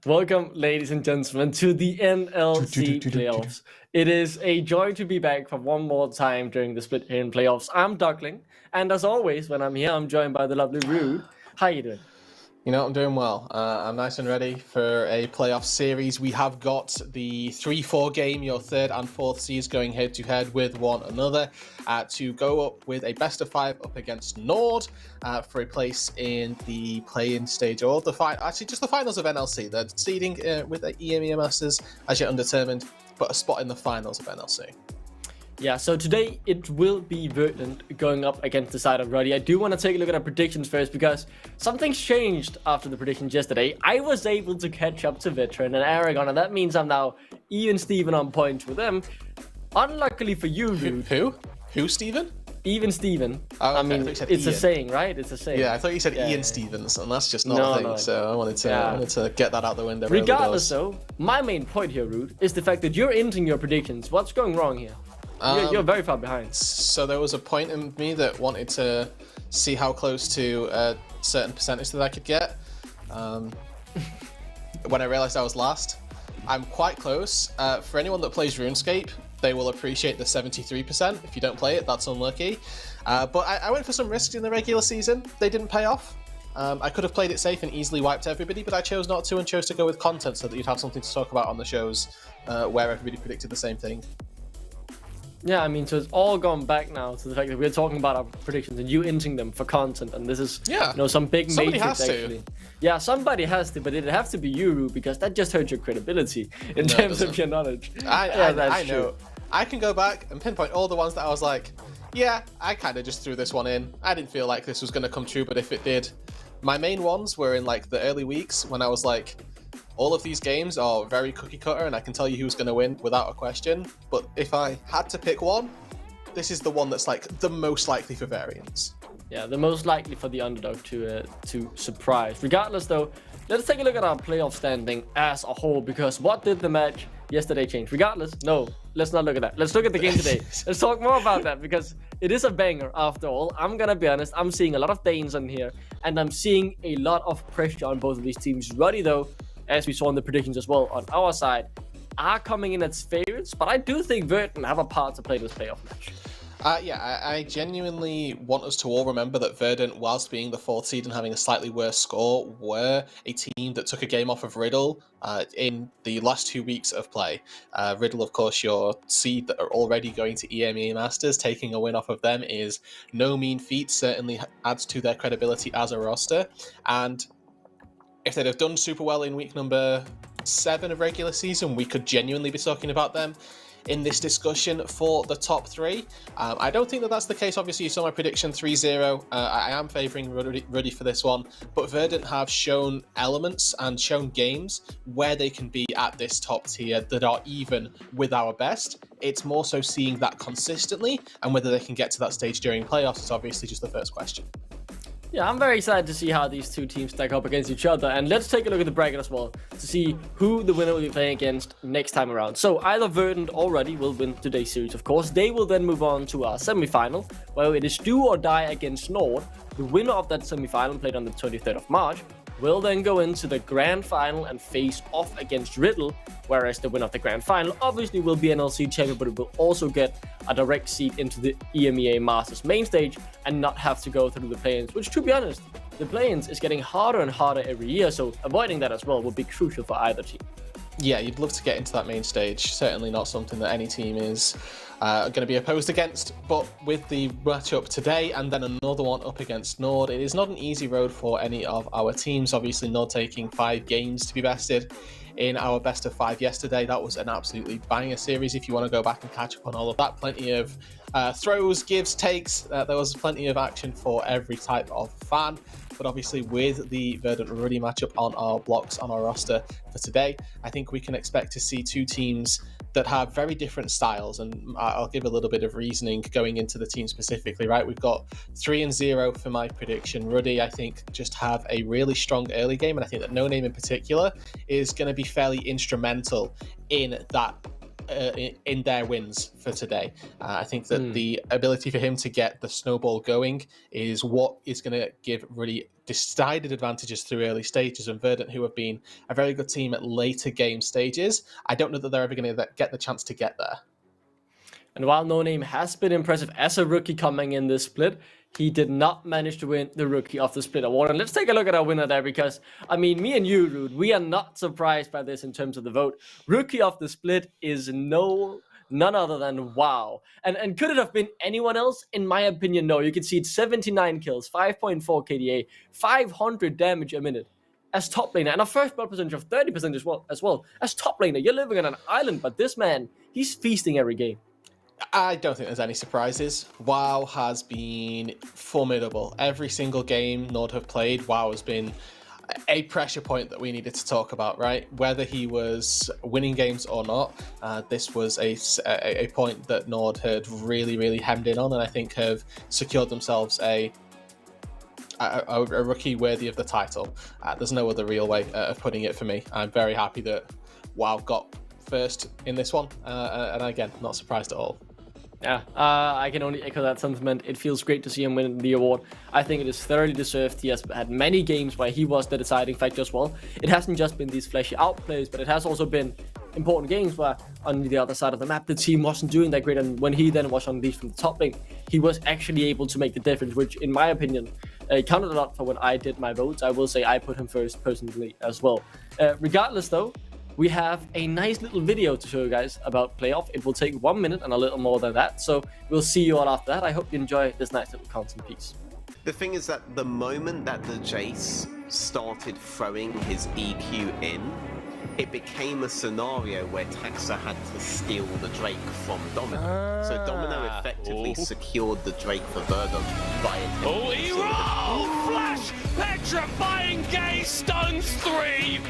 Welcome, ladies and gentlemen, to the NLC playoffs. It is a joy to be back for one more time during the split here in playoffs. I'm Duckling, and as always, when I'm here, I'm joined by the lovely Rude. How you doing? You know, I'm doing well. I'm nice and ready for a playoff series. We have got the 3-4 game, your third and fourth seeds going head-to-head with one another to go up with a best-of-5 up against Nord for a place in the play-in stage, or just the finals of NLC. They're seeding with the EMEA Masters as yet undetermined, but a spot in the finals of NLC. Yeah, so today it will be Verdant going up against the side of Ruddy. I do want to take a look at our predictions first because something's changed after the predictions yesterday. I was able to catch up to Veteran and Aragon, and that means I'm now even Steven on points with them. Unluckily for you, Rude. Who, Steven? Even Steven. Oh, okay. I mean, it's Ian. A saying, right? It's a saying. Yeah, I thought you said Ian Stevens, and that's just not a thing. So I wanted to get that out the window. Regardless, though, my main point here, Rude, is the fact that you're ending your predictions. What's going wrong here? You're very far behind. So there was a point in me that wanted to see how close to a certain percentage that I could get. When I realized I was last, I'm quite close. For anyone that plays RuneScape, they will appreciate the 73%. If you don't play it, that's unlucky. But I went for some risks in the regular season. They didn't pay off. I could have played it safe and easily wiped everybody, but I chose not to and chose to go with content so that you'd have something to talk about on the shows where everybody predicted the same thing. Yeah, I mean, so it's all gone back now to the fact that we're talking about our predictions and you inting them for content, and this is, some big matrix actually. Yeah, somebody has to, but it'd have to be you, Ru, because that just hurts your credibility in terms of your knowledge. I know. I can go back and pinpoint all the ones that I was like, yeah, I kind of just threw this one in. I didn't feel like this was going to come true, but if it did. My main ones were in like the early weeks when I was like, all of these games are very cookie cutter and I can tell you who's going to win without a question. But if I had to pick one, this is the one that's like the most likely for variance. Yeah, the most likely for the underdog to surprise. Regardless though, let's take a look at our playoff standing as a whole, because what did the match yesterday change? Regardless, no, let's not look at that. Let's look at the game today. Let's talk more about that because it is a banger after all. I'm gonna be honest, I'm seeing a lot of Danes on here and I'm seeing a lot of pressure on both of these teams. Ruddy though, as we saw in the predictions as well on our side, are coming in as favorites, but I do think Verdant have a part to play this playoff match. I genuinely want us to all remember that Verdant, whilst being the fourth seed and having a slightly worse score, were a team that took a game off of Riddle in the last 2 weeks of play. Riddle, of course, your seed that are already going to EMEA Masters, taking a win off of them is no mean feat, certainly adds to their credibility as a roster. And if they'd have done super well in week number 7 of regular season, we could genuinely be talking about them in this discussion for the top 3. I don't think that that's the case. Obviously, you saw my prediction 3-0. I am favouring Ruddy for this one, but Verdant have shown elements and shown games where they can be at this top tier that are even with our best. It's more so seeing that consistently, and whether they can get to that stage during playoffs is obviously just the first question. Yeah, I'm very excited to see how these two teams stack up against each other. And let's take a look at the bracket as well to see who the winner will be playing against next time around. So either Verdant or Ruddy will win today's series, of course. They will then move on to our semi-final, where it is do or die against Nord. The winner of that semi-final, played on the 23rd of March, will then go into the grand final and face off against Riddle, whereas the winner of the grand final obviously will be NLC champion, but it will also get a direct seat into the EMEA Masters main stage and not have to go through the play-ins, which, to be honest, the play-ins is getting harder and harder every year, so avoiding that as well will be crucial for either team. Yeah, you'd love to get into that main stage. Certainly not something that any team is going to be opposed against. But with the matchup today and then another one up against Nord, it is not an easy road for any of our teams. Obviously, Nord taking 5 games to be bested in our best of 5 yesterday. That was an absolutely banger series. If you want to go back and catch up on all of that, plenty of throws, gives, takes. There was plenty of action for every type of fan. But obviously with the Verdant Ruddy matchup on our blocks, on our roster for today, I think we can expect to see two teams that have very different styles. And I'll give a little bit of reasoning going into the team specifically, right? We've got 3-0 for my prediction. Ruddy, I think, just have a really strong early game. And I think that No Name in particular is going to be fairly instrumental in that in their wins for today. I think that the ability for him to get the snowball going is what is going to give really decided advantages through early stages. And Verdant, who have been a very good team at later game stages, I don't know that they're ever going to get the chance to get there. And while No Name has been impressive as a rookie coming in this split, he did not manage to win the Rookie of the Split award. And let's take a look at our winner there, because, I mean, me and you, Rude, we are not surprised by this in terms of the vote. Rookie of the Split is none other than WoW. And could it have been anyone else? In my opinion, no. You can see it's 79 kills, 5.4 KDA, 500 damage a minute as top laner, and a first blood percentage of 30% as well. As top laner, you're living on an island, but this man, he's feasting every game. I don't think there's any surprises. WoW has been formidable. Every single game Nord have played, WoW has been a pressure point that we needed to talk about, right? Whether he was winning games or not, this was a point that Nord had really hemmed in on, and I think have secured themselves a rookie worthy of the title. There's no other real way of putting it for me. I'm very happy that WoW got first in this one, and again, not surprised at all. Yeah, I can only echo that sentiment. It feels great to see him win the award. I think it is thoroughly deserved. He has had many games where he was the deciding factor as well. It hasn't just been these flashy outplays, but it has also been important games where on the other side of the map, the team wasn't doing that great. And when he then was unleashed from the top lane, he was actually able to make the difference, which in my opinion, counted a lot for when I did my votes. I will say I put him first personally as well. Regardless though, we have a nice little video to show you guys about playoff. It will take 1 minute and a little more than that. So we'll see you all after that. I hope you enjoy this nice little content piece. The thing is that the moment that the Jace started throwing his EQ in, it became a scenario where Taxa had to steal the Drake from Domino. So Domino effectively secured the Drake for Verdant by attempting to steal the Flash! Petrifying Gaze stuns 3!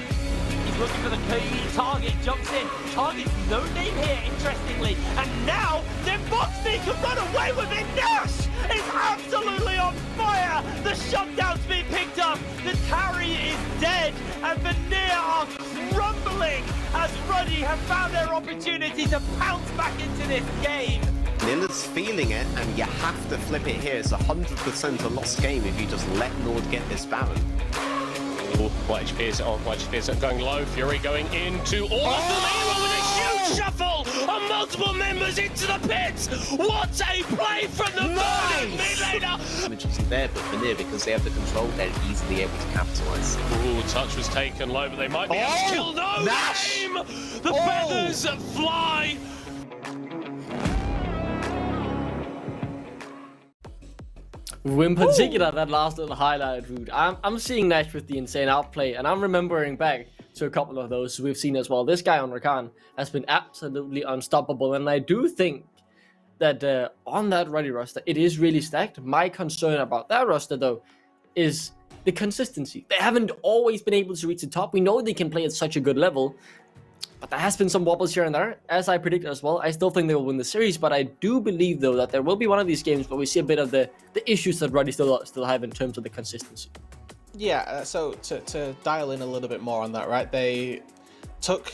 Looking for the key target, jumps in. Target's No Name here, interestingly. And now, Boxy can run away with it. Nash is absolutely on fire. The shutdown's being picked up. The carry is dead. And Veneer are crumbling as Ruddy have found their opportunity to pounce back into this game. Nilla's feeling it, and you have to flip it here. It's 100% a lost game if you just let Nord get this Baron. What HP is it on? What HP is it going low? Fury going into all of them. Hero with a huge shuffle of multiple members into the pits. What a play from the Verdant mid laner. Damage isn't there, but Veneer, because they have the control, they're easily able to capitalize. Ooh, touch was taken low, but they might be able to kill No Name. The feathers fly. In particular, that last little highlight, Rude. I'm seeing Nash with the insane outplay, and I'm remembering back to a couple of those we've seen as well. This guy on Rakan has been absolutely unstoppable, and I do think that on that Ruddy roster, it is really stacked. My concern about that roster, though, is the consistency. They haven't always been able to reach the top. We know they can play at such a good level, but there has been some wobbles here and there, as I predicted as well. I still think they will win the series, but I do believe, though, that there will be one of these games where we see a bit of the issues that Ruddy still have in terms of the consistency. Yeah, so to dial in a little bit more on that, right? They took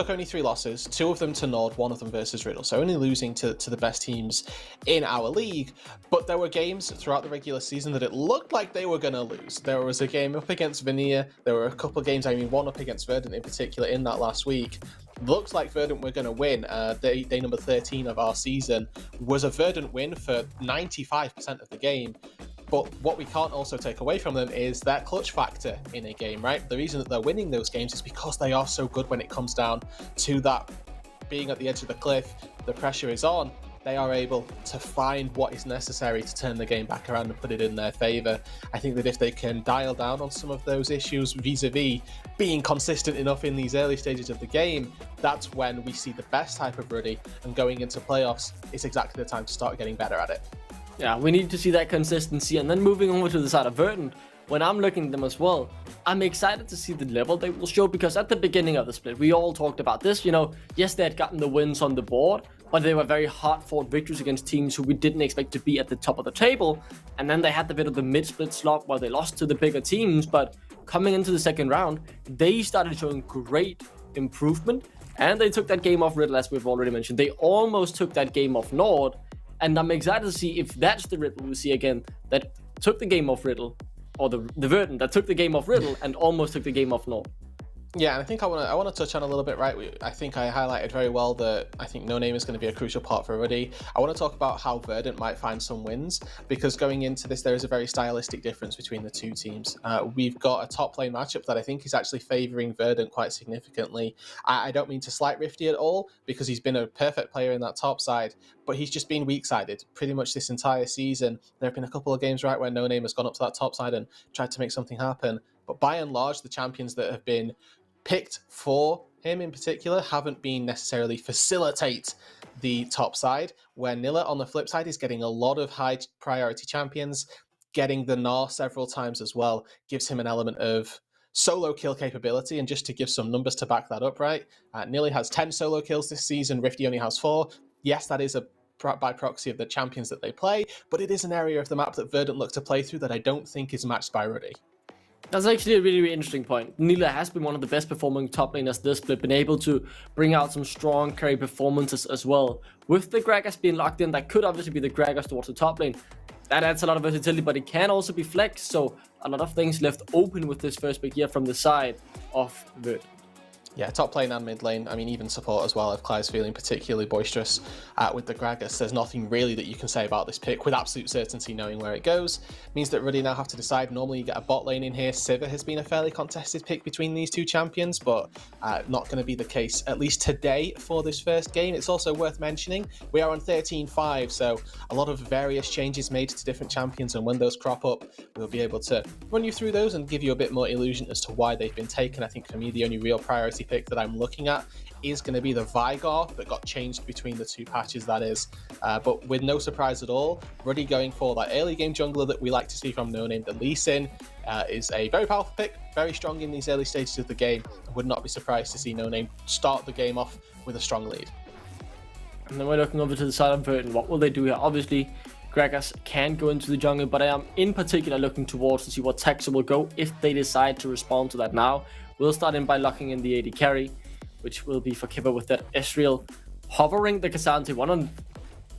only 3 losses, 2 of them to Nord, 1 of them versus Riddle, so only losing to the best teams in our league. But there were games throughout the regular season that it looked like they were going to lose. There was a game up against Veneer, there were a couple of games, I mean one up against Verdant in particular in that last week. Looks like Verdant were going to win. Day number 13 of our season was a Verdant win for 95% of the game. But what we can't also take away from them is their clutch factor in a game, right? The reason that they're winning those games is because they are so good when it comes down to that being at the edge of the cliff, the pressure is on. They are able to find what is necessary to turn the game back around and put it in their favor. I think that if they can dial down on some of those issues vis-a-vis being consistent enough in these early stages of the game, that's when we see the best type of Ruddy, and going into playoffs is exactly the time to start getting better at it. Yeah, we need to see that consistency. And then moving over to the side of Verdant, when I'm looking at them as well, I'm excited to see the level they will show, because at the beginning of the split, we all talked about this. You know, yes, they had gotten the wins on the board, but they were very hard-fought victories against teams who we didn't expect to be at the top of the table. And then they had the bit of the mid-split slot where they lost to the bigger teams, but coming into the second round, they started showing great improvement. And they took that game off Riddle, as we've already mentioned. They almost took that game off Nord. And I'm excited to see if that's the Riddle we see again that took the game off Riddle. Or the Verdant that took the game off Riddle and almost took the game off Nord. Yeah, and I think I want to touch on a little bit, right? I think I highlighted very well that I think No Name is going to be a crucial part for Ruddy. I want to talk about how Verdant might find some wins, because going into this, there is a very stylistic difference between the two teams. We've got a top lane matchup that I think is actually favouring Verdant quite significantly. I don't mean to slight Rifty at all, because he's been a perfect player in that top side, but he's just been weak-sided pretty much this entire season. There have been a couple of games, right, where No Name has gone up to that top side and tried to make something happen. But by and large, the champions that have been picked for him in particular haven't been necessarily facilitate the top side, where Nilla on the flip side is getting a lot of high priority champions. Getting the Gnar several times as well gives him an element of solo kill capability. And just to give some numbers to back that up, right? Nilla has 10 solo kills this season, Rifty only has 4. Yes, that is by proxy of the champions that they play, but it is an area of the map that Verdant look to play through that I don't think is matched by Ruddy. That's actually a really, really interesting point. Nilla has been one of the best performing top laners this split, been able to bring out some strong carry performances as well. With the Gragas being locked in, that could obviously be the Gragas towards the top lane. That adds a lot of versatility, but it can also be flexed, so a lot of things left open with this first pick here from the side of Verdant. Yeah, top lane and mid lane. I mean, even support as well. If Clive's feeling particularly boisterous with the Gragas, there's nothing really that you can say about this pick with absolute certainty knowing where it goes. Means that Ruddy now have to decide. Normally you get a bot lane in here. Sivir has been a fairly contested pick between these two champions, but not going to be the case, at least today, for this first game. It's also worth mentioning, we are on 13-5, so a lot of various changes made to different champions, and when those crop up, we'll be able to run you through those and give you a bit more illusion as to why they've been taken. I think for me, the only real priority pick that I'm looking at is going to be the Vigor that got changed between the two patches, that is. But with no surprise at all, Ruddy going for that early game jungler that we like to see from No Name. The Lee Sin is a very powerful pick, very strong in these early stages of the game. I would not be surprised to see No Name start the game off with a strong lead. And then we're looking over to the side of Verdant. What will they do here? Obviously, Gragas can go into the jungle, but I am in particular looking towards to see what Taxa will go if they decide to respond to that now. We'll start in by locking in the AD carry, which will be for Kipper with that Ezreal hovering the Cassandra, one on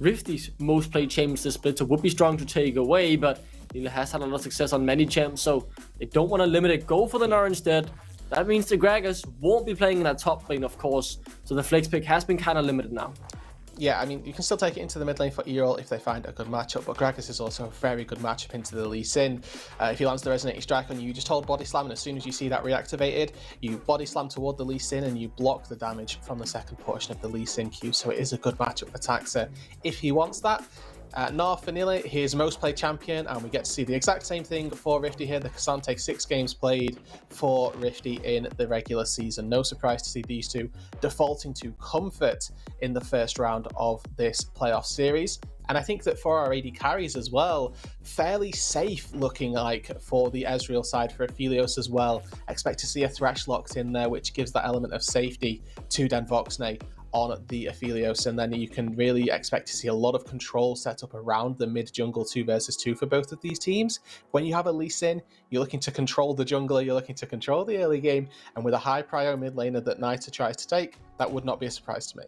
Rifty's most played champions this split, so would be strong to take away, but Nilla has had a lot of success on many champs, so they don't want to limit it. Go for the Gnar instead. That means the Gragas won't be playing in that top lane, of course, so the flex pick has been kind of limited now. Yeah, I mean, you can still take it into the mid lane for Earl if they find a good matchup, but Gragas is also a very good matchup into the Lee Sin. If he lands the Resonating Strike on you, you just hold Body Slam, and as soon as you see that reactivated, you Body Slam toward the Lee Sin and you block the damage from the second portion of the Lee Sin Q, so it is a good matchup for Taxa if he wants that. Gnar for Nilla, his most played champion, and we get to see the exact same thing for Rifty here. The Cassandra takes 6 games played for Rifty in the regular season. No surprise to see these two defaulting to comfort in the first round of this playoff series. And I think that for our AD carries as well, fairly safe looking like for the Ezreal side for Aphelios as well. Expect to see a Thresh locked in there, which gives that element of safety to Den Voxnay on the Aphelios, and then you can really expect to see a lot of control set up around the mid jungle 2 versus 2 for both of these teams. When you have a Lee Sin, you're looking to control the jungler, you're looking to control the early game, and with a high prio mid laner that Nita tries to take, that would not be a surprise to me.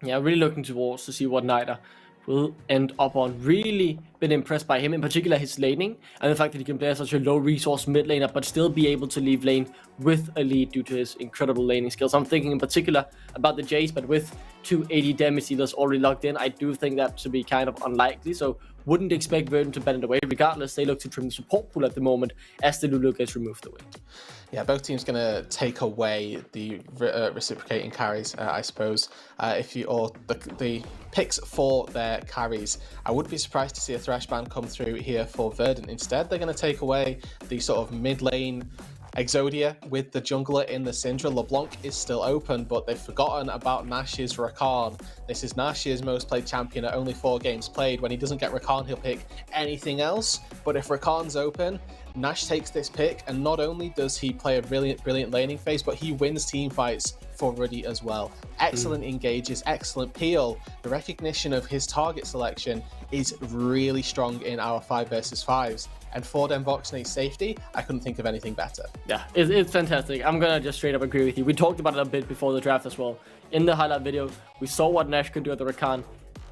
Yeah, really looking towards to see what Nita will end up on. Really been impressed by him, in particular his laning, and the fact that he can play such a low resource mid laner but still be able to leave lane with a lead due to his incredible laning skills. I'm thinking in particular about the Jace, but with 2 80 damage dealers already locked in, I do think that to be kind of unlikely, so wouldn't expect Verdant to bend it away. Regardless, they look to trim the support pool at the moment as the Lulu gets removed away. Yeah, both teams going to take away the reciprocating carries, I suppose. Or the picks for their carries. I wouldn't be surprised to see a Thresh ban come through here for Verdant. Instead, they're going to take away the sort of mid lane Exodia with the jungler in the Syndra. LeBlanc is still open, but they've forgotten about Nash's Rakan. This is Nash's most played champion at only 4 games played. When he doesn't get Rakan, he'll pick anything else. But if Rakan's open, Nash takes this pick, and not only does he play a brilliant laning phase, but he wins team fights for Ruddy as well. Excellent engages, excellent peel. The recognition of his target selection is really strong in our 5 versus 5s. And for Voxney's safety, I couldn't think of anything better. Yeah, it's fantastic. I'm gonna just straight up agree with you. We talked about it a bit before the draft as well. In the highlight video, we saw what Nash could do at the Rakan.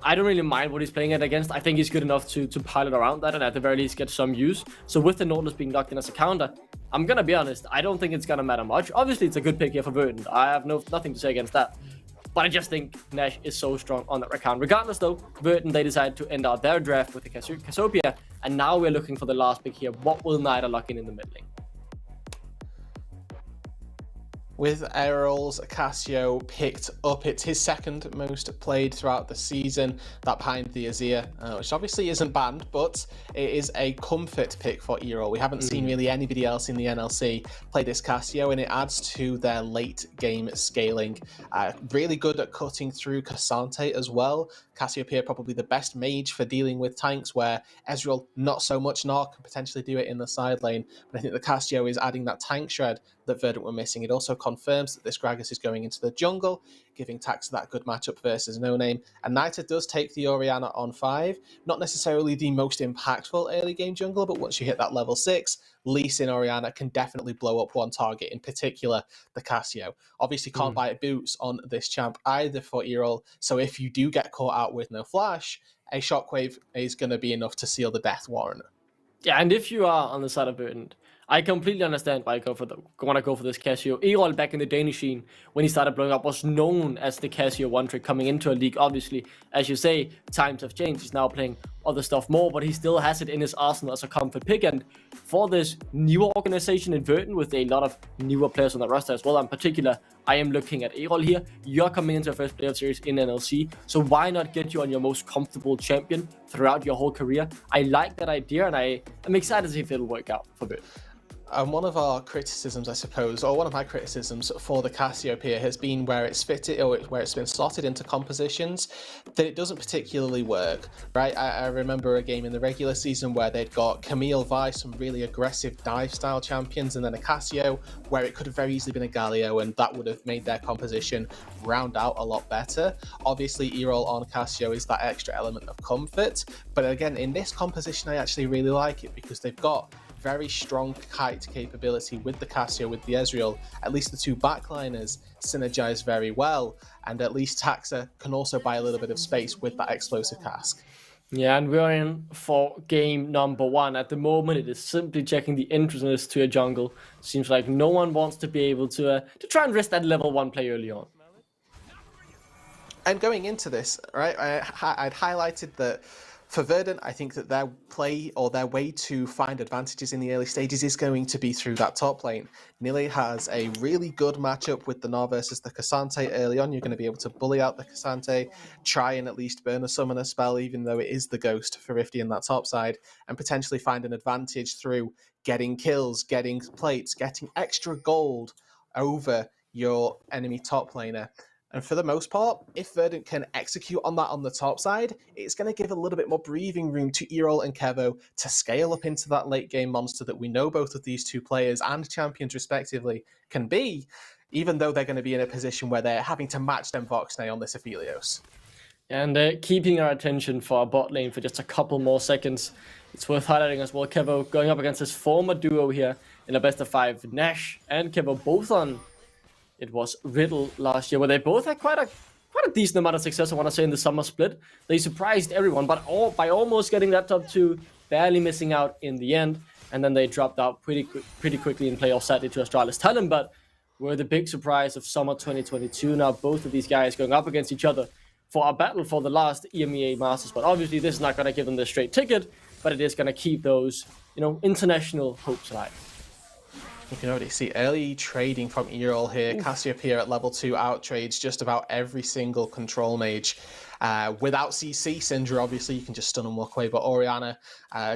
I don't really mind what he's playing it against. I think he's good enough to pilot around that and at the very least get some use. So with the Nautilus being locked in as a counter, I'm gonna be honest, I don't think it's gonna matter much. Obviously, it's a good pick here for Verdant. I have nothing to say against that. But I just think Nash is so strong on that Rakan. Regardless though, Verdant, they decided to end out their draft with the Cassiopeia, and now we're looking for the last pick here. What will Nida lock in the mid lane? With Errol's Cassio picked up, it's his second most played throughout the season, that behind the Azir, which obviously isn't banned, but it is a comfort pick for Errol. We haven't seen really anybody else in the NLC play this Cassio, and it adds to their late game scaling. Really good at cutting through Cassante as well. Cassiopeia probably the best mage for dealing with tanks, where Ezreal not so much now, can potentially do it in the side lane. But I think the Cassio is adding that tank shred that Verdant were missing. It also confirms that this Gragas is going into the jungle, giving Tax that good matchup versus No Name. And Nita does take the Orianna on 5. Not necessarily the most impactful early game jungler, but once you hit that level 6, Lee Sin Orianna can definitely blow up one target, in particular the Cassio. Obviously can't buy boots on this champ either for Errol, so if you do get caught out with no flash, a Shockwave is going to be enough to seal the death warrant. Yeah, and if you are on the side of Verdant, I completely understand why you want to go for this Cassio. Errol back in the Danish scene, when he started blowing up, was known as the Cassio one trick coming into a league. Obviously, as you say, times have changed. He's now playing other stuff more, but he still has it in his arsenal as a comfort pick. And for this newer organization in Verdant, with a lot of newer players on the roster as well, in particular, I am looking at Errol here. You're coming into a first playoff series in NLC, so why not get you on your most comfortable champion throughout your whole career? I like that idea, and I am excited to see if it'll work out for Verdant. And one of our criticisms, I suppose, or one of my criticisms for the Cassiopeia has been where it's fitted, or where it's been slotted into compositions, that it doesn't particularly work, right? I remember a game in the regular season where they'd got Camille Vi, some really aggressive dive style champions, and then a Cassio, where it could have very easily been a Galio, and that would have made their composition round out a lot better. Obviously, Errol on Cassio is that extra element of comfort, but again, in this composition, I actually really like it because they've got very strong kite capability with the Cassio, with the Ezreal. At least the two backliners synergize very well, and at least Taxa can also buy a little bit of space with that explosive cask. Yeah, and we're in for game number 1. At the moment, it is simply checking the entrances to a jungle. Seems like no one wants to be able to try and risk that level 1 play early on. And going into this, right, I'd highlighted that for Verdant, I think that their play or their way to find advantages in the early stages is going to be through that top lane. Nili has a really good matchup with the Gnar versus the Cassante early on. You're going to be able to bully out the Cassante, try and at least burn a summoner spell, even though it is the Ghost for Rifty in that top side, and potentially find an advantage through getting kills, getting plates, getting extra gold over your enemy top laner. And for the most part, if Verdant can execute on that on the top side, it's going to give a little bit more breathing room to Errol and Kevo to scale up into that late game monster that we know both of these two players and champions respectively can be, even though they're going to be in a position where they're having to match them Voxnay on this Aphelios. And keeping our attention for our bot lane for just a couple more seconds, it's worth highlighting as well, Kevo going up against his former duo here in a best of 5. Nash and Kevo both on, it was Riddle last year, where they both had quite a decent amount of success, I want to say, in the summer split. They surprised everyone, but by almost getting that top 2, barely missing out in the end, and then they dropped out pretty quickly in playoffs, sadly, to Astralis Talon, but were the big surprise of summer 2022. Now both of these guys going up against each other for a battle for the last EMEA Masters, but obviously this is not going to give them the straight ticket, but it is going to keep those, international hopes alive. You can already see early trading from Errol here. Cassiopeia at level 2 outtrades just about every single control mage. Without CC, Syndra, obviously, you can just stun and walk away, but Orianna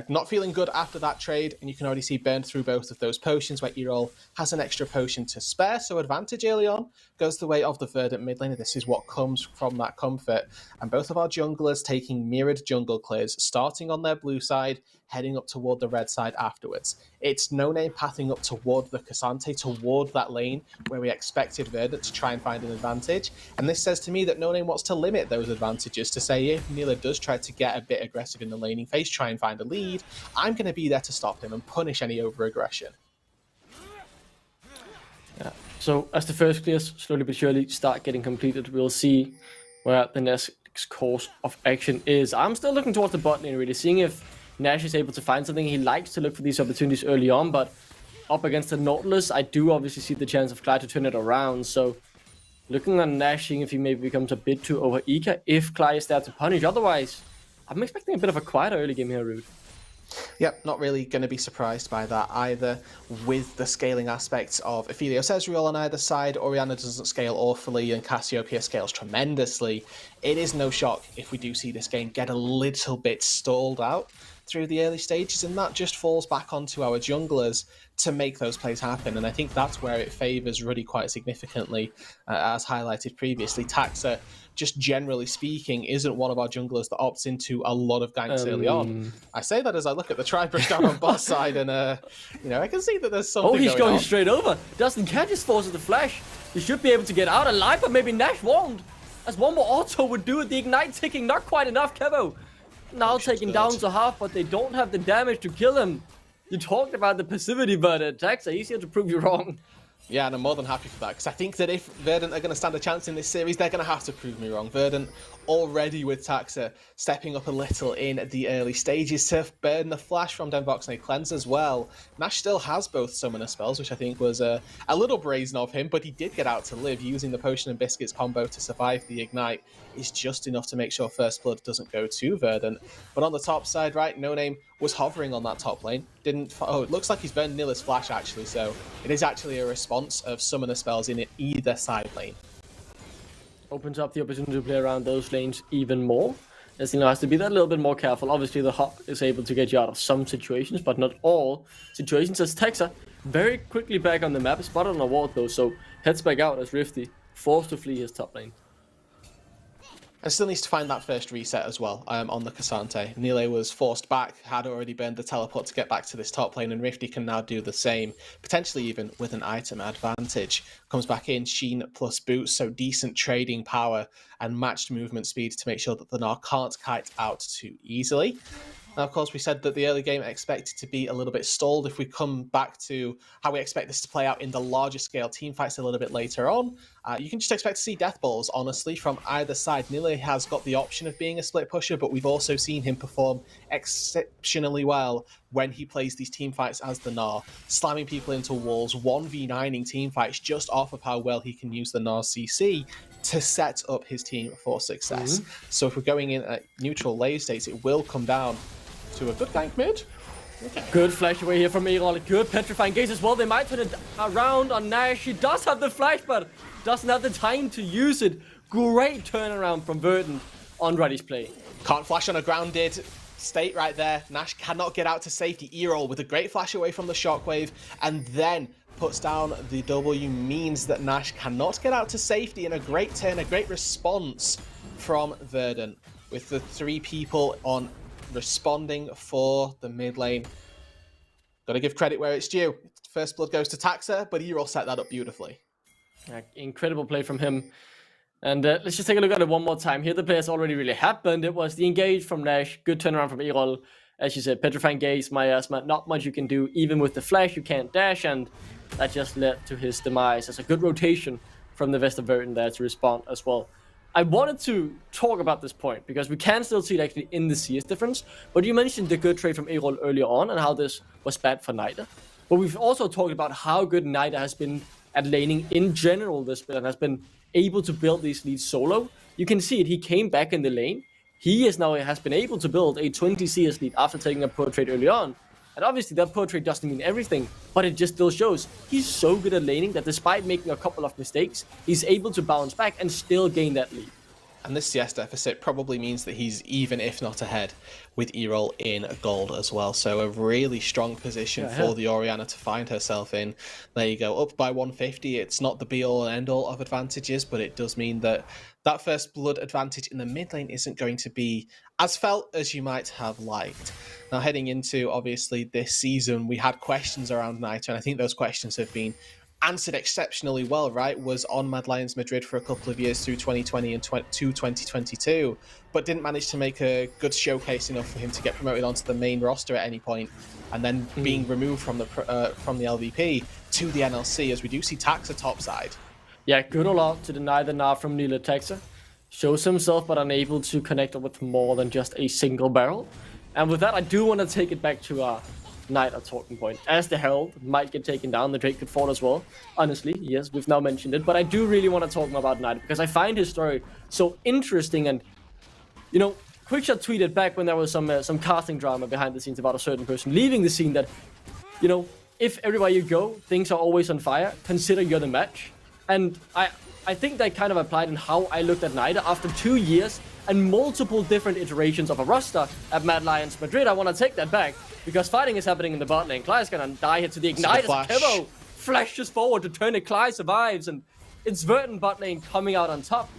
not feeling good after that trade, and you can already see burned through both of those potions, where Errol has an extra potion to spare, so advantage early on goes the way of the Verdant mid laner. This is what comes from that comfort, and both of our junglers taking mirrored jungle clears, starting on their blue side, heading up toward the red side afterwards. It's No Name pathing up toward the Cassante, toward that lane where we expected Verdant to try and find an advantage. And this says to me that No Name wants to limit those advantages, to say if Nila does try to get a bit aggressive in the laning phase, try and find a lead, I'm going to be there to stop him and punish any over-aggression. Yeah. So as the first clears slowly but surely start getting completed, we'll see where the next course of action is. I'm still looking towards the bot lane, really, seeing if Nash is able to find something. He likes to look for these opportunities early on, but up against the Nautilus, I do obviously see the chance of Clyde to turn it around. So looking on Nash, seeing if he maybe becomes a bit too over-eager, if Clyde is there to punish. Otherwise, I'm expecting a bit of a quieter early game here, Rude. Yep, not really going to be surprised by that either, with the scaling aspects of Aphelios Ezreal on either side. Orianna doesn't scale awfully and Cassiopeia scales tremendously. It is no shock if we do see this game get a little bit stalled out through the early stages, and that just falls back onto our junglers to make those plays happen. And I think that's where it favours Ruddy quite significantly, as highlighted previously. Taxa, just generally speaking, isn't one of our junglers that opts into a lot of ganks early on. I say that as I look at the tri-brush down on bot side, and I can see that there's something. Oh, he's going going straight over. Doesn't catch his force of the flash. He should be able to get out alive, but maybe Nash won't. As one more auto would do it, the ignite ticking, not quite enough. Kevo now taken down to half, but they don't have the damage to kill him. You talked about the passivity, but attacks are easier to prove you wrong. Yeah, and I'm more than happy for that, because I think that if Verdant are going to stand a chance in this series, they're going to have to prove me wrong. Verdant already with Taxa stepping up a little in the early stages to burn the flash from Denvoxne Cleanse as well. Nash still has both summoner spells, which I think was a little brazen of him, but he did get out to live. Using the Potion and Biscuits combo to survive the Ignite is just enough to make sure First Blood doesn't go to Verdant. But on the top side, right, No Name was hovering on that top lane. Oh, it looks like he's burned Nilla's flash, actually, so it is actually a response of summoner spells in either side lane. Opens up the opportunity to play around those lanes even more. As has to be that little bit more careful. Obviously, the Hawk is able to get you out of some situations, but not all situations. As Taxa very quickly back on the map, spotted on a ward though, so heads back out as Rifty forced to flee his top lane. And still needs to find that first reset as well on the Cassante. Nile was forced back, had already burned the teleport to get back to this top lane, and Rifty can now do the same, potentially even with an item advantage. Comes back in, Sheen plus boots, so decent trading power and matched movement speed to make sure that the Gnar can't kite out too easily. Now, of course, we said that the early game expected to be a little bit stalled. If we come back to how we expect this to play out in the larger scale team fights a little bit later on, you can just expect to see death balls, honestly, from either side. Nile has got the option of being a split pusher, but we've also seen him perform exceptionally well when he plays these team fights as the Gnar, slamming people into walls, 1v9ing team fights just off of how well he can use the Gnar CC to set up his team for success. So if we're going in at neutral lane states, it will come down to a good gank mid. Okay. Good flash away here from Erol. Good petrifying gaze as well. They might turn it around on Nash. He does have the flash, but doesn't have the time to use it. Great turnaround from Verdant on Ruddy's play. Can't flash on a grounded state right there. Nash cannot get out to safety. Erol with a great flash away from the shockwave, and then puts down the W, means that Nash cannot get out to safety, and a great turn, a great response from Verdant with the 3 people on responding for the mid lane. Gotta give credit where it's due. First blood goes to Taxa, but Erol set that up beautifully. Incredible play from him. And let's just take a look at it one more time. Here the players already really happened. It was the engage from Nash, good turnaround from Erol. As you said, petrifying gaze, miasma, not much you can do. Even with the flash, you can't dash, and that just led to his demise. That's a good rotation from the Vest of Verdant there to respond as well. I wanted to talk about this point because we can still see it actually in the CS difference. But you mentioned the good trade from Erol earlier on and how this was bad for Nida. But we've also talked about how good Nida has been at laning in general this split and has been able to build these leads solo. You can see it. He came back in the lane. He has been able to build a 20 CS lead after taking a poor trade early on. And obviously that poor trade doesn't mean everything, but it just still shows he's so good at laning that despite making a couple of mistakes, he's able to bounce back and still gain that lead. And this CS deficit probably means that he's even, if not ahead, with Erol in gold as well. So a really strong position for the Orianna to find herself in. There you go, up by 150. It's not the be-all and end-all of advantages, but it does mean that that first blood advantage in the mid lane isn't going to be as felt as you might have liked. Now, heading into, obviously, this season, we had questions around Naito, and I think those questions have been answered exceptionally well, right? Was on Mad Lions Madrid for a couple of years through 2020 and 2022, but didn't manage to make a good showcase enough for him to get promoted onto the main roster at any point, and then being removed from the LVP to the NLC, as we do see Taxa topside. Yeah, good a lot to deny the nav from Nila Taxa. Shows himself, but unable to connect with more than just a single barrel. And with that, I do want to take it back to our Knight at talking point. As the Herald might get taken down, the Drake could fall as well. Honestly, yes, we've now mentioned it, but I do really want to talk more about Knight because I find his story so interesting. And you know, Quickshot tweeted back when there was some casting drama behind the scenes about a certain person leaving the scene that, you know, if everywhere you go, things are always on fire, consider you're the match. And I think that kind of applied in how I looked at Knight after 2 years and multiple different iterations of a roster at Mad Lions Madrid. I want to take that back because fighting is happening in the bot lane. Klai's gonna die here to the ignite as Kevo flashes forward to turn it. Klai survives, and it's Verdant bot lane coming out on top.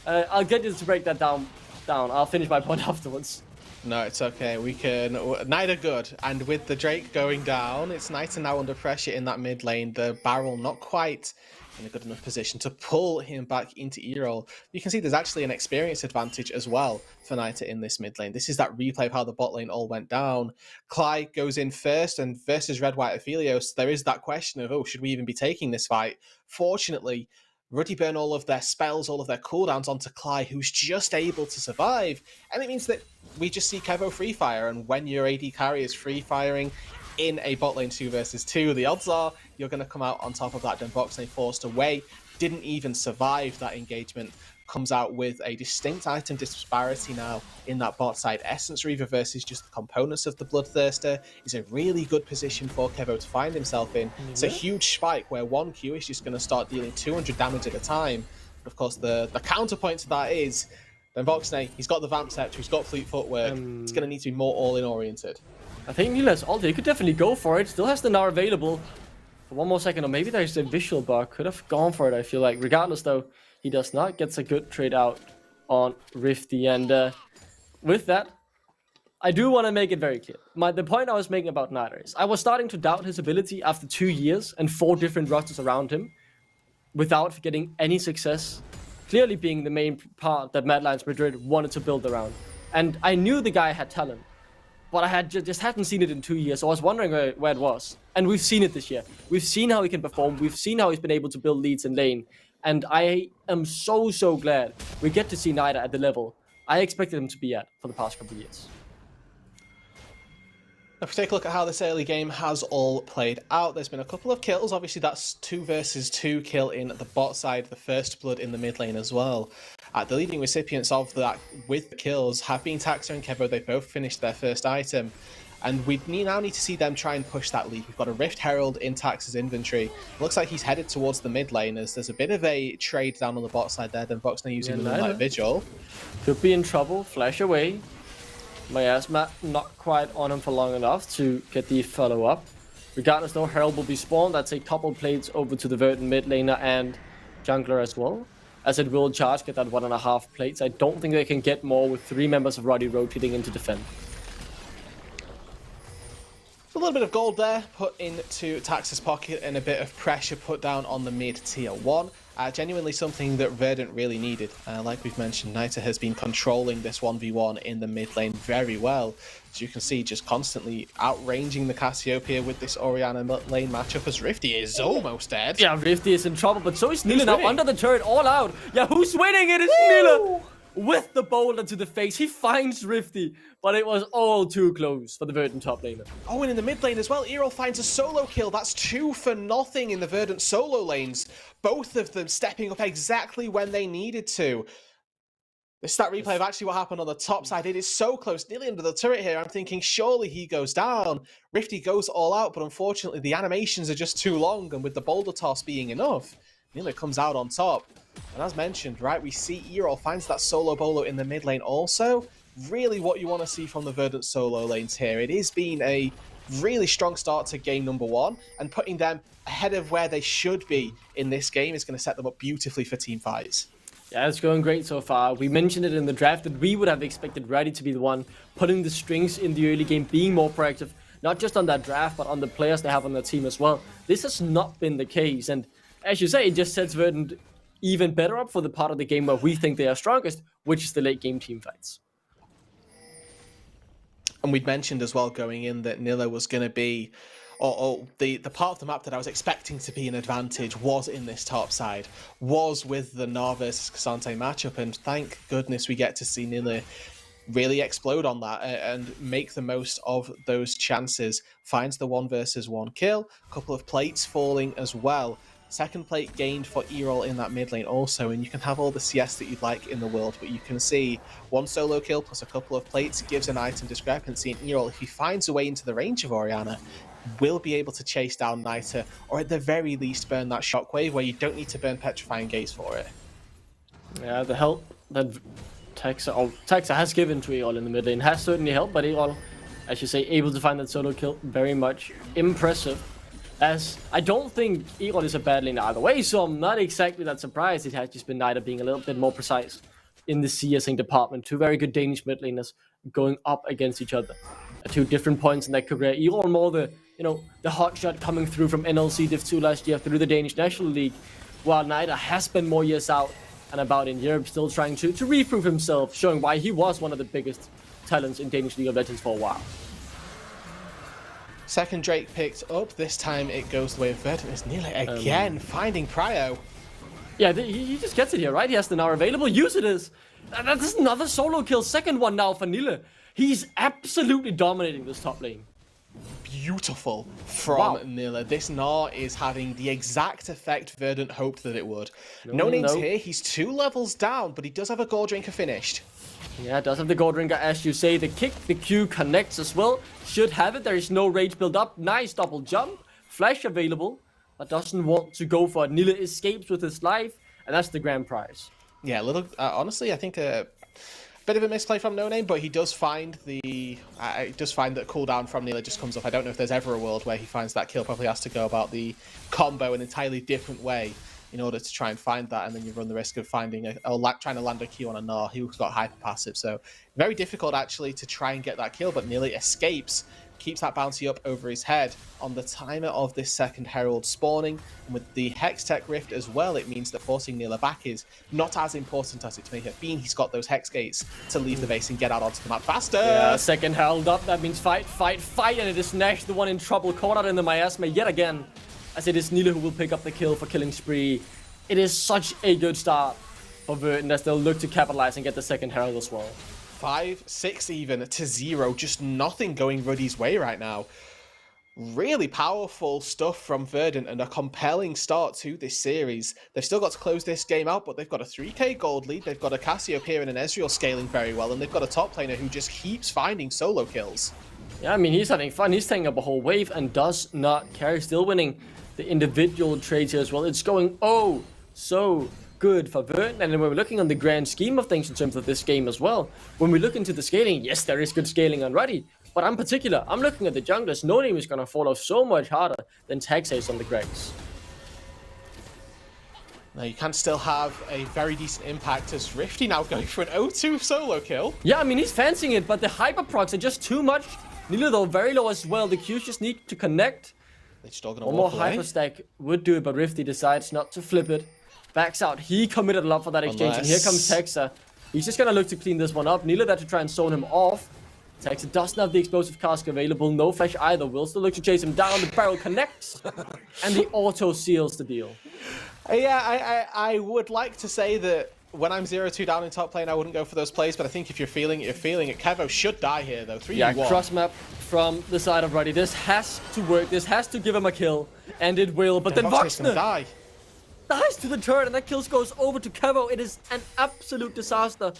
I'll get you to break that down. I'll finish my point afterwards. No, it's okay. We can. Knight are good, and with the Drake going down, it's Knight are now under pressure in that mid lane. The barrel not quite in a good enough position to pull him back into Erol. You can see there's actually an experience advantage as well for Knight in this mid lane. This is that replay of how the bot lane all went down. Klai goes in first, and versus Red White Aphelios, there is that question of, oh, should we even be taking this fight? Fortunately, Ruddy burn all of their spells, all of their cooldowns onto Klai, who's just able to survive. And it means that we just see Kevo free fire, and when your AD carry is free firing in a bot lane 2 versus 2, the odds are you're going to come out on top of that. Denboxne forced away, didn't even survive that engagement, comes out with a distinct item disparity now in that bot side. Essence Reaver versus just the components of the Bloodthirster is a really good position for Kevo to find himself in. It's a huge spike where 1Q is just going to start dealing 200 damage at a time. But of course, the counterpoint to that is Denboxne, he's got the Vamp Scepter, he's got Fleet Footwork. It's going to need to be more all-in oriented. I think Nila's ult, he could definitely go for it. Still has the Gnar available for one more second, or maybe there's a visual bug. Could have gone for it, I feel like. Regardless, though, he does not. Gets a good trade out on Rifty. And with that, I do want to make it very clear. The point I was making about Knight is I was starting to doubt his ability after 2 years and 4 different rosters around him without getting any success. Clearly being the main part that Mad Lions Madrid wanted to build around. And I knew the guy had talent, but I had just hadn't seen it in 2 years, so I was wondering where it was. And we've seen it this year. We've seen how he can perform. We've seen how he's been able to build leads in lane. And I am so glad we get to see Knight at the level I expected him to be at for the past couple of years. If we take a look at how this early game has all played out, there's been a couple of kills. Obviously, that's 2 versus 2 kill in the bot side, the first blood in the mid lane as well. The leading recipients of that with the kills have been Taxa and Kevo. They both finished their first item. And we now need to see them try and push that lead. We've got a Rift Herald in Taxa's inventory. Looks like he's headed towards the mid lane as there's a bit of a trade down on the bot side there. Then Boxner using the Moonlight Vigil. Could be in trouble. Flash away. Miasma not quite on him for long enough to get the follow-up. Regardless though, Herald will be spawned. That's a couple plates over to the Verdant mid laner and jungler as well. As it will charge, get that 1.5 plates. I don't think they can get more with 3 members of Ruddy rotating into defend. A little bit of gold there put into Taxa's pocket and a bit of pressure put down on the mid tier 1. Genuinely something that Verdant really needed. Like we've mentioned, Nita has been controlling this 1v1 in the mid lane very well. As you can see, just constantly outranging the Cassiopeia with this Orianna lane matchup as Rifty is almost dead. Yeah, Rifty is in trouble, but so is Nila now under the turret, all out. Yeah, who's winning? It is Nila! With the boulder to the face, he finds Rifty, but it was all too close for the Verdant top laner. Oh, and in the mid lane as well, Erol finds a solo kill. That's 2 for nothing in the Verdant solo lanes. Both of them stepping up exactly when they needed to. The stat replay of actually what happened on the top side. It is so close, nearly under the turret here. I'm thinking surely he goes down. Rifty goes all out, but unfortunately the animations are just too long, and with the boulder toss being enough, Nila comes out on top. And as mentioned, right, we see Erol finds that solo bolo in the mid lane also. Really what you want to see from the Verdant solo lanes here. It has been a really strong start to game number 1, and putting them ahead of where they should be in this game is going to set them up beautifully for team fights. Yeah, it's going great so far. We mentioned it in the draft that we would have expected Ruddy to be the one putting the strings in the early game, being more proactive, not just on that draft, but on the players they have on their team as well. This has not been the case, and as you say, it just sets Verdant even better up for the part of the game where we think they are strongest, which is the late game team fights. And we'd mentioned as well going in that Nilla was going to be, the part of the map that I was expecting to be an advantage was in this top side, was with the Gnar versus K'Sante matchup, and thank goodness we get to see Nilla really explode on that and make the most of those chances. Finds the 1 versus 1 kill, a couple of plates falling as well. Second plate gained for Erol in that mid lane also, and you can have all the CS that you'd like in the world, but you can see 1 solo kill plus a couple of plates gives an item discrepancy, and Erol, if he finds a way into the range of Orianna, will be able to chase down Nita, or at the very least burn that shockwave where you don't need to burn Petrifying Gaze for it. Yeah, the help that Taxa has given to Erol in the mid lane has certainly helped, but Erol, as you say, able to find that solo kill, very much impressive. As I don't think Erol is a bad laner either way, so I'm not exactly that surprised. It has just been Nida being a little bit more precise in the CSing department. 2 very good Danish mid laners going up against each other at 2 different points in their career. Erol more the, the hot shot coming through from NLC Div 2 last year through the Danish National League, while Nida has spent more years out and about in Europe, still trying to reprove himself, showing why he was one of the biggest talents in Danish League of Legends for a while. Second Drake picked up. This time it goes the way of Verdant. It's nearly again finding Prio. Yeah, he just gets it here, right? He has the Gnar available. Use it as. That's another solo kill. Second one now for Nille. He's absolutely dominating this top lane. Beautiful from Nilla. This Gnar is having the exact effect Verdant hoped that it would. No names here. He's 2 levels down, but he does have a gold drinker finished. Yeah, does have the gold drinker, as you say. The kick, the Q connects as well. Should have it. There is no rage build up. Nice double jump. Flash available, but doesn't want to go for it. Nilla escapes with his life, and that's the grand prize. Yeah, a little. Honestly, I think a bit of a misplay from No Name, but he does find the. Does find that cooldown from Nilla just comes up. I don't know if there's ever a world where he finds that kill. Probably has to go about the combo an entirely different way in order to try and find that, and then you run the risk of finding trying to land a Q on a Gnar who's got hyper passive. So very difficult actually to try and get that kill, but Nearly escapes, keeps that bounty up over his head on the timer of this second Herald spawning. And with the Hextech Rift as well, it means that forcing Nila back is not as important as it may have been. He's got those Hex Gates to leave the base and get out onto the map faster. Yeah, second Herald up. That means fight, and it is Nash the one in trouble, caught out in the miasma yet again, as it is Nila who will pick up the kill for Killing Spree. It is such a good start for Verdant as they'll look to capitalize and get the second Herald as well. 5, 6 even to 0. Just nothing going Ruddy's way right now. Really powerful stuff from Verdant and a compelling start to this series. They've still got to close this game out, but they've got a 3k gold lead. They've got a Cassiopeia and an Ezreal scaling very well, and they've got a top laner who just keeps finding solo kills. Yeah, I mean, he's having fun. He's taking up a whole wave and does not care. Still winning the individual trades here as well. It's going so good for Verdant. And then when we're looking on the grand scheme of things in terms of this game as well, when we look into the scaling, yes, there is good scaling on Ruddy, but in particular, I'm looking at the junglers. No Name is going to fall off so much harder than Taxace on the Gregs. Now you can still have a very decent impact as Rifty now going for an 0-2 solo kill. Yeah, I mean, he's fancying it, but the hyper procs are just too much. Nilo though very low as well. The Qs just need to connect. They're still gonna One more hyper stack would do it, but Rifty decides not to flip it. Backs out. He committed a lot for that exchange, and here comes Texa. He's just gonna look to clean this one up. Nilo there to try and zone him off. Texa doesn't have the explosive cask available. No flash either. Will still look to chase him down. The barrel connects, and the auto seals the deal. Yeah, I would like to say that when I'm 0-2 down in top lane, I wouldn't go for those plays, but I think if you're feeling it, you're feeling it. Kevo should die here, though. 3-1. Yeah, cross map from the side of Ruddy. This has to work. This has to give him a kill, and it will. But then Voxner dies to the turret, and that kill goes over to Kevo. It is an absolute disaster,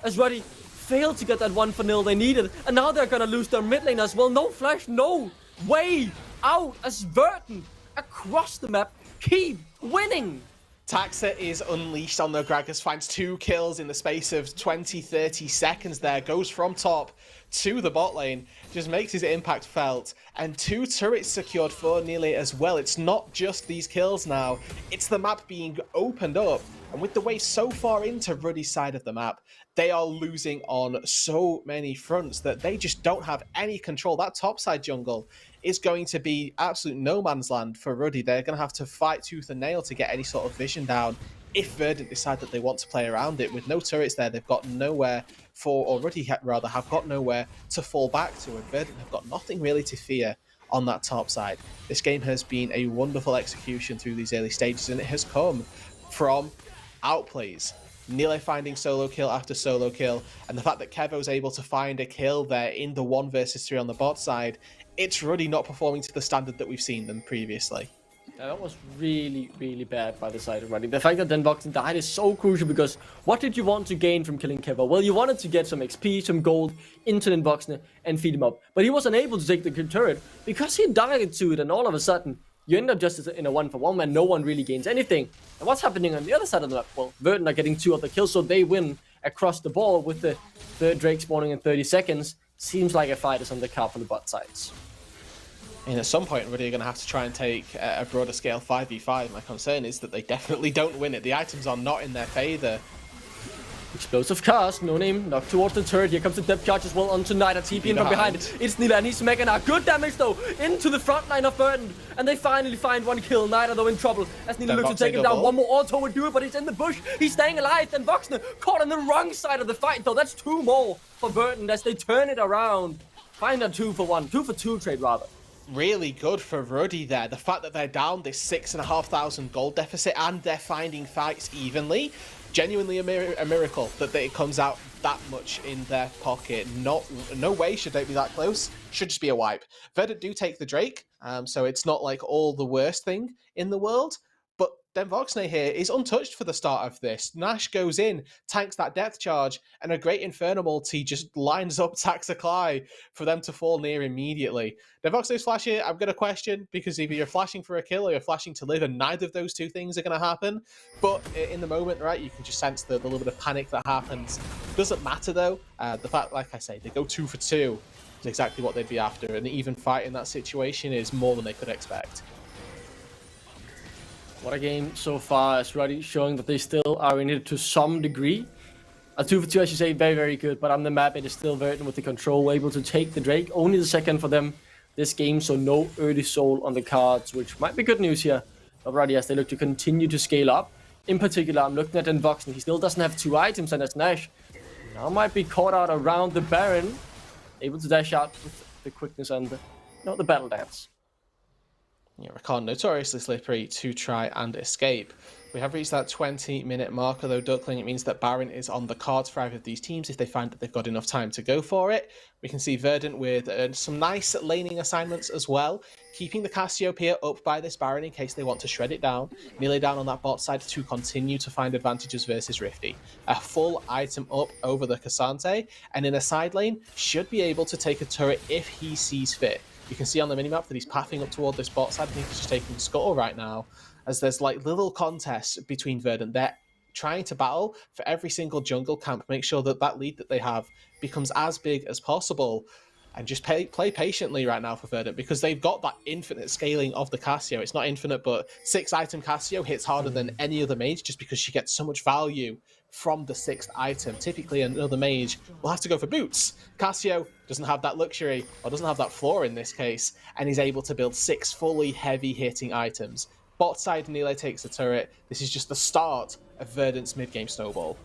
as Ruddy failed to get that 1-0 they needed, and now they're gonna lose their mid lane as well. No flash, no way out, as Verdant across the map keep winning. Taxa is unleashed on the Gragas, finds 2 kills in the space of 20-30 seconds there, goes from top to the bot lane, just makes his impact felt, and 2 turrets secured for Nile as well. It's not just these kills now, it's the map being opened up, and with the wave so far into Ruddy's side of the map, they are losing on so many fronts that they just don't have any control. That topside jungle is going to be absolute no man's land for Ruddy. They're going to have to fight tooth and nail to get any sort of vision down if Verdant decide that they want to play around it. With no turrets there, they've got nowhere for, or Ruddy rather, have got nowhere to fall back to, and Verdant have got nothing really to fear on that top side. This game has been a wonderful execution through these early stages, and it has come from outplays. Nile finding solo kill after solo kill, and the fact that Kevo's able to find a kill there in the 1 versus 3 on the bot side, it's Ruddy not performing to the standard that we've seen them previously. That was really, really bad by the side of Ruddy. The fact that Denvoxen died is so crucial, because what did you want to gain from killing Kevo? Well, you wanted to get some XP, some gold into Denvoxen and feed him up. But he was unable to take the turret because he died to it, and all of a sudden, you end up just in a 1-for-1 where no one really gains anything. And what's happening on the other side of the map? Well, Verdant are getting 2 of the kills, so they win across the board with the 3rd Drake spawning in 30 seconds. Seems like a fight is on the card from the bot sides. And at some point, Ruddy are going to have to try and take a broader scale 5v5. My concern is that they definitely don't win it. The items are not in their favour. Explosive cast, no name, knocked towards the turret. Here comes the depth charge as well onto Nida. TP from behind. It's Nila, and he's making a good damage though into the front line of Verdant. And they finally find 1 kill. Nida though in trouble as Nila looks to take him down. One more auto would do it, but he's in the bush. He's staying alive. Then Voxner caught on the wrong side of the fight though. That's 2 more for Verdant as they turn it around. Find a 2-for-1, 2-for-2 trade rather. Really good for Ruddy there. The fact that they're down this 6,500 gold deficit and they're finding fights evenly, genuinely a miracle that it comes out that much in their pocket. No way should they be that close. Should just be a wipe. Verdant do take the Drake, so it's not like all the worst thing in the world. But Denvoxne here is untouched for the start of this. Nash goes in, tanks that depth charge, and a great Inferno multi just lines up Taxacly for them to fall near immediately. Denvoxne's flash here, I'm going to question, because either you're flashing for a kill or you're flashing to live, and neither of those 2 things are going to happen. But in the moment, right, you can just sense the little bit of panic that happens. Doesn't matter though. The fact, like I say, they go 2 for 2 is exactly what they'd be after, and even fight in that situation is more than they could expect. What a game so far, as Ruddy showing that they still are in it to some degree. A 2-for-2, I should say, very, very good. But on the map, it is still Verdant with the control, able to take the Drake. Only the 2nd for them this game, so no early soul on the cards, which might be good news here. But Ruddy, as they look to continue to scale up. In particular, I'm looking at Denvoxen. He still doesn't have 2 items, and as Nash now might be caught out around the Baron. Able to dash out with the quickness and the battle dance. Yeah, Rakan notoriously slippery to try and escape. We have reached that 20-minute marker though, Duckling. It means that Baron is on the cards for either of these teams if they find that they've got enough time to go for it. We can see Verdant with some nice laning assignments as well, keeping the Cassiopeia up by this Baron in case they want to shred it down. Nearly down on that bot side to continue to find advantages versus Rifty. A full item up over the Cassante, and in a side lane, should be able to take a turret if he sees fit. You can see on the minimap that he's pathing up toward this bot side. I think he's just taking Scuttle right now, as there's like little contests between Verdant. They're trying to battle for every single jungle camp, make sure that that lead that they have becomes as big as possible, and just play patiently right now for Verdant, because they've got that infinite scaling of the Cassio. It's not infinite, but 6-item Cassio hits harder than any other mage just because she gets so much value from the 6th item. Typically, another mage will have to go for boots. Cassio doesn't have that luxury, or doesn't have that floor in this case, and he's able to build 6 fully heavy-hitting items. Bot side, Nile takes the turret. This is just the start of Verdant's mid-game snowball.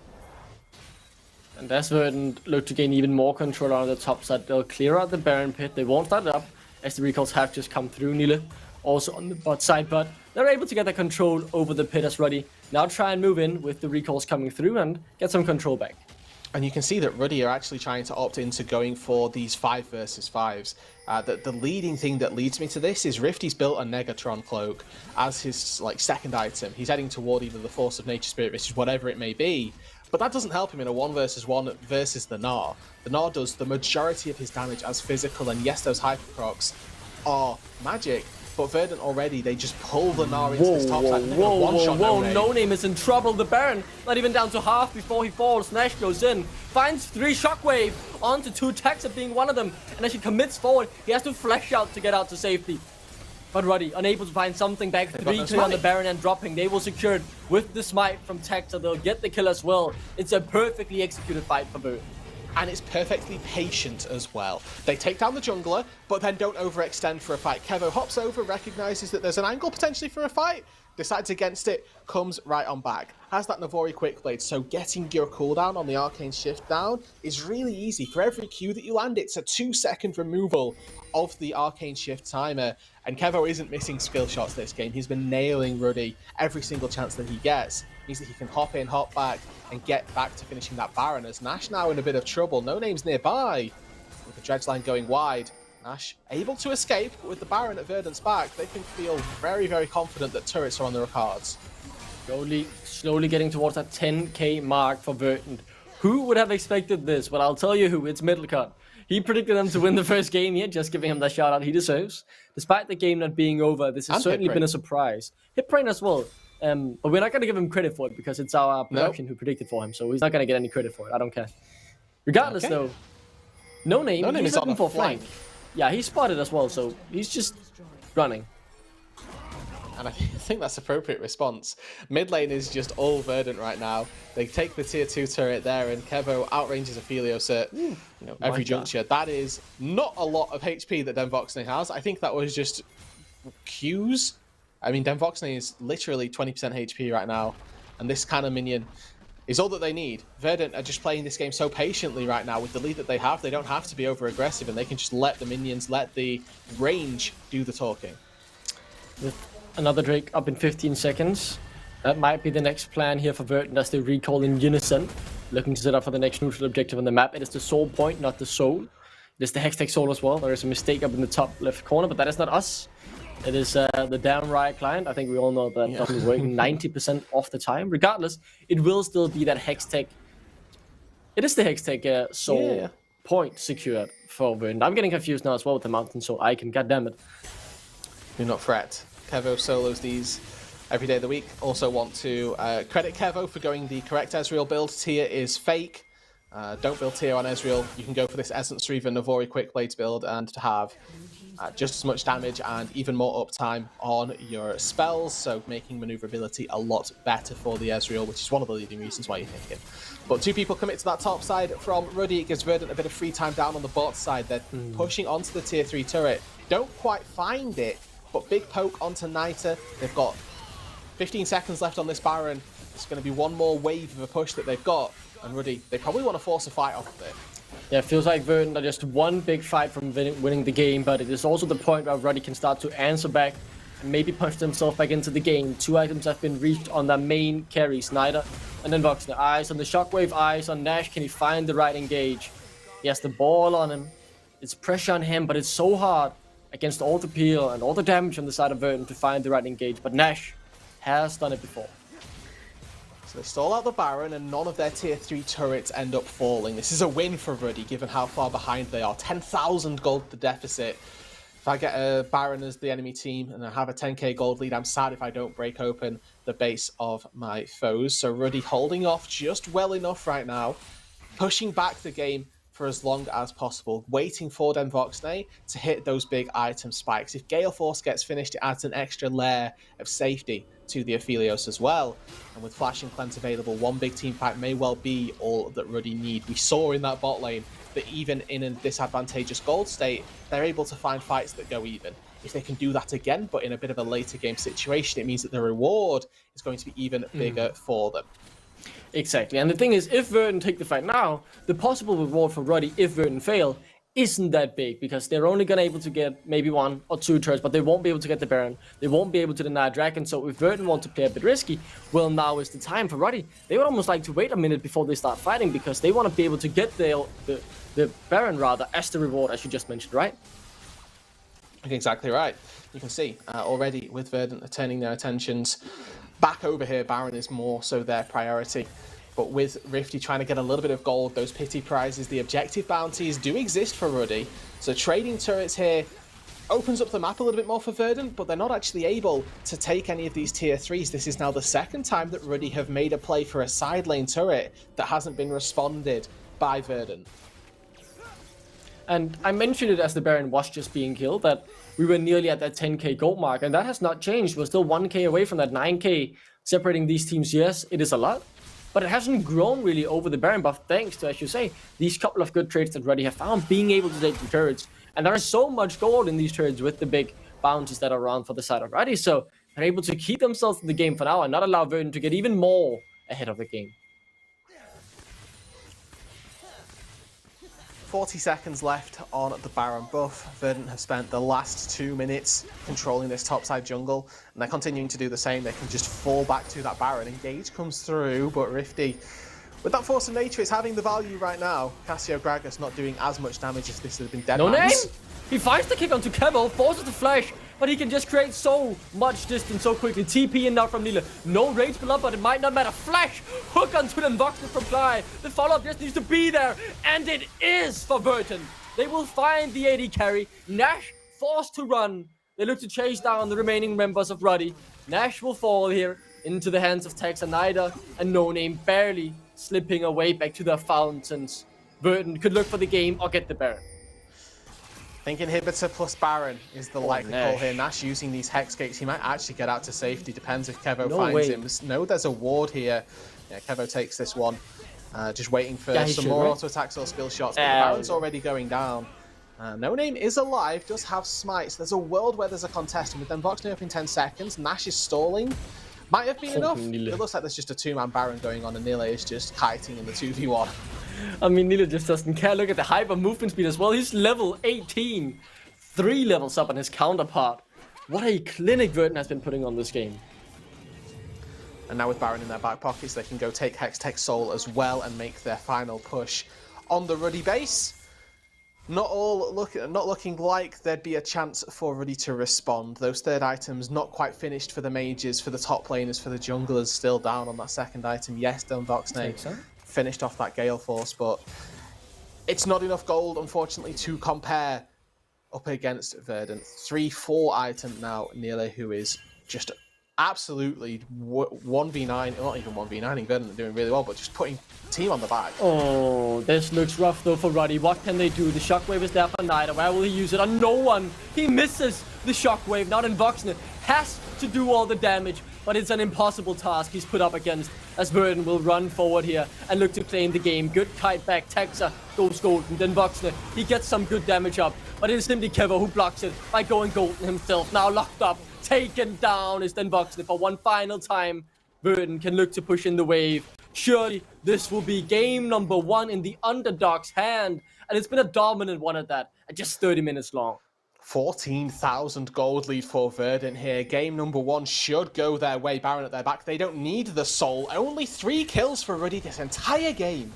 And as Verdant look to gain even more control on the top side, they'll clear out the Baron pit. They won't start it up, as the recalls have just come through. Nile also on the bot side, but they're able to get the control over the pit as Ruddy now try and move in with the recalls coming through and get some control back. And you can see that Ruddy are actually trying to opt into going for these 5 versus 5s. The leading thing that leads me to this is Rifty's built a Negatron cloak as his 2nd item. He's heading toward either the Force of Nature, Spirit Visage, whatever it may be. But that doesn't help him in a 1 versus 1 versus the Gnar. The Gnar does the majority of his damage as physical, and yes, those Hypercrocs are magic, but Verdant already, they just pull the Gnar into this top side. Whoa, No Name is in trouble. The Baron, not even down to half before he falls. Nash goes in, finds 3 Shockwave onto 2 Taxa being one of them. And as he commits forward, he has to flash out to get out to safety. But Ruddy, unable to find something back. 3 clear on the Baron and dropping. They will secure it with the smite from Taxa. They'll get the kill as well. It's a perfectly executed fight for Verdant. And it's perfectly patient as well. They take down the jungler, but then don't overextend for a fight. Kevo hops over, recognizes that there's an angle potentially for a fight, decides against it, comes right on back. Has that Navori quick blade, so getting your cooldown on the arcane shift down is really easy. For every Q that you land, it's a 2-second removal of the arcane shift timer. And Kevo isn't missing skill shots this game. He's been nailing Ruddy every single chance that he gets. Means that he can hop in, hop back, and get back to finishing that Baron. As Nash now in a bit of trouble. No Name's nearby. With the dredge line going wide, Nash able to escape, but with the Baron at Verdant's back, they can feel very, very confident that turrets are on their cards. Slowly getting towards that 10k mark for Verdant. Who would have expected this? Well, I'll tell you who. It's Middlecut. He predicted them to win the first game here, just giving him the shout out he deserves. Despite the game not being over, this has certainly been a surprise. Hitbrain as well. But we're not going to give him credit for it because it's our production who predicted for him, so he's not going to get any credit for it. I don't care. Regardless, though, No Name is looking for flank. Yeah, he's spotted as well, so he's just running. And I think that's appropriate response. Mid lane is just all Verdant right now. They take the tier 2 turret there, and Kevo outranges Aphelios at every juncture. That is not a lot of HP that Denvoxne has. I think that was just Qs. I mean, Denvoxne is literally 20% HP right now, and this kind of minion is all that they need. Verdant are just playing this game so patiently right now with the lead that they have. They don't have to be over-aggressive, and they can just let the minions, let the range do the talking. With another Drake up in 15 seconds. That might be the next plan here for Verdant as they recall in unison. Looking to set up for the next neutral objective on the map. It is the soul point, not the soul. It is the Hextech soul as well. There is a mistake up in the top left corner, but that is not us. It is the damn Riot client. I think we all know that doesn't work 90% of the time. Regardless, it will still be that Hextech. It is the Hextech soul point secured for Verdant. I'm getting confused now as well with the Mountain Soul icon. God damn it. Do not fret. Kevo solos these every day of the week. Also want to credit Kevo for going the correct Ezreal build. Tier is fake. Don't build tier on Ezreal. You can go for this Essence Reaver Navori Quick Blades build and to have just as much damage and even more uptime on your spells, so making maneuverability a lot better for the Ezreal, which is one of the leading reasons why you're thinking. But 2 people commit to that top side from Ruddy. It gives Verdant a bit of free time down on the bot side. They're pushing onto the tier 3 turret. Don't quite find it, but big poke onto Niter. They've got 15 seconds left on this Baron. It's going to be one more wave of a push that they've got. And Ruddy, they probably want to force a fight off of it. Yeah, it feels like Verdant are just one big fight from winning the game, but it is also the point where Ruddy can start to answer back and maybe punch themselves back into the game. 2 items have been reached on their main carry, Snyder and then Voxner. Eyes on the Shockwave, eyes on Nash. Can he find the right engage? He has the ball on him. It's pressure on him, but it's so hard against all the peel and all the damage on the side of Verdant to find the right engage. But Nash has done it before. So they stall out the Baron, and none of their tier 3 turrets end up falling. This is a win for Ruddy, given how far behind they are. 10,000 gold the deficit. If I get a Baron as the enemy team and I have a 10k gold lead, I'm sad if I don't break open the base of my foes. So Ruddy holding off just well enough right now, pushing back the game for as long as possible, waiting for Denvoxne to hit those big item spikes. If Gale Force gets finished, it adds an extra layer of safety to the Aphelios as well. And with Flash and Cleanse available, one big team fight may well be all that Ruddy need. We saw in that bot lane that even in a disadvantageous gold state, they're able to find fights that go even. If they can do that again, but in a bit of a later game situation, it means that the reward is going to be even bigger for them. Exactly, and the thing is, if Verdant take the fight now, the possible reward for Ruddy if Verdant fail isn't that big, because they're only gonna able to get maybe 1 or 2 turrets, but they won't be able to get the Baron, they won't be able to deny Dragon. So if Verdant want to play a bit risky, well, now is the time for Ruddy. They would almost like to wait a minute before they start fighting, because they want to be able to get the Baron rather as the reward, as you just mentioned, right? Exactly right. You can see already with Verdant turning their attentions back over here. Baron is more so their priority. But with Rifty trying to get a little bit of gold, those pity prizes, the objective bounties do exist for Ruddy. So trading turrets here opens up the map a little bit more for Verdant, but they're not actually able to take any of these tier 3s. This is now the second time that Ruddy have made a play for a side lane turret that hasn't been responded by Verdant. And I mentioned it as the Baron was just being killed, that we were nearly at that 10k gold mark, and that has not changed. We're still 1k away from that 9k separating these teams. Yes, it is a lot, but it hasn't grown really over the Baron buff, thanks to, as you say, these couple of good trades that Ruddy have found, being able to take the turrets. And there is so much gold in these turrets with the big bounties that are around for the side of Ruddy, so they're able to keep themselves in the game for now and not allow Verdant to get even more ahead of the game. 40 seconds left on the Baron buff. Verdant have spent the last 2 minutes controlling this topside jungle, and they're continuing to do the same. They can just fall back to that Baron. Engage comes through, but Rifty, with that Force of Nature, it's having the value right now. Cassio Gragas not doing as much damage as this had been dead. No name! He finds the kick onto Kevo, forces the flash, but he can just create so much distance so quickly. TP in now from Nila. No rage below, but it might not matter. Flash! Hook onto the Voxer from Fly. The follow-up just needs to be there, and it is for Verdant. They will find the AD carry. Nash forced to run. They look to chase down the remaining members of Ruddy. Nash will fall here into the hands of Tex and Nida, and No Name barely slipping away back to their fountains. Verdant could look for the game or get the Baron. I think Inhibitor plus Baron is the likely call here. Nash using these Hex Gates, he might actually get out to safety. Depends if Kevo finds him. No, there's a ward here. Yeah, Kevo takes this one. Just waiting for some more auto attacks or skill shots. But the Baron's already going down. No Name is alive, does have smites. There's a world where there's a contest, and with them Vox up in 10 seconds, Nash is stalling. Might have been enough. It looks like there's just a 2-man Baron going on, and Nile is just kiting in the 2v1. I mean, Nila just doesn't care. Look at the hyper movement speed as well. He's level 18. 3 levels up on his counterpart. What a clinic Verdant has been putting on this game. And now with Baron in their back pockets, they can go take Hextech Soul as well and make their final push on the Ruddy base. Not looking like there'd be a chance for Ruddy to respond. Those third items not quite finished for the mages, for the top laners, for the junglers, still down on that second item. Yes, Dylan Voxnay finished off that Gale Force, but it's not enough gold, unfortunately, to compare up against Verdant. 3-4 item now, Nile, who is just absolutely 1v9, not even 1v9, Verdant are doing really well, but just putting team on the back. Oh, this looks rough though for Ruddy. What can they do? The shockwave is there for Nida. Where will he use it? On no one. He misses the shockwave. Now then Voxner has to do all the damage, but it's an impossible task he's put up against, as Verdant will run forward here and look to claim the game. Good kite back. Texa goes golden. Then Voxner, he gets some good damage up, but it is simply Kevo who blocks it by going golden himself. Now locked up. Taken down is then Voxner for one final time. Verdant can look to push in the wave. Surely this will be game number 1 in the underdog's hand. And it's been a dominant one at that, at just 30 minutes long. 14,000 gold lead for Verdant here. Game number 1 should go their way. Baron at their back. They don't need the soul. Only 3 kills for Ruddy this entire game.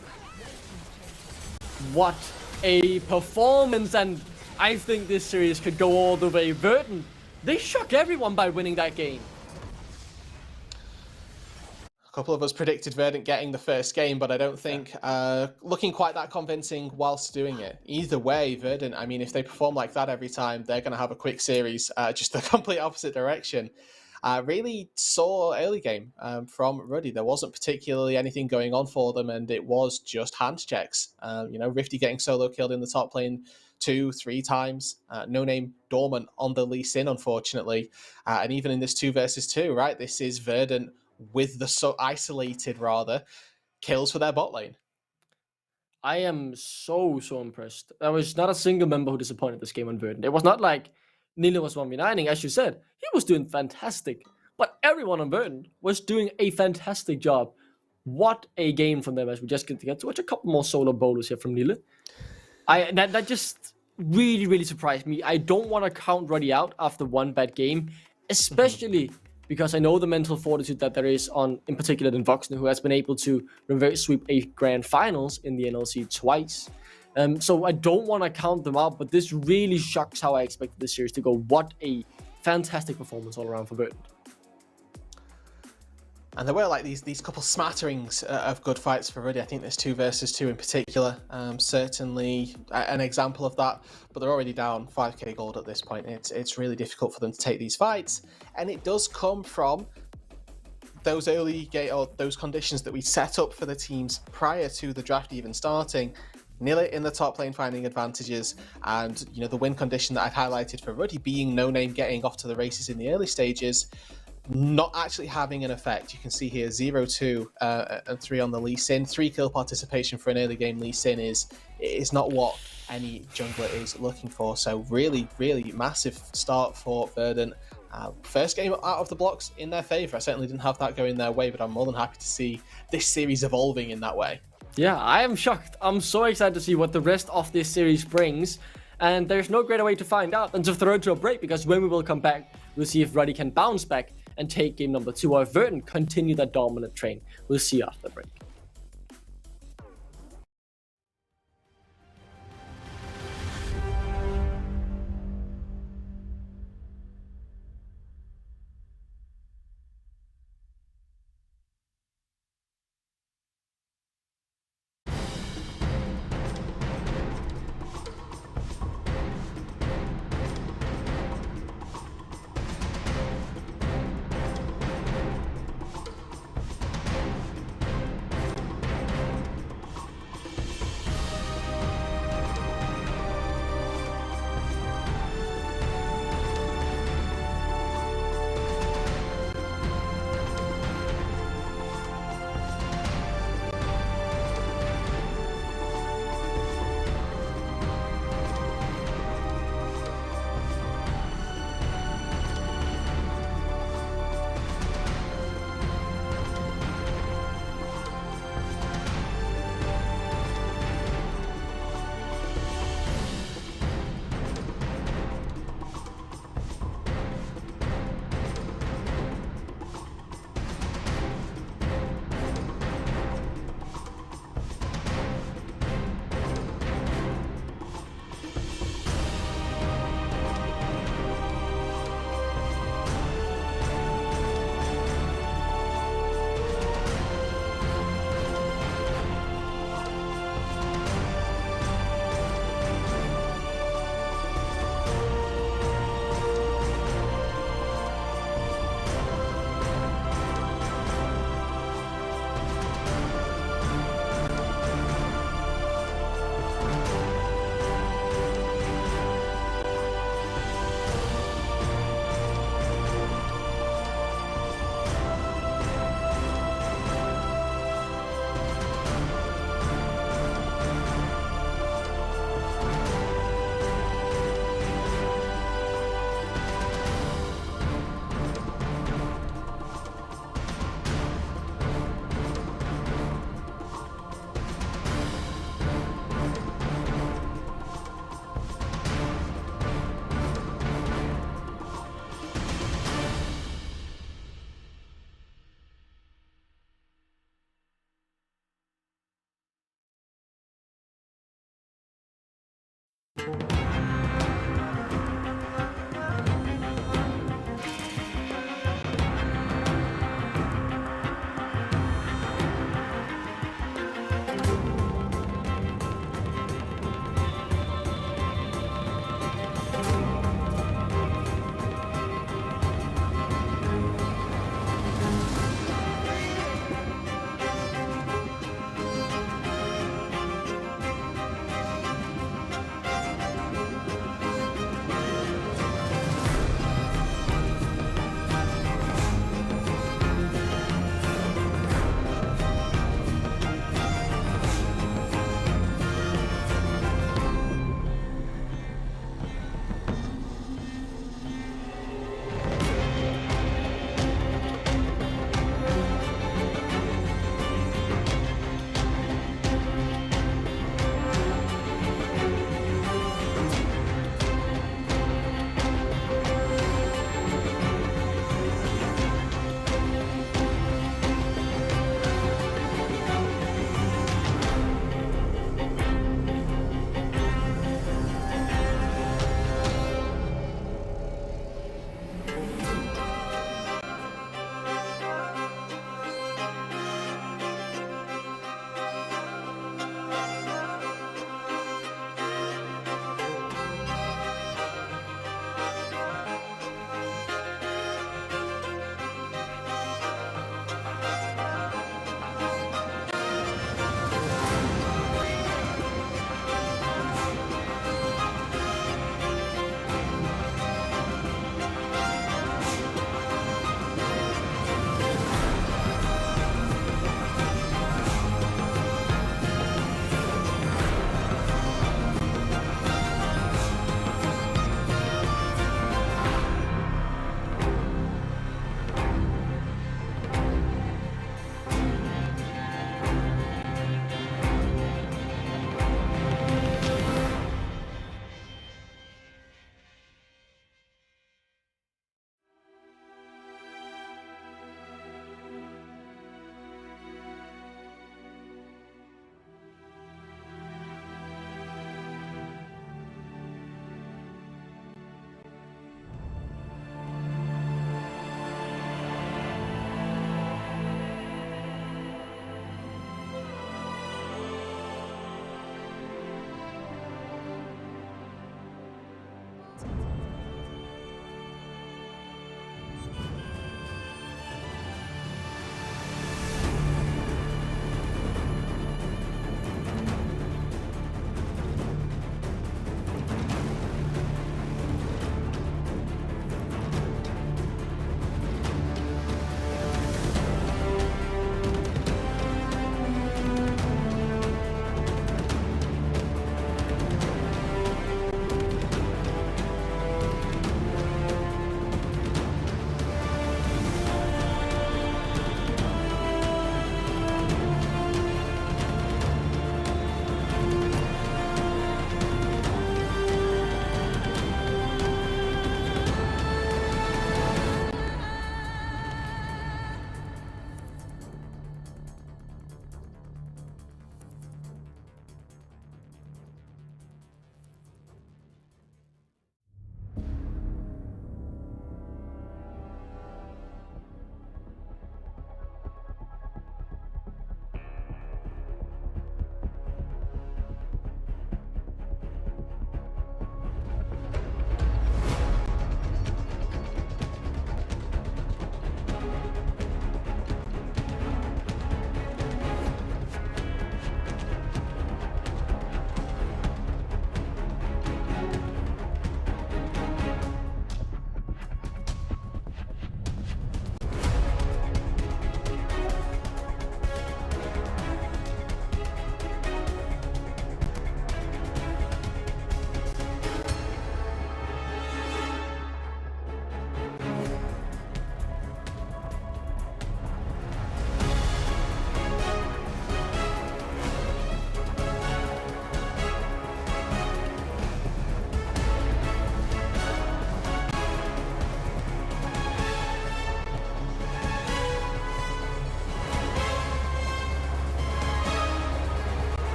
What a performance. And I think this series could go all the way. Verdant, they shock everyone by winning that game. A couple of us predicted Verdant getting the first game, but I don't think looking quite that convincing whilst doing it. Either way, Verdant, I mean, if they perform like that every time, they're going to have a quick series, just the complete opposite direction. Really saw early game from Ruddy. There wasn't particularly anything going on for them, and it was just hand checks. You know, Rifty getting solo killed in the top lane 2-3 times. No Name dormant on the Lee Sin, unfortunately. And even in this 2 versus 2, right? This is Verdant with the isolated, rather, kills for their bot lane. I am so impressed. There was not a single member who disappointed this game on Verdant. It was not like Nila was 1v9ing, as you said. He was doing fantastic. But everyone on Verdant was doing a fantastic job. What a game from them, as we just get to watch a couple more solo bowlers here from Nila. That just really surprised me. I don't want to count Ruddy out after one bad game, especially because I know the mental fortitude that there is on, in particular, than Voxner, who has been able to reverse sweep 8 grand finals in the NLC twice. So I don't want to count them out, but this really shocks how I expected this series to go. What a fantastic performance all around for Verdant. And there were like these couple smatterings of good fights for Ruddy. I think there's 2 versus 2 in particular, certainly an example of that. But they're already down 5k gold at this point. It's really difficult for them to take these fights, and it does come from those early or those conditions that we set up for the teams prior to the draft even starting. Nillit in the top lane finding advantages, and the win condition that I've highlighted for Ruddy being no name getting off to the races in the early stages, not actually having an effect. You can see here 0-2 and 3 on the Lee Sin. 3 kill participation for an early game Lee Sin is not what any jungler is looking for. So really, really massive start for Verdant. First game out of the blocks in their favor. I certainly didn't have that going their way, but I'm more than happy to see this series evolving in that way. Yeah, I am shocked. I'm so excited to see what the rest of this series brings. And there's no greater way to find out than to throw it to a break, because when we will come back, we'll see if Ruddy can bounce back and take game number 2, or if Verdant continue that dominant train. We'll see after the break.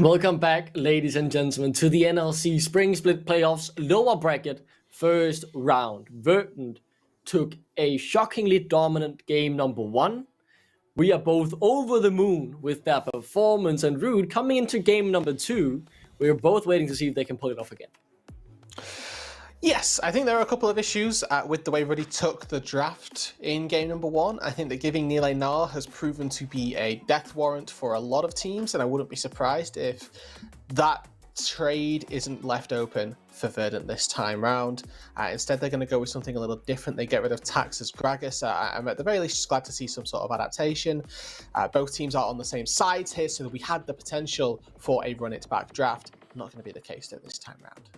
Welcome back, ladies and gentlemen, to the NLC Spring Split Playoffs lower bracket first round. Verdant took a shockingly dominant game number 1. We are both over the moon with their performance, and Rude coming into game number 2. We're both waiting to see if they can pull it off again. Yes, I think there are a couple of issues with the way Ruddy took the draft in game number 1. I think that giving Nile Nar has proven to be a death warrant for a lot of teams, and I wouldn't be surprised if that trade isn't left open for Verdant this time round. Instead, they're going to go with something a little different. They get rid of Tax's Gragas. I'm at the very least just glad to see some sort of adaptation. Both teams are on the same sides here, so that we had the potential for a run-it-back draft. Not going to be the case though this time round.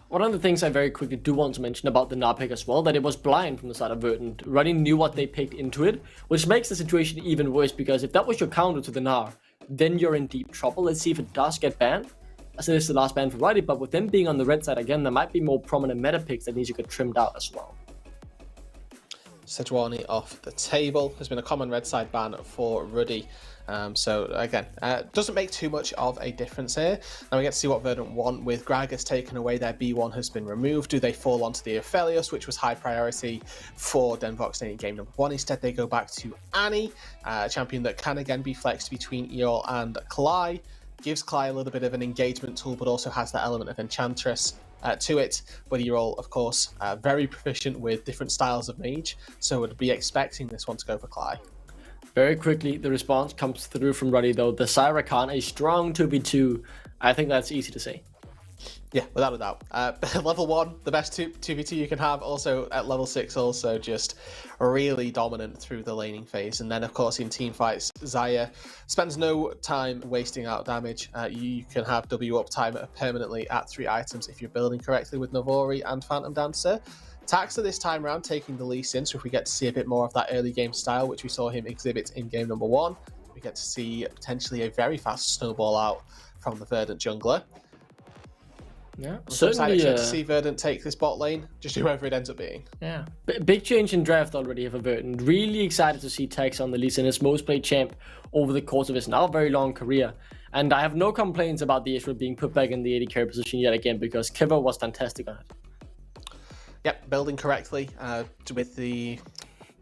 One of the things I very quickly do want to mention about the Nar pick as well, that it was blind from the side of Verdant. Ruddy knew what they picked into it, which makes the situation even worse, because if that was your counter to the Nar, then you're in deep trouble. Let's see if it does get banned. I said it's the last ban for Ruddy, but with them being on the red side again, there might be more prominent meta picks that need to get trimmed out as well. Sejuani off the table. Has been a common red side ban for Ruddy. So again, doesn't make too much of a difference here. Now we get to see what Verdant want. With Gragas taken away, their B1 has been removed. Do they fall onto the Aphelios, which was high priority for Denvox in game number 1? Instead, they go back to Annie, a champion that can again be flexed between Eol and Cly. Gives Cly a little bit of an engagement tool, but also has that element of Enchantress to it. But Eol, of course, very proficient with different styles of mage, so would be expecting this one to go for Cly. Very quickly, the response comes through from Ruddy though. The Syra Khan, a strong 2v2. I think that's easy to say. Yeah, without a doubt. Level 1, the best 2v2 you can have. Also at level 6, also just really dominant through the laning phase. And then, of course, in team fights, Xayah spends no time wasting out damage. You can have W uptime permanently at 3 items if you're building correctly with Navori and Phantom Dancer. Taxa this time round taking the Lee Sin, so if we get to see a bit more of that early game style, which we saw him exhibit in game number 1, we get to see potentially a very fast snowball out from the Verdant jungler. Yeah, certainly. To see Verdant take this bot lane, just whoever it ends up being. Yeah, big change in draft already for Verdant. Really excited to see Tax on the Lee Sin, his most played champ over the course of his now very long career. And I have no complaints about the Israel being put back in the AD carry position yet again, because Kiva was fantastic on it. Yep, building correctly with the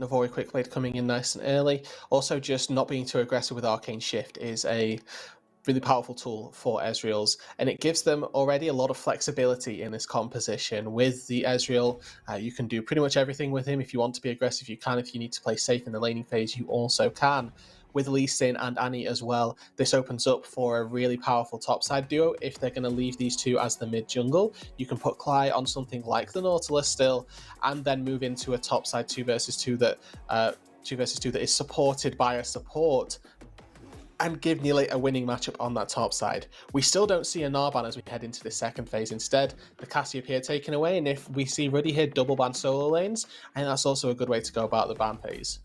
Navori quick blade coming in nice and early. Also, just not being too aggressive with Arcane Shift is a really powerful tool for Ezreal's, and it gives them already a lot of flexibility in this composition. With the Ezreal, you can do pretty much everything with him. If you want to be aggressive, you can. If you need to play safe in the laning phase, you also can. With Lee Sin and Annie as well, this opens up for a really powerful topside duo. If they're going to leave these two as the mid jungle, you can put Cly on something like the Nautilus still, and then move into a topside 2 versus 2 that is supported by a support, and give Nile a winning matchup on that top side. We still don't see a Nar ban as we head into the second phase. Instead, the Cassiopeia taken away, and if we see Ruddy here double ban solo lanes, I think that's also a good way to go about the ban phase.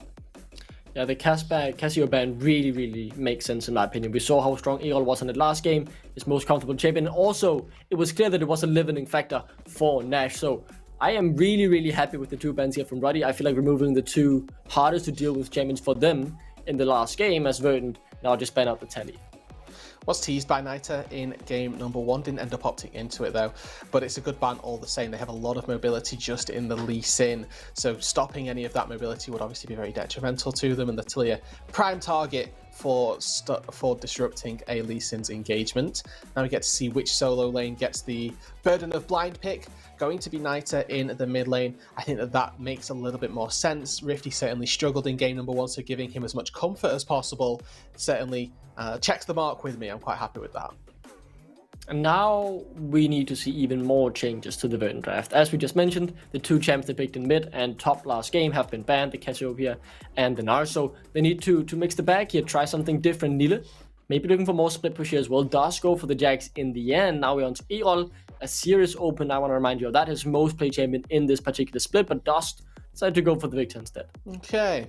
Yeah, the Cassio ban really makes sense in my opinion. We saw how strong Eol was in the last game, his most comfortable champion. And also, it was clear that it was a limiting factor for Nash. So I am really happy with the 2 bans here from Ruddy. I feel like removing the 2 hardest to deal with champions for them in the last game, as Verdant now just ban out the Tele. Was teased by Nita in game number 1, didn't end up opting into it though, but it's a good ban all the same. They have a lot of mobility just in the Lee Sin, so stopping any of that mobility would obviously be very detrimental to them, and the Tilia prime target for disrupting a Lee Sin's engagement. Now we get to see which solo lane gets the burden of blind pick. Going to be Nita in the mid lane. I think that makes a little bit more sense. Rifty certainly struggled in game number 1, so giving him as much comfort as possible certainly checks the mark with me. I'm quite happy with that. And now we need to see even more changes to the Verdant draft. As we just mentioned, the 2 champs they picked in mid and top last game have been banned, the Cassiopeia and the Nar. So they need to mix the bag here, try something different. Nile, maybe looking for more split push here as well. Does go for the Jax in the end. Now we're on to Eol, a serious open. I want to remind you of that, his most played champion in this particular split, but Dust decided to go for the Victor instead. Okay,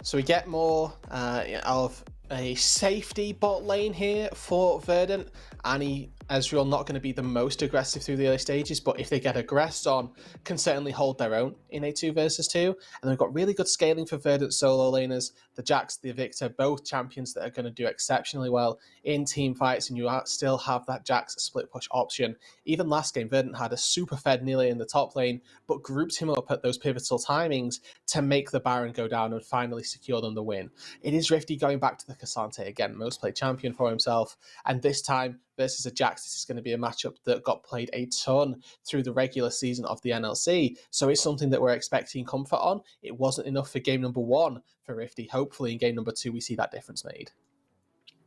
so we get more of a safety bot lane here for Verdant. Annie Ezreal not going to be the most aggressive through the early stages, but if they get aggressed on, can certainly hold their own in a 2 versus 2. And they've got really good scaling for Verdant solo laners. The Jax, the Victor, both champions that are going to do exceptionally well in team fights, and you still have that Jax split push option. Even last game, Verdant had a super fed Nille in the top lane, but grouped him up at those pivotal timings to make the Baron go down and finally secure them the win. It is Rifty going back to the Cassante again, most played champion for himself, and this time versus a Jax, this is going to be a matchup that got played a ton through the regular season of the NLC, so it's something that we're expecting comfort on. It wasn't enough for game number 1 for Rifty. Hopefully in game number 2 we see that difference made.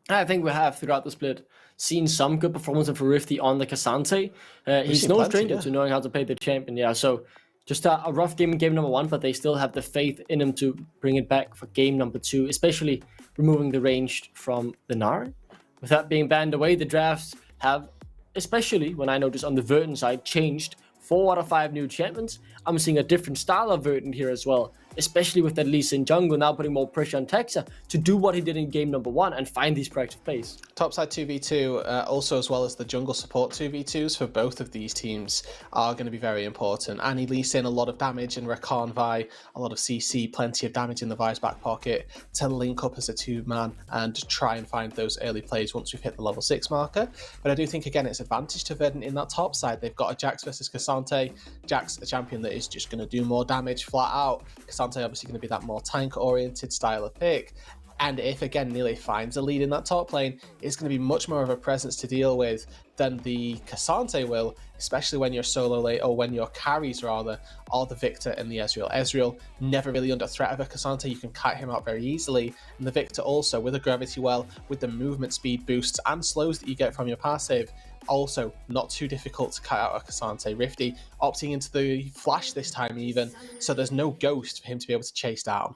I think we have, throughout the split, seen some good performance for Rifty on the Cassante. He's no stranger to knowing how to play the champion. Yeah, so just a rough game in game number 1, but they still have the faith in him to bring it back for game number 2, especially removing the range from the Nari. With that being banned away, the drafts have, especially when I notice on the Verdant side, changed. 4 out of 5 new champions. I'm seeing a different style of Verdant here as well, especially with that Lee Sin jungle now putting more pressure on Texa to do what he did in game number 1 and find these proactive plays. Topside 2v2, also as well as the jungle support 2v2s for both of these teams are going to be very important. Annie Lee Sin, a lot of damage, and Rakan Vi, a lot of CC, plenty of damage in the Vi's back pocket to link up as a 2-man and try and find those early plays once we've hit the level 6 marker. But I do think, again, it's advantage to Verdant in that top side. They've got a Jax versus Cassante. Jax, a champion that is just going to do more damage flat out. Cassante obviously going to be that more tank-oriented style of pick. And if, again, Nille finds a lead in that top lane, it's going to be much more of a presence to deal with than the Cassante will, especially when you're solo late, or when your carries, rather, are the Victor and the Ezreal. Ezreal, never really under threat of a Cassante. You can kite him out very easily. And the Victor also, with a Gravity Well, with the movement speed boosts and slows that you get from your passive, also not too difficult to cut out a Cassante. Rifty opting into the flash this time even, so there's no ghost for him to be able to chase down.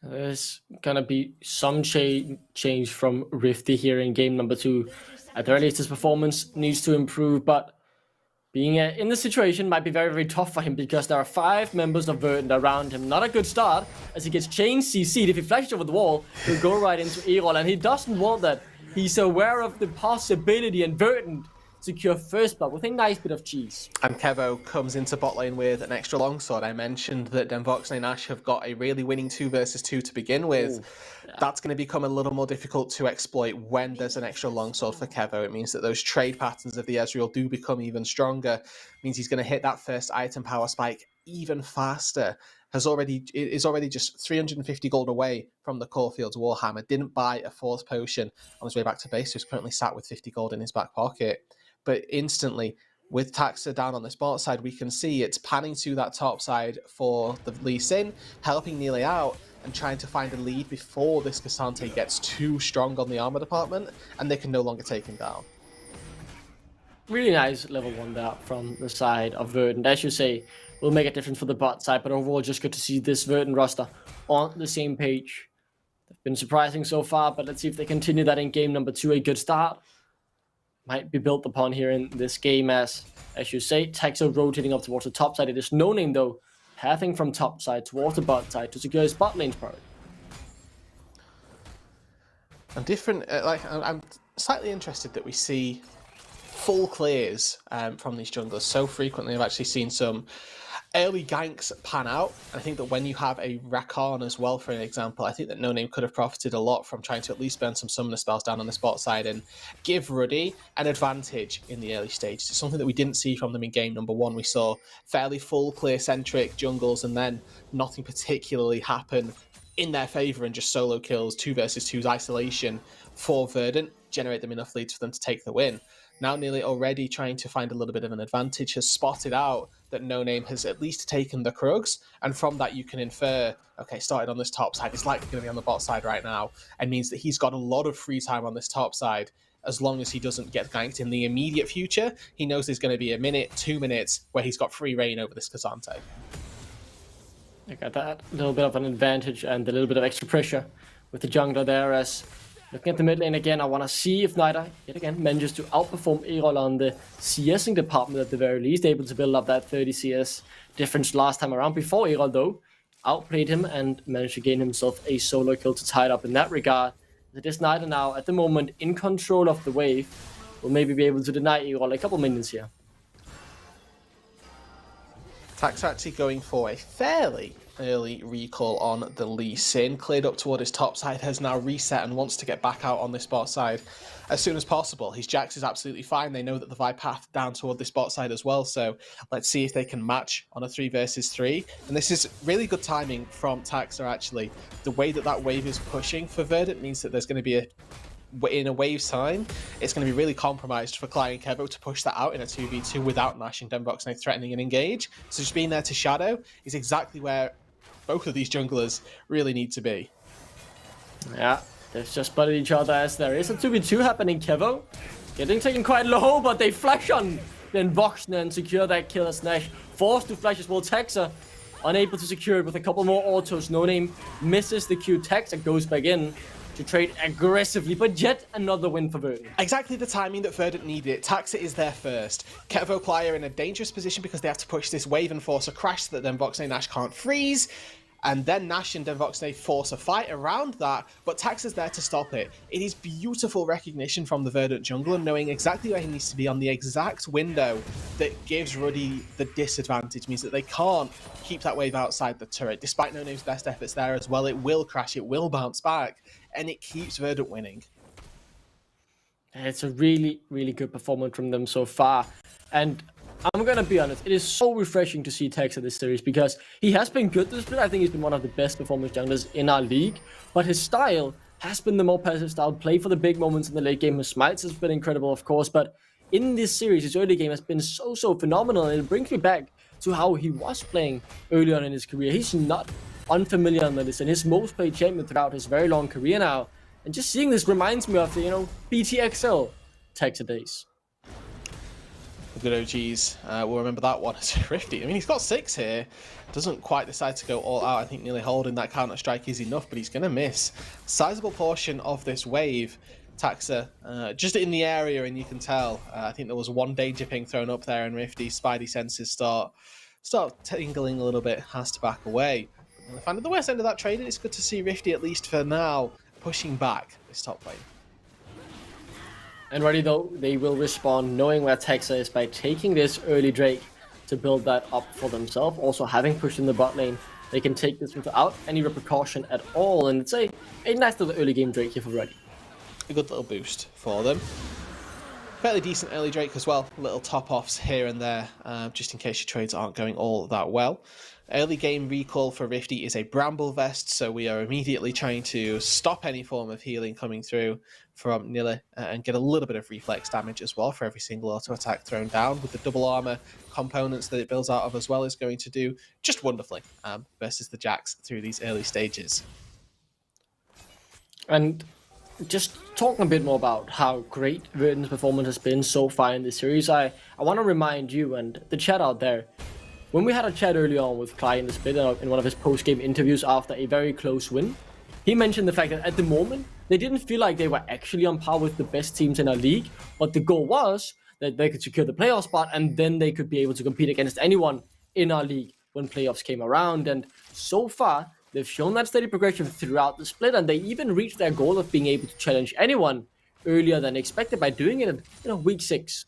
There's going to be some change from Rifty here in game number 2. At the earliest, his performance needs to improve, but being in this situation might be very, very tough for him because there are 5 members of Verdant around him. Not a good start, as he gets chain CC'd. If he flashes over the wall, he'll go right into Erol, and he doesn't want that. He's aware of the possibility, and Verdant secure first blood with a nice bit of cheese. And Kevo comes into bot lane with an extra longsword. I mentioned that Denvox and Ash have got a really winning 2 versus 2 to begin with. Yeah. That's going to become a little more difficult to exploit when there's an extra longsword for Kevo. It means that those trade patterns of the Ezreal do become even stronger. It means he's going to hit that first item power spike even faster. Is already just 350 gold away from the Caulfield's Warhammer. Didn't buy a 4th potion on his way back to base, so he's currently sat with 50 gold in his back pocket. But instantly, with Taxa down on the spot side, we can see it's panning to that top side for the Lee Sin, helping Nille out and trying to find a lead before this Cassante gets too strong on the armor department, and they can no longer take him down. Really nice level 1 there from the side of Verdant. As you say, will make a difference for the bot side, but overall just good to see this Verdant roster on the same page. They've been surprising so far, but let's see if they continue that in game number 2. A good start might be built upon here in this game, as you say, Taxo rotating up towards the top side. It is No Name, though, pathing from top side towards the bot side to secure his bot lane's priority. I'm slightly interested that we see full clears from these junglers so frequently. I've actually seen some early ganks pan out. I think that when you have a Rakan as well, for an example, I think that No Name could have profited a lot from trying to at least burn some summoner spells down on the spot side and give Ruddy an advantage in the early stages. It's something that we didn't see from them in game number 1. We saw fairly full clear-centric jungles and then nothing particularly happen in their favour, and just solo kills, 2 versus 2's isolation for Verdant, generate them enough leads for them to take the win. Now Nille, already trying to find a little bit of an advantage, has spotted out that No Name has at least taken the Krugs, and from that you can infer, okay, started on this top side, he's likely going to be on the bot side right now, and means that he's got a lot of free time on this top side. As long as he doesn't get ganked in the immediate future, he knows there's going to be a minute, 2 minutes where he's got free reign over this Cassante. I got that little bit of an advantage and a little bit of extra pressure with the jungler there. As looking at the mid lane again, I want to see if Nida, yet again, manages to outperform Erol on the CSing department at the very least, able to build up that 30 CS difference last time around. Before Erol, though, outplayed him and managed to gain himself a solo kill to tie it up in that regard. It is Nida now, at the moment, in control of the wave. will maybe be able to deny Erol a couple minions here. Tax actually going for a fairly early recall on the Lee Sin. Cleared up toward his top side, has now reset and wants to get back out on this bot side as soon as possible. His Jax is absolutely fine. They know that the Vi path down toward this bot side as well, so let's see if they can match on a 3 versus 3. And this is really good timing from Taxa, actually. The way that that wave is pushing for Verdant means that there's going to be in a wave's time, it's going to be really compromised for Cly and Kevo to push that out in a 2v2 without Nash and Denvox threatening an engage. So just being there to shadow is exactly where both of these junglers really need to be. Yeah, they've just spotted each other as there is a 2v2 happening. Kevo getting taken quite low, but they flash on Denvox and secure that kill as Nash forced to flash as well. Taxa unable to secure it with a couple more autos. No Name misses the Q. Taxa goes back in to trade aggressively, but yet another win for Verdant. Exactly the timing that Verdant needed. Taxa is there first. Kevo Cly are in a dangerous position because they have to push this wave and force a crash so that then Voxnay Nash can't freeze. And then Nash and Denvoxnay force a fight around that, but Taxa's there to stop it. It is beautiful recognition from the Verdant jungler, knowing exactly where he needs to be on the exact window that gives Ruddy the disadvantage, means that they can't keep that wave outside the turret. Despite No Name's best efforts there as well, it will crash, it will bounce back, and it keeps Verdant winning. It's a really, really good performance from them so far. And I'm gonna be honest, it is so refreshing to see Taxa this series because he has been good this split. I think he's been one of the best performance junglers in our league, but his style has been the more passive style. Play for the big moments in the late game. His smites has been incredible, of course, but in this series, his early game has been so phenomenal, and it brings me back to how he was playing early on in his career. He's not unfamiliar on this, and his most played champion throughout his very long career now. And just seeing this reminds me of the, BTXL Taxa days. The good OGs will remember that one as Rifty. I mean, he's got 6 here. Doesn't quite decide to go all out. I think nearly holding that counter-strike is enough, but he's going to miss. Sizable portion of this wave. Taxa just in the area, and you can tell. I think there was one danger ping thrown up there, and Rifty's spidey senses start tingling a little bit, has to back away. And the fan of the west end of that trade, it's good to see Rifty, at least for now, pushing back this top lane. And Ruddy, though, they will respond knowing where Taxa is by taking this early Drake to build that up for themselves. Also, having pushed in the bot lane, they can take this without any repercussion at all. And it's a nice little early game Drake here for Ruddy. A good little boost for them. Fairly decent early Drake as well. Little top-offs here and there, just in case your trades aren't going all that well. Early game recall for Rifty is a Bramble Vest, so we are immediately trying to stop any form of healing coming through from Nilla and get a little bit of reflex damage as well for every single auto attack thrown down, with the double armor components that it builds out of as well is going to do just wonderfully versus the Jax through these early stages. And just talking a bit more about how great Verdant's performance has been so far in this series, I want to remind you and the chat out there, when we had a chat early on with Cly in the split in one of his post-game interviews after a very close win, he mentioned the fact that at the moment, they didn't feel like they were actually on par with the best teams in our league, but the goal was that they could secure the playoff spot and then they could be able to compete against anyone in our league when playoffs came around. And so far, they've shown that steady progression throughout the split, and they even reached their goal of being able to challenge anyone earlier than expected by doing it in week 6.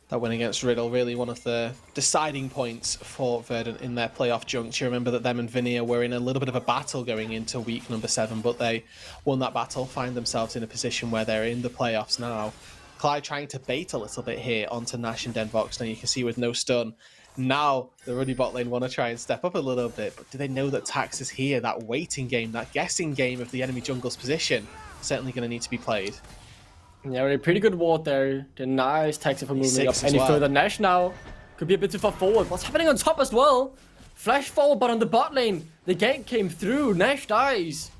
That win against Riddle, really one of the deciding points for Verdant in their playoff juncture. Remember that them and Vinia were in a little bit of a battle going into week number 7, but they won that battle, find themselves in a position where they're in the playoffs now. Clyde trying to bait a little bit here onto Nash and Denvox. Now you can see with no stun. Now the Ruddy bot lane want to try and step up a little bit, but do they know that Tax is here? That waiting game, that guessing game of the enemy jungle's position, certainly going to need to be played. Yeah, really pretty good ward there. Denies Taxa from moving up any further. Nash now could be a bit too far forward. What's happening on top as well? Flash forward, but on the bot lane, the gank came through. Nash dies.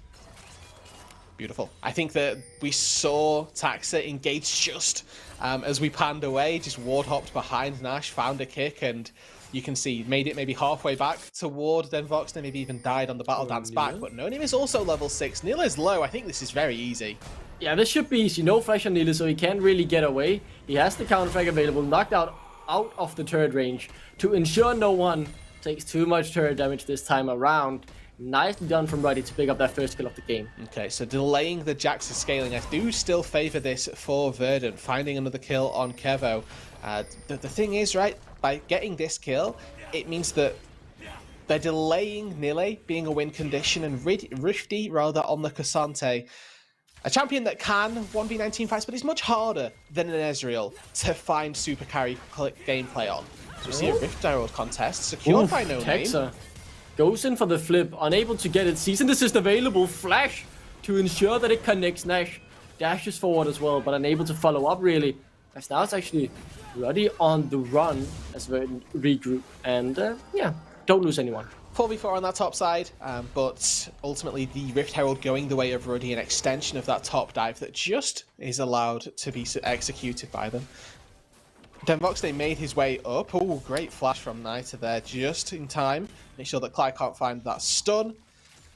Beautiful. I think that we saw Taxa engage just as we panned away, just ward hopped behind Nash, found a kick, and you can see made it maybe halfway back toward Denvox, then maybe even died on the battle dance back. But No Name is also level 6. Nilla is low. I think this is very easy. Yeah, this should be easy. No flash on Nilla, so he can't really get away. He has the counter-strike available, knocked out of the turret range to ensure no one takes too much turret damage this time around. Nicely done from Ruddy to pick up that first kill of the game. Okay, so delaying the Jax scaling. I do still favor this for Verdant, finding another kill on Kevo. The thing is, right, by getting this kill, it means that they're delaying Nile being a win condition and Rifty rather on the Cassante. A champion that can 1v19 fights, but it's much harder than an Ezreal to find super carry gameplay on. So we see a Rift Herald contest secured by No Name. Goes in for the flip, unable to get it. Cease and desist available. Flash to ensure that it connects. Nash dashes forward as well, but unable to follow up really. As now it's actually Ruddy on the run as we regroup. And yeah, don't lose anyone. 4v4 on that top side, but ultimately the Rift Herald going the way of Ruddy, an extension of that top dive that just is allowed to be executed by them. Denvoxne made his way up. Oh, great flash from Nita there, just in time. Make sure that Clyde can't find that stun.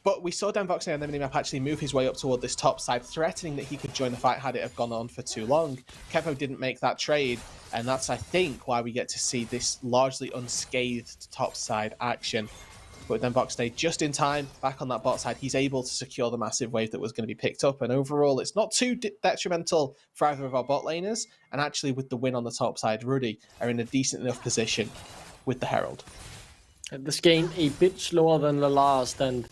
But we saw Denvoxne on the minimap actually move his way up toward this top side, threatening that he could join the fight had it have gone on for too long. Kevo didn't make that trade, and that's, I think, why we get to see this largely unscathed top side action. But then Denvoxne just in time, back on that bot side, he's able to secure the massive wave that was going to be picked up. And overall, it's not too detrimental for either of our bot laners. And actually, with the win on the top side, Ruddy are in a decent enough position with the Herald. This game a bit slower than the last and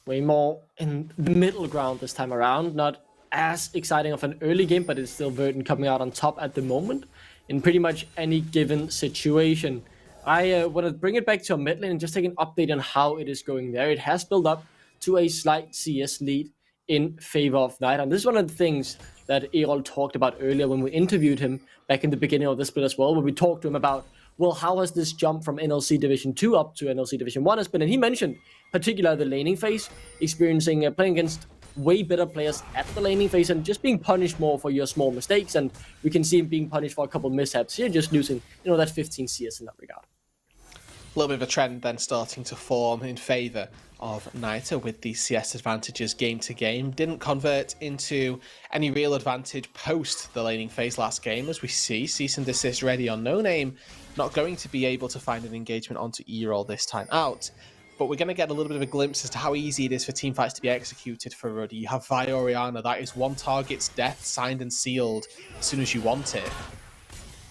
way more in the middle ground this time around. Not as exciting of an early game, but it's still Verdant coming out on top at the moment in pretty much any given situation. I want to bring it back to a mid lane and just take an update on how it is going there. It has built up to a slight CS lead in favor of Knight. And this is one of the things that Erol talked about earlier when we interviewed him back in the beginning of the split as well, where we talked to him about, well, how has this jump from NLC Division 2 up to NLC Division 1 has been? And he mentioned, particularly the laning phase, experiencing playing against way better players at the laning phase and just being punished more for your small mistakes. And we can see him being punished for a couple mishaps here, just losing, that 15 CS in that regard. A little bit of a trend then starting to form in favour of Nita with the CS advantages game to game. Didn't convert into any real advantage post the laning phase last game, as we see cease and desist ready on No Name, not going to be able to find an engagement onto Erol this time out. But we're going to get a little bit of a glimpse as to how easy it is for teamfights to be executed for Ruddy. You have Vi Orianna, that is one target's death signed and sealed as soon as you want it.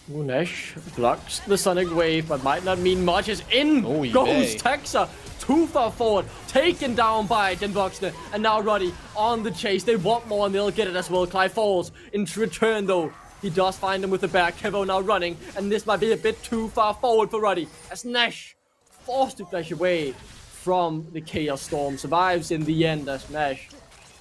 Nash blocks the Sonic Wave, but might not mean much. Is in goes Taxa, too far forward, taken down by Denvoxne, and now Ruddy on the chase. They want more and they'll get it as well. Clive falls in return though. He does find him with the back. Kevo now running, and this might be a bit too far forward for Ruddy, as Nash forced to flash away from the Chaos Storm. Survives in the end as Nash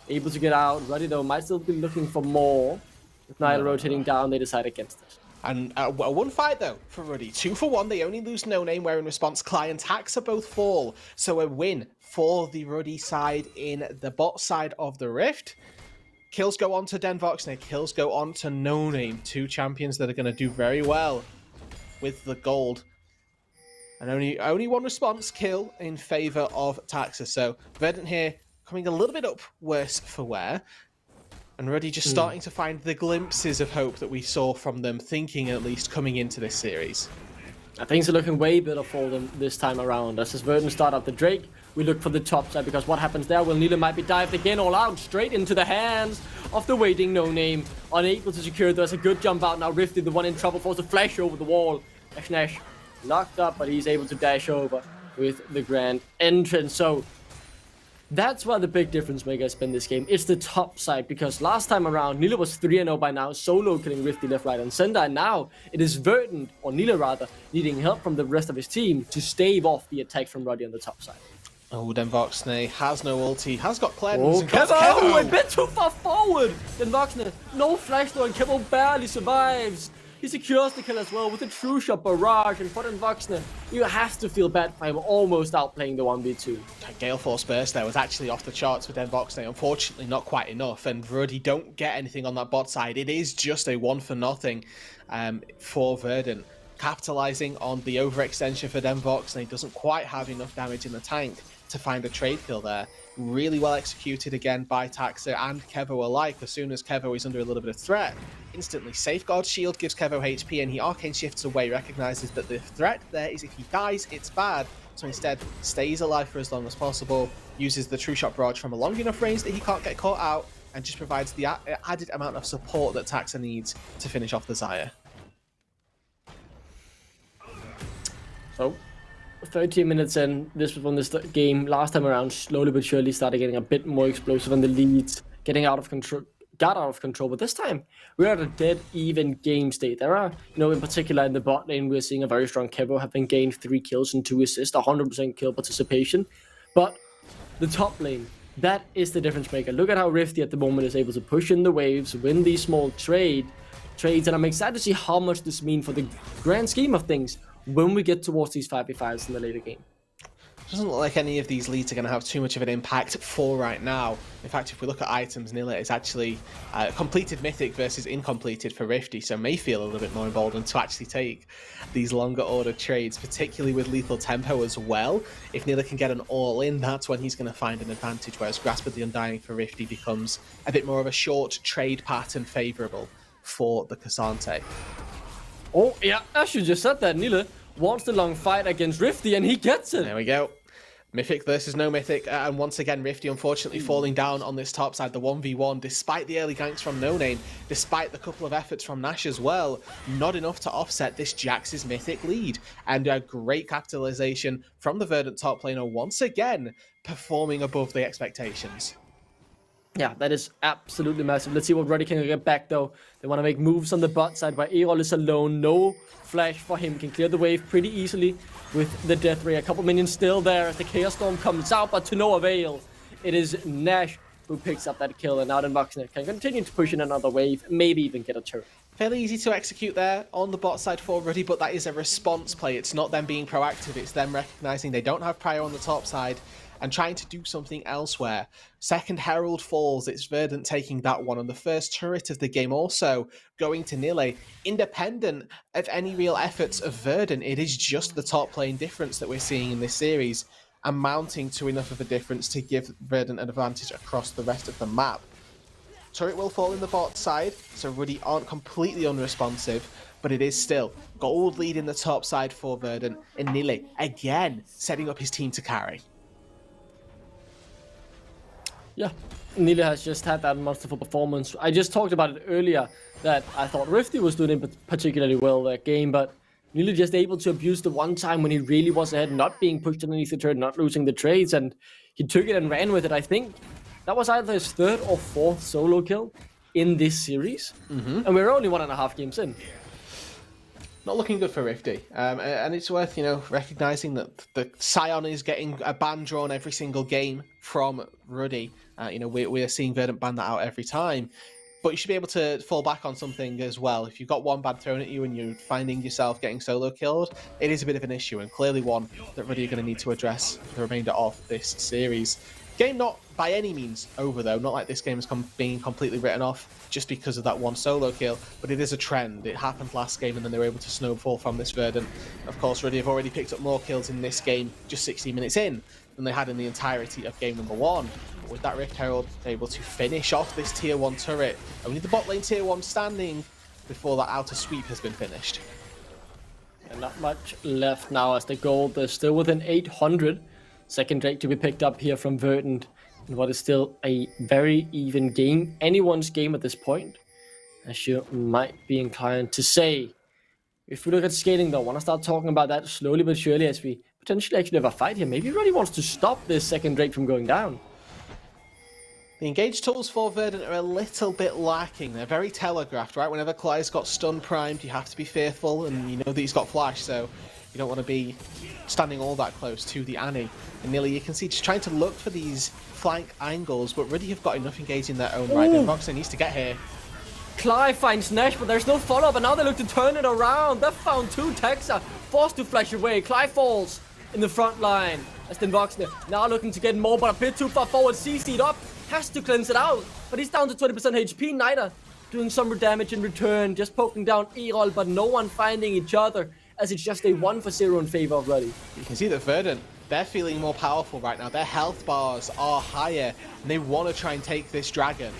able to get out. Ruddy though might still be looking for more. With Nile rotating down, they decide against it. And one fight though for Ruddy. 2 for 1, they only lose No Name, where in response Cly and Taxa both fall. So a win for the Ruddy side in the bot side of the Rift. Kills go on to Denvoxne, kills go on to No Name. 2 champions that are going to do very well with the gold. And only one response kill in favour of Taxa. So Verdant here coming a little bit up worse for wear. And Ruddy just starting to find the glimpses of hope that we saw from them, thinking at least coming into this series. Things are looking way better for them this time around. As Verdant start up the Drake, we look for the top side, because what happens there? Well, Nila might be dived again all out, straight into the hands of the waiting No Name. Unable to secure, there's a good jump out now. Rifty, the one in trouble, forced to flash over the wall. Nash locked up, but he's able to dash over with the grand entrance. So that's where the big difference maker has been this game. It's the top side, because last time around, Nila was 3-0 by now, solo killing Rifty left, right, and center. And now it is Verdant, or Nila rather, needing help from the rest of his team to stave off the attack from Ruddy on the top side. Oh, Denvoxne has no ulti, has got cleanse. Oh, Kevo! A bit too far forward! Denvoxne, no flash though, and Kevo barely survives. He secures the kill as well with a true shot barrage, and for Denvoxne, you have to feel bad for him almost outplaying the 1v2. Gale Force Burst there was actually off the charts for Denvoxne, unfortunately not quite enough, and Ruddy don't get anything on that bot side. It is just a 1-for-0 for Verdant. Capitalizing on the overextension for Denvoxne, he doesn't quite have enough damage in the tank to find a trade kill there. Really well executed again by Taxa and Kevo alike. As soon as Kevo is under a little bit of threat, instantly Safeguard Shield gives Kevo HP, and he arcane shifts away, recognizes that the threat there is if he dies, it's bad. so instead stays alive for as long as possible, uses the True Shot barrage from a long enough range that he can't get caught out, and just provides the added amount of support that Taxa needs to finish off the Xayah. So, 13 minutes in, this was when this game last time around slowly but surely started getting a bit more explosive and the leads getting out of control. Got out of control, but this time we're at a dead even game state. There are, in particular in the bot lane, we're seeing a very strong Kebo having gained 3 kills and 2 assists, 100% kill participation. But the top lane, that is the difference maker. Look at how Rifty at the moment is able to push in the waves, win these small trades, and I'm excited to see how much this means for the grand scheme of things when we get towards these 5v5s in the later game. Doesn't look like any of these leads are going to have too much of an impact for right now. In fact, if we look at items, Nilla is actually completed Mythic versus incompleted for Rifty, so may feel a little bit more emboldened to actually take these longer order trades, particularly with lethal tempo as well. If Nilla can get an all-in, that's when he's going to find an advantage, whereas Grasp of the Undying for Rifty becomes a bit more of a short trade pattern favourable for the Cassante. Oh, yeah, as you just said that, Nilla wants the long fight against Rifty, and he gets it. There we go. Mythic versus no Mythic, and once again, Rifty unfortunately falling down on this top side, the 1v1, despite the early ganks from No Name, despite the couple of efforts from Nash as well, not enough to offset this Jax's Mythic lead. And a great capitalization from the Verdant top laner, once again, performing above the expectations. Yeah, that is absolutely massive. Let's see what Ruddy can get back, though. They want to make moves on the bot side, where Erol is alone. No flash for him. Can clear the wave pretty easily with the Death Ray. A couple minions still there as the Chaos Storm comes out, but to no avail. It is Nash who picks up that kill, and now Voxner can continue to push in another wave, maybe even get a turret. Fairly easy to execute there on the bot side for Ruddy, but that is a response play. It's not them being proactive. It's them recognizing they don't have prior on the top side and trying to do something elsewhere. Second Herald falls, it's Verdant taking that one, and the first turret of the game also going to Nille. Independent of any real efforts of Verdant, it is just the top lane difference that we're seeing in this series, amounting to enough of a difference to give Verdant an advantage across the rest of the map. Turret will fall in the bot side, so Ruddy aren't completely unresponsive, but it is still gold lead in the top side for Verdant, and Nille again setting up his team to carry. Yeah, Nille has just had that monsterful performance. I just talked about it earlier, that I thought Rifty was doing particularly well that game, but Nille just able to abuse the one time when he really was ahead, not being pushed underneath the turret, not losing the trades, and he took it and ran with it. I think that was either his 3rd or 4th solo kill in this series, and we're only 1.5 games in. Not looking good for Rifty, and it's worth, recognizing that the Scion is getting a ban drawn every single game from Ruddy. We're seeing Verdant ban that out every time, but you should be able to fall back on something as well. If you've got one ban thrown at you and you're finding yourself getting solo killed, it is a bit of an issue, and clearly one that Ruddy are going to need to address the remainder of this series. Game not by any means over, though. Not like this game is being completely written off just because of that one solo kill, but it is a trend. It happened last game, and then they were able to snowball from this Verdant. Of course, Ruddy have already picked up more kills in this game, just 60 minutes in, than they had in the entirety of game number 1. But with that Rift Herald, they're able to finish off this tier 1 turret. Only the bot lane tier 1 standing before that outer sweep has been finished. And not much left now as the gold. They're still within 800. Second Drake to be picked up here from Verdant. And what is still a very even game. Anyone's game at this point, as you might be inclined to say. If we look at scaling, though, I want to start talking about that slowly but surely as we potentially actually have a fight here. Maybe Ruddy wants to stop this second Drake from going down. The engage tools for Verdant are a little bit lacking. They're very telegraphed, right? Whenever Clyde's got stun primed, you have to be fearful, and you know that he's got flash, so you don't want to be standing all that close to the Annie. And Nille, you can see, just trying to look for these flank angles, but Ruddy have got enough engaged in their own right. Then Voxer needs to get here. Clive finds Nash, but there's no follow-up, and now they look to turn it around. They found 2 Texa, forced to flash away. Clive falls in the front line. As then Voxer now looking to get more, but a bit too far forward. CC'd up, has to cleanse it out, but he's down to 20% HP. Nida doing some damage in return, just poking down Erol, but no one finding each other, as it's just a 1-for-0 in favor of Ruddy. You can see that Verdant, they're feeling more powerful right now. Their health bars are higher, and they want to try and take this dragon.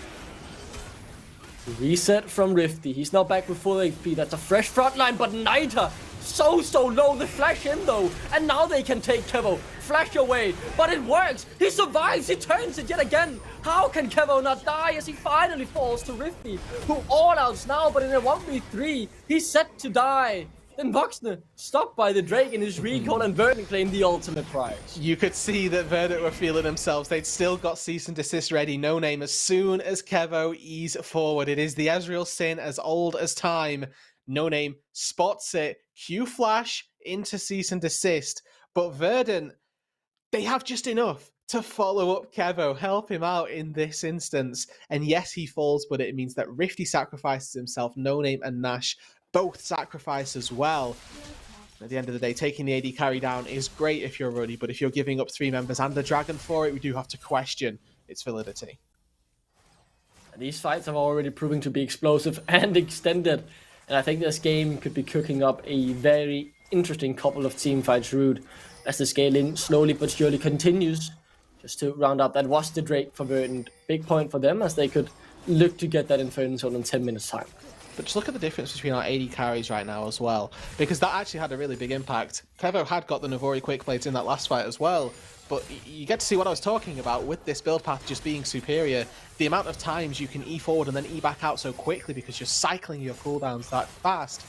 Reset from Rifty. He's now back with full HP. That's a fresh front line, but Nida so low. The flash in though, and now they can take Kevo. Flash away, but it works. He survives. He turns it yet again. How can Kevo not die as he finally falls to Rifty, who all outs now, but in a 1v3, he's set to die. Then Voxner, stopped by the Drake in his recall, and Verdant claimed the ultimate prize. You could see that Verdant were feeling themselves. They'd still got cease and desist ready. No name as soon as Kevo ease forward. It is the Ezreal sin as old as time. No name spots it. Q flash into cease and desist. But Verdant, they have just enough to follow up Kevo, help him out in this instance. And yes, he falls, but it means that Rifty sacrifices himself. No name and Nash both sacrifice as well. At the end of the day, taking the AD carry down is great if you're Ruddy, but if you're giving up 3 members and the Dragon for it, we do have to question its validity. These fights have already proven to be explosive and extended, and I think this game could be cooking up a very interesting couple of team fights, Rude, as the scaling slowly but surely continues. Just to round up, that was the Drake for Verdant. Big point for them, as they could look to get that Inferno Zone in 10 minutes time. But just look at the difference between our AD carries right now as well, because that actually had a really big impact. Kevo had got the Navori quick blades in that last fight as well, but you get to see what I was talking about with this build path just being superior. The amount of times you can E forward and then E back out so quickly because you're cycling your cooldowns that fast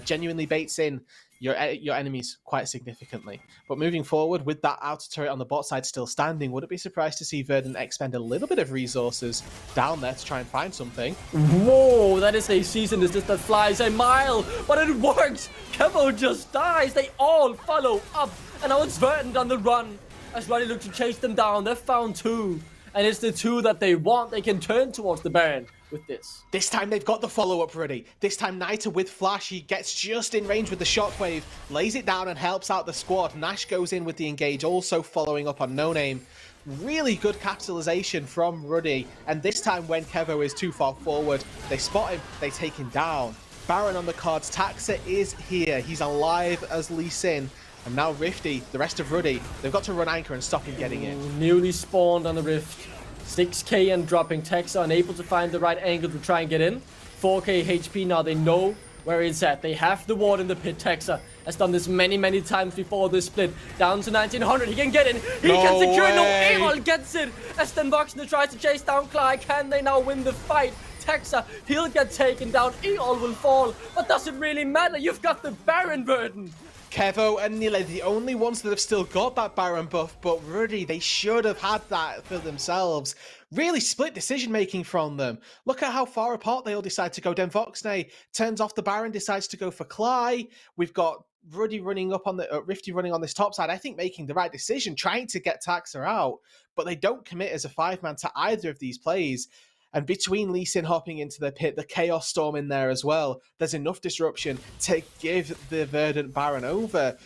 genuinely baits in your enemies quite significantly. But moving forward, with that outer turret on the bot side still standing, wouldn't be surprised to see Verdant expend a little bit of resources down there to try and find something. Whoa, that is a cease and desist that flies a mile, but it works. Kevo just dies. They all follow up, and now it's Verdant on the run. As Ruddy look to chase them down, they've found 2, and it's the 2 that they want. They can turn towards the Baron with this. This time they've got the follow-up ready. This time Nita with flash, he gets just in range with the shockwave, lays it down and helps out the squad. Nash goes in with the engage, also following up on No Name. Really good capitalization from Ruddy, and this time when Kevo is too far forward, they spot him, they take him down. Baron on the cards, Taxa is here, he's alive as Lee Sin. And now Rifty, the rest of Ruddy, they've got to run anchor and stop him getting in. Newly spawned on the Rift. 6k and dropping. Taxa unable to find the right angle to try and get in. 4k HP now, they know where it's at. They have the ward in the pit. Taxa has done this many times before this split. Down to 1900, he can get in. He can secure it. No, Erol gets it. As then Voxner tries to chase down Clyde. Can they now win the fight? Taxa, he'll get taken down. Erol will fall. But does it really matter? You've got the Baron burden. Kevo and Nile, the only ones that have still got that Baron buff, but Ruddy, they should have had that for themselves. Really split decision-making from them. Look at how far apart they all decide to go. Den Voxnay turns off the Baron, decides to go for Cly. We've got Ruddy running up on the Rifty running on this top side, I think making the right decision, trying to get Taxa out, but they don't commit as a 5-man to either of these plays. And between Lee Sin hopping into the pit, the Chaos Storm in there as well, there's enough disruption to give the Verdant Baron over.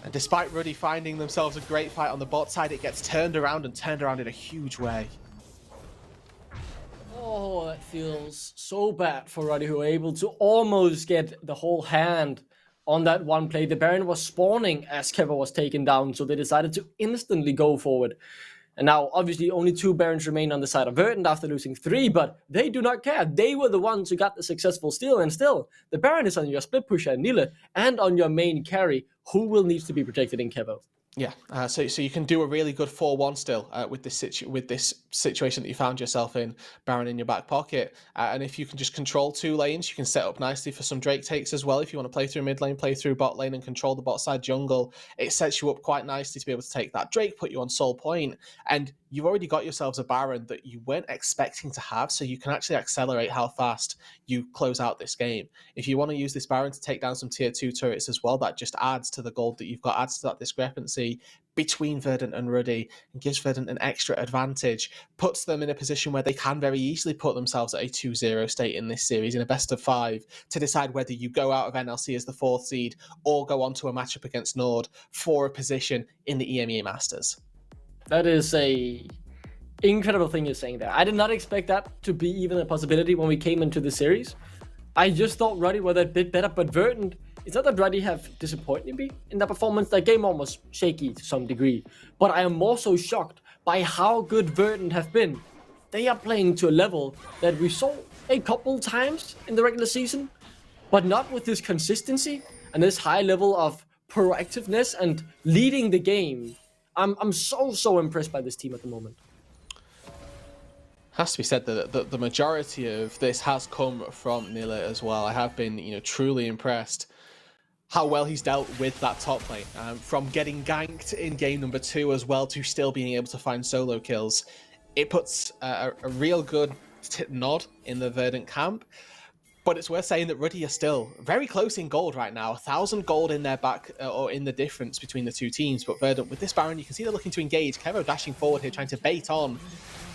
And despite Ruddy finding themselves a great fight on the bot side, it gets turned around in a huge way. Oh, that feels so bad for Ruddy, who were able to almost get the whole hand on that one play. The Baron was spawning as Kevo was taken down, so they decided to instantly go forward. And now, obviously, only 2 Barons remain on the side of Verdant after losing 3, but they do not care. They were the ones who got the successful steal, and still, the Baron is on your split pusher, Nile, and on your main carry, who will need to be protected in Kevo. Yeah, so you can do a really good 4-1 still with this situation that you found yourself in, Baron in your back pocket. And if you can just control 2 lanes, you can set up nicely for some Drake takes as well. If you want to play through mid lane, play through bot lane and control the bot side jungle, it sets you up quite nicely to be able to take that Drake, put you on soul point, and you've already got yourselves a Baron that you weren't expecting to have, so you can actually accelerate how fast you close out this game. If you want to use this Baron to take down some tier 2 turrets as well, that just adds to the gold that you've got, adds to that discrepancy between Verdant and Ruddy, and gives Verdant an extra advantage, puts them in a position where they can very easily put themselves at a 2-0 state in this series, in a best of 5, to decide whether you go out of NLC as the 4th seed or go on to a matchup against Nord for a position in the EMEA Masters. That is a incredible thing you're saying there. I did not expect that to be even a possibility when we came into the series. I just thought Ruddy were that bit better, but Verdant, it's not that Ruddy have disappointed me in that performance. That game was shaky to some degree, but I am more so shocked by how good Verdant have been. They are playing to a level that we saw a couple times in the regular season, but not with this consistency. And and this high level of proactiveness and leading the game. I'm so impressed by this team at the moment. Has to be said that the majority of this has come from Nille as well. I have been, truly impressed how well he's dealt with that top lane. From getting ganked in game number 2 as well to still being able to find solo kills. It puts a real good nod in the Verdant camp. But it's worth saying that Ruddy are still very close in gold right now. 1,000 gold in their back, or in the difference between the two teams. But Verdant, with this Baron, you can see they're looking to engage. Kevo dashing forward here, trying to bait on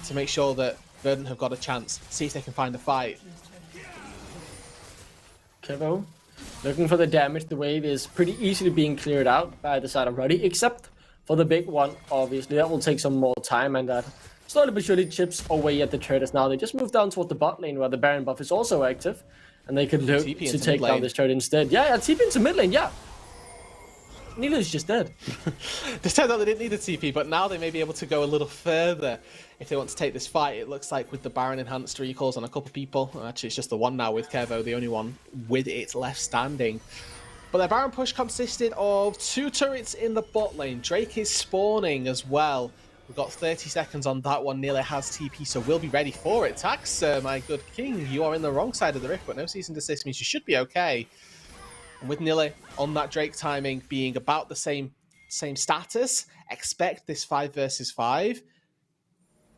to make sure that Verdant have got a chance. See if they can find the fight. Kevo looking for the damage. The wave is pretty easily being cleared out by the side of Ruddy, except for the big one, obviously. That will take some more time, and that slowly but surely chips away at the traders now. They just move down toward the bot lane where the Baron buff is also active. And they could look to take down this turret instead. Yeah, TP into mid lane, yeah. Nille is just dead. This turns out they didn't need a TP, but now they may be able to go a little further if they want to take this fight. It looks like with the Baron enhanced recalls on a couple of people. Actually, it's just the one now with Kevo, the only one with it left standing. But their Baron push consisted of 2 turrets in the bot lane. Drake is spawning as well. We've got 30 seconds on that one. Nille has TP, so we'll be ready for it. Tax, my good king, you are in the wrong side of the rift, but no cease and desist means you should be okay. And with Nille on that Drake timing being about the same status, expect this 5 versus 5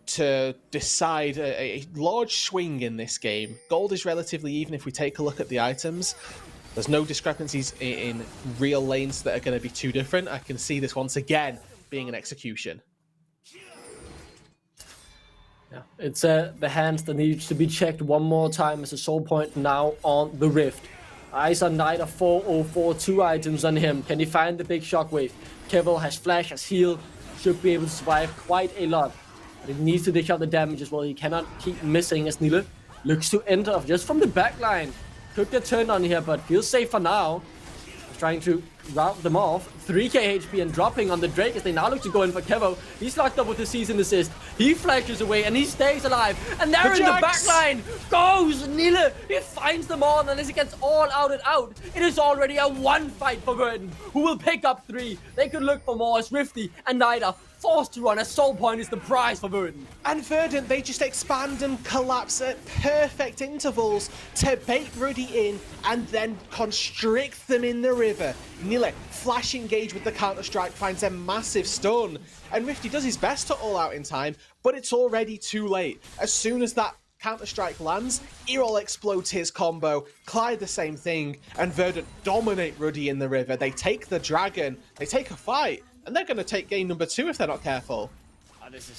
to decide a large swing in this game. Gold is relatively even if we take a look at the items. There's no discrepancies in real lanes that are going to be too different. I can see this once again being an execution. Yeah, it's the hands that needs to be checked one more time as a soul point now on the rift. Eyes on Knight of 404, 2 items on him. Can he find the big shockwave? Kevo has flash, has heal, should be able to survive quite a lot. But he needs to dish out the damage as well. He cannot keep missing as Nille looks to enter just from the back line. Could get turned on here, but feels safe for now. He's trying to rout them off. 3k HP and dropping on the Drake as they now look to go in for Kevo. He's locked up with the cease and desist. He flashes away and he stays alive. And there in the back line goes Nille. He finds them all, and as he gets all outed out, it is already a 1 fight for Verdant, who will pick up 3. They could look for more as Rifty and Knight are forced to run. A soul point is the prize for Verdant. And Verdant, they just expand and collapse at perfect intervals to bait Ruddy in and then constrict them in the river. Nille, flash engage with the counter-strike, finds a massive stun. And Rifty does his best to all out in time, but it's already too late. As soon as that counter-strike lands, Erol explodes his combo, Clyde the same thing, and Verdant dominate Ruddy in the river. They take the dragon, they take a fight, and they're going to take game number 2 if they're not careful. Oh, this is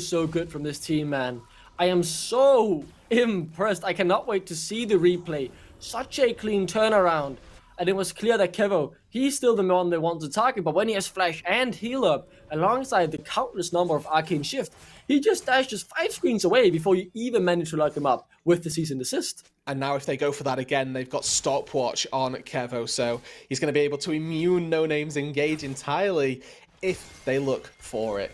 so good from this team, man. I am so impressed. I cannot wait to see the replay. Such a clean turnaround. And it was clear that Kevo, he's still the one they want to target, but when he has flash and heal up, alongside the countless number of arcane shift, he just dashes 5 screens away before you even manage to lock him up with the cease and desist. And now if they go for that again, they've got stopwatch on Kevo, so he's going to be able to immune No Name's engage entirely if they look for it.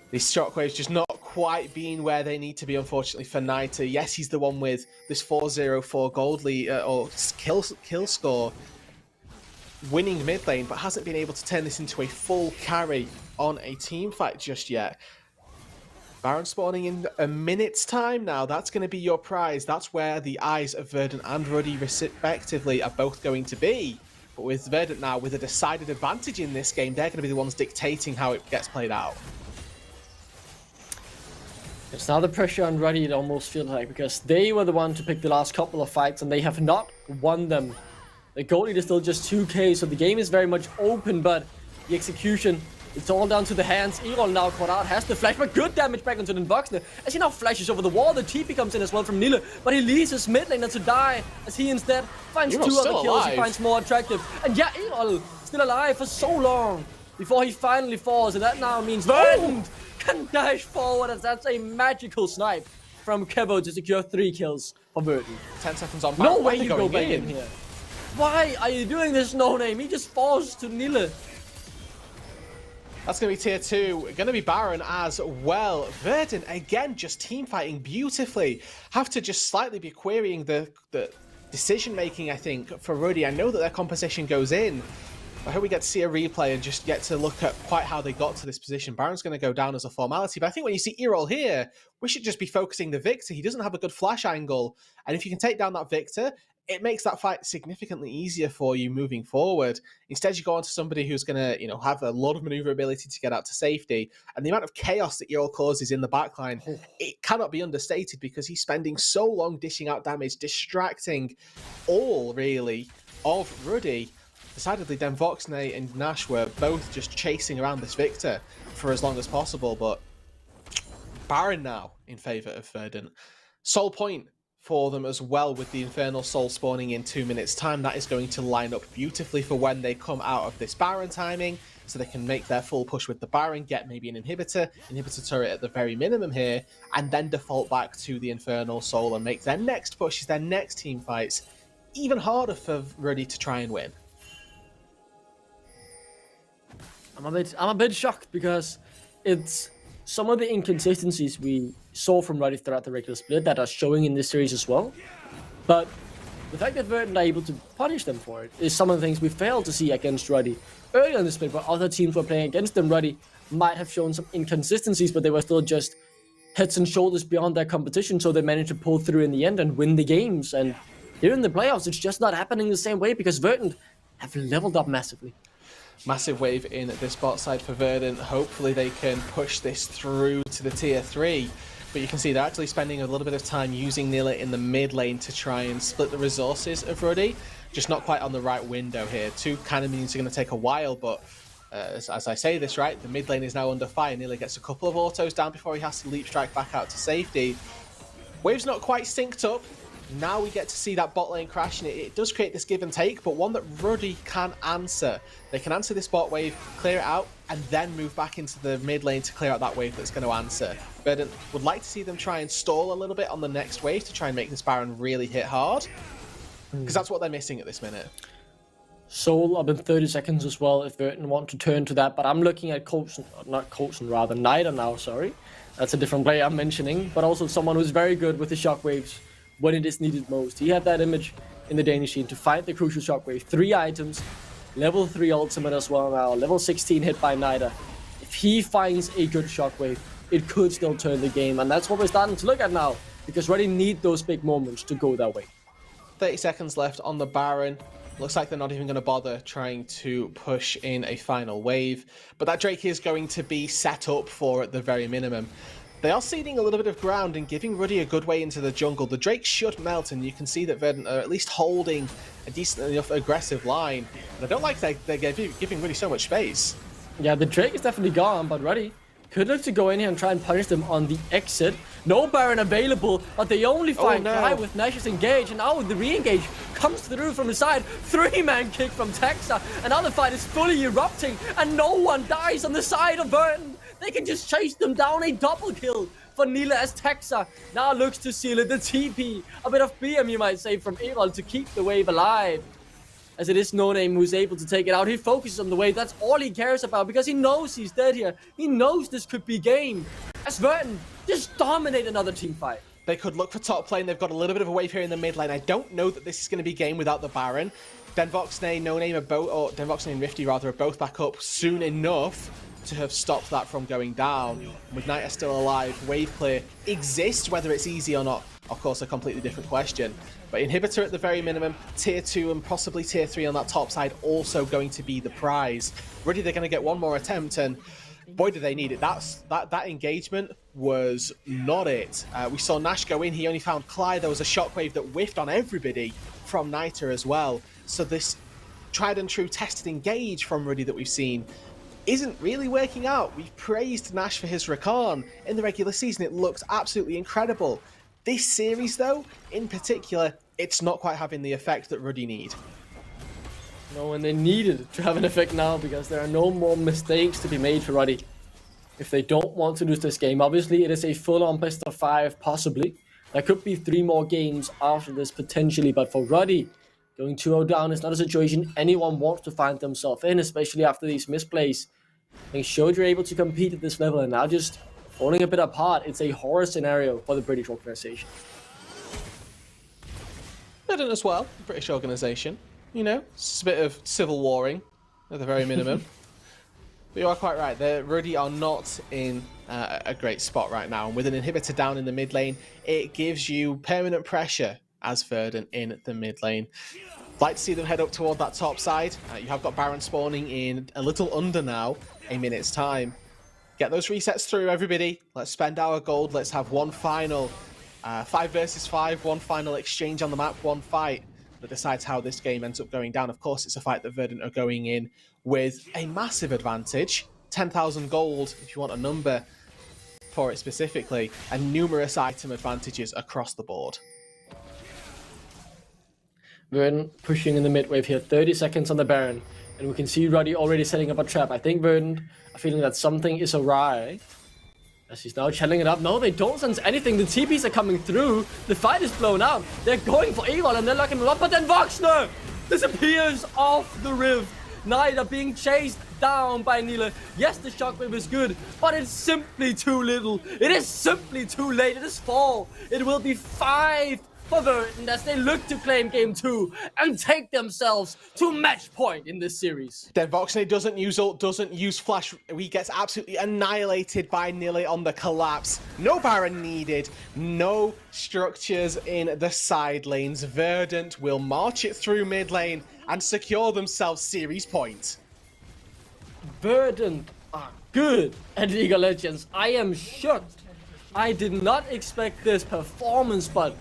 These shockwaves just not quite being where they need to be, unfortunately, for Naita. Yes, he's the one with this 404 gold lead, or kill score, winning mid lane, but hasn't been able to turn this into a full carry on a team fight just yet. Baron spawning in a minute's time now. That's going to be your prize. That's where the eyes of Verdant and Ruddy respectively are both going to be. But with Verdant now with a decided advantage in this game, they're going to be the ones dictating how it gets played out. It's now the pressure on Ruddy, it almost feels like, because they were the one to pick the last couple of fights and they have not won them. The goal lead is still just 2k, so the game is very much open, but the execution, it's all down to the hands. Erol now caught out, has the flash, but good damage back onto the Voxner. As he now flashes over the wall, the TP comes in as well from Nille, but he leaves his mid laner to die, as he instead finds Erol's 2 other kills alive. he finds more attractive. And yeah, Erol still alive for so long before he finally falls, and that now means Verdant can dash forward, as that's a magical snipe from Kevo to secure 3 kills for Verdant. 10 seconds on. No way you go back in here. Why are you doing this, No Name? He just falls to Nille. That's going to be tier 2. Going to be Baron as well. Verdant, again, just team fighting beautifully. Have to just slightly be querying the decision-making, I think, for Ruddy. I know that their composition goes in. I hope we get to see a replay and just get to look at quite how they got to this position. Baron's going to go down as a formality, but I think when you see Erol here, we should just be focusing the Victor. He doesn't have a good flash angle, and if you can take down that Victor, it makes that fight significantly easier for you moving forward. Instead, you go on to somebody who's going to, have a lot of maneuverability to get out to safety, and the amount of chaos that Erol causes in the backline, it cannot be understated because he's spending so long dishing out damage, distracting all, really, of Ruddy. Decidedly, then Voxnay and Nash were both just chasing around this Victor for as long as possible, but Baron now in favour of Verdant. Soul point for them as well with the Infernal Soul spawning in 2 minutes time. That is going to line up beautifully for when they come out of this Baron timing, so they can make their full push with the Baron, get maybe an inhibitor turret at the very minimum here, and then default back to the Infernal Soul and make their next pushes, their next team fights, even harder for Ruddy to try and win. I'm a bit shocked because it's some of the inconsistencies we saw from Ruddy throughout the regular split that are showing in this series as well. But the fact that Verdant are able to punish them for it is some of the things we failed to see against Ruddy earlier in the split, but other teams were playing against them. Ruddy might have shown some inconsistencies, but they were still just heads and shoulders beyond their competition, so they managed to pull through in the end and win the games. And here in the playoffs, it's just not happening the same way because Verdant have leveled up massively. Massive wave in this bot side for Verdant. Hopefully they can push this through to the tier 3. But you can see they're actually spending a little bit of time using Nila in the mid lane to try and split the resources of Ruddy. Just not quite on the right window here. 2 kind of means are going to take a while, but as I say this, right, the mid lane is now under fire. Nila gets a couple of autos down before he has to leap strike back out to safety. Wave's not quite synced up. Now we get to see that bot lane crash, and it does create this give and take, but one that Ruddy can answer. They can answer this bot wave, clear it out, and then move back into the mid lane to clear out that wave that's going to answer. Verdant would like to see them try and stall a little bit on the next wave to try and make this Baron really hit hard, because that's what they're missing at this minute. Soul up in 30 seconds as well if Verdant want to turn to that, but I'm looking at Nida now, sorry. That's a different player I'm mentioning, but also someone who's very good with the shockwaves when it is needed most. He had that image in the Danish team to find the crucial shockwave. 3 items, level 3 ultimate as well now, level 16 hit by Nida. If he finds a good shockwave, it could still turn the game, and that's what we're starting to look at now, because Ruddy need those big moments to go that way. 30 seconds left on the Baron. Looks like they're not even going to bother trying to push in a final wave, but that Drake is going to be set up for at the very minimum. They are ceding a little bit of ground and giving Ruddy a good way into the jungle. The Drake should melt, and you can see that Verdant are at least holding a decent enough aggressive line. And I don't like that they're giving Ruddy so much space. Yeah, the Drake is definitely gone, but Ruddy could look to go in here and try and punish them on the exit. No Baron available, but they only find Kai with Nash's engage, and now the re-engage comes through from the side. 3-man kick from Texa, and now the fight is fully erupting, and no one dies on the side of Verdant. They can just chase them down. A double kill for Nila as Texa now looks to seal it. The TP, a bit of BM you might say from Erol to keep the wave alive. As it is No Name who's able to take it out. He focuses on the wave. That's all he cares about because he knows he's dead here. He knows this could be game. As Verdant just dominate another team fight. They could look for top lane. They've got a little bit of a wave here in the mid lane. I don't know that this is going to be game without the Baron. Voxnay, No Name are both, or Voxnay and Rifty rather, are both back up soon enough to have stopped that from going down. With Nita still alive, wave clear exists. Whether it's easy or not, of course, a completely different question. But inhibitor at the very minimum, tier 2 and possibly tier 3 on that top side also going to be the prize. Ruddy, they're going to get one more attempt, and boy, do they need it. That engagement was not it. We saw Nash go in. He only found Clyde. There was a shockwave that whiffed on everybody from Nita as well. So this tried and true tested engage from Ruddy that we've seen isn't really working out. We've praised Nash for his Rakan in the regular season. It looks absolutely incredible. This series, though, in particular, it's not quite having the effect that Ruddy need. No, and they needed it to have an effect now because there are no more mistakes to be made for Ruddy. If they don't want to lose this game, obviously it is a full-on best of 5, possibly. There could be 3 more games after this, potentially, but for Ruddy, going 2-0 down is not a situation anyone wants to find themselves in, especially after these misplays. They showed you're able to compete at this level, and now just falling a bit apart. It's a horror scenario for the British organization. Verdant as well, British organisation. You know, it's a bit of civil warring at the very minimum. But you are quite right. The Ruddy are not in a great spot right now. And with an inhibitor down in the mid lane, it gives you permanent pressure as Verdant in the mid lane. Like to see them head up toward that top side. You have got Baron spawning in a little under now, a minute's time. Get those resets through, everybody. Let's spend our gold. Let's have one final 5 versus 5, one final exchange on the map, one fight that decides how this game ends up going down. Of course, it's a fight that Verdant are going in with a massive advantage. 10,000 gold, if you want a number for it specifically, and numerous item advantages across the board. Verdant pushing in the mid wave here, 30 seconds on the Baron. And we can see Ruddy already setting up a trap. I think Verdant are feeling that something is awry. As he's now channeling it up. No, they don't sense anything. The TPs are coming through. The fight is blown out. They're going for Evil and they're locking him up. But then Voxner disappears off the rift. Knight are being chased down by Nile. Yes, the shockwave is good, but it's simply too little. It is simply too late. It is 4. It will be 5 for Verdant as they look to claim game 2 and take themselves to match point in this series. Then Voxney doesn't use ult, doesn't use flash. He gets absolutely annihilated by Nile on the collapse. No Baron needed, no structures in the side lanes. Verdant will march it through mid lane and secure themselves series point. Verdant are good at League of Legends. I am shocked. I did not expect this performance, but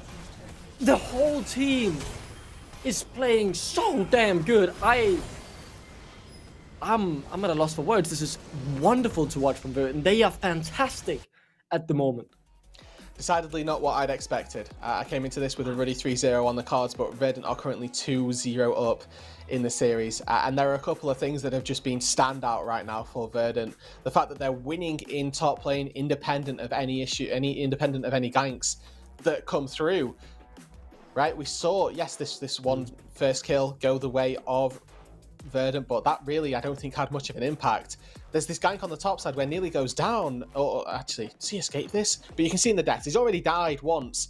the whole team is playing so damn good. I'm at a loss for words. This is wonderful to watch from Verdant. They are fantastic at the moment. Decidedly not what I'd expected. I came into this with a Ruddy 3-0 on the cards, but Verdant are currently 2-0 up in the series. And there are a couple of things that have just been standout right now for Verdant. The fact that they're winning in top lane, independent of any independent of any ganks that come through. Right, we saw, yes, this one first kill go the way of Verdant, but that really, I don't think, had much of an impact. There's this gank on the top side where Nearly goes down. Or actually, does he escape this? But you can see in the deaths, he's already died once,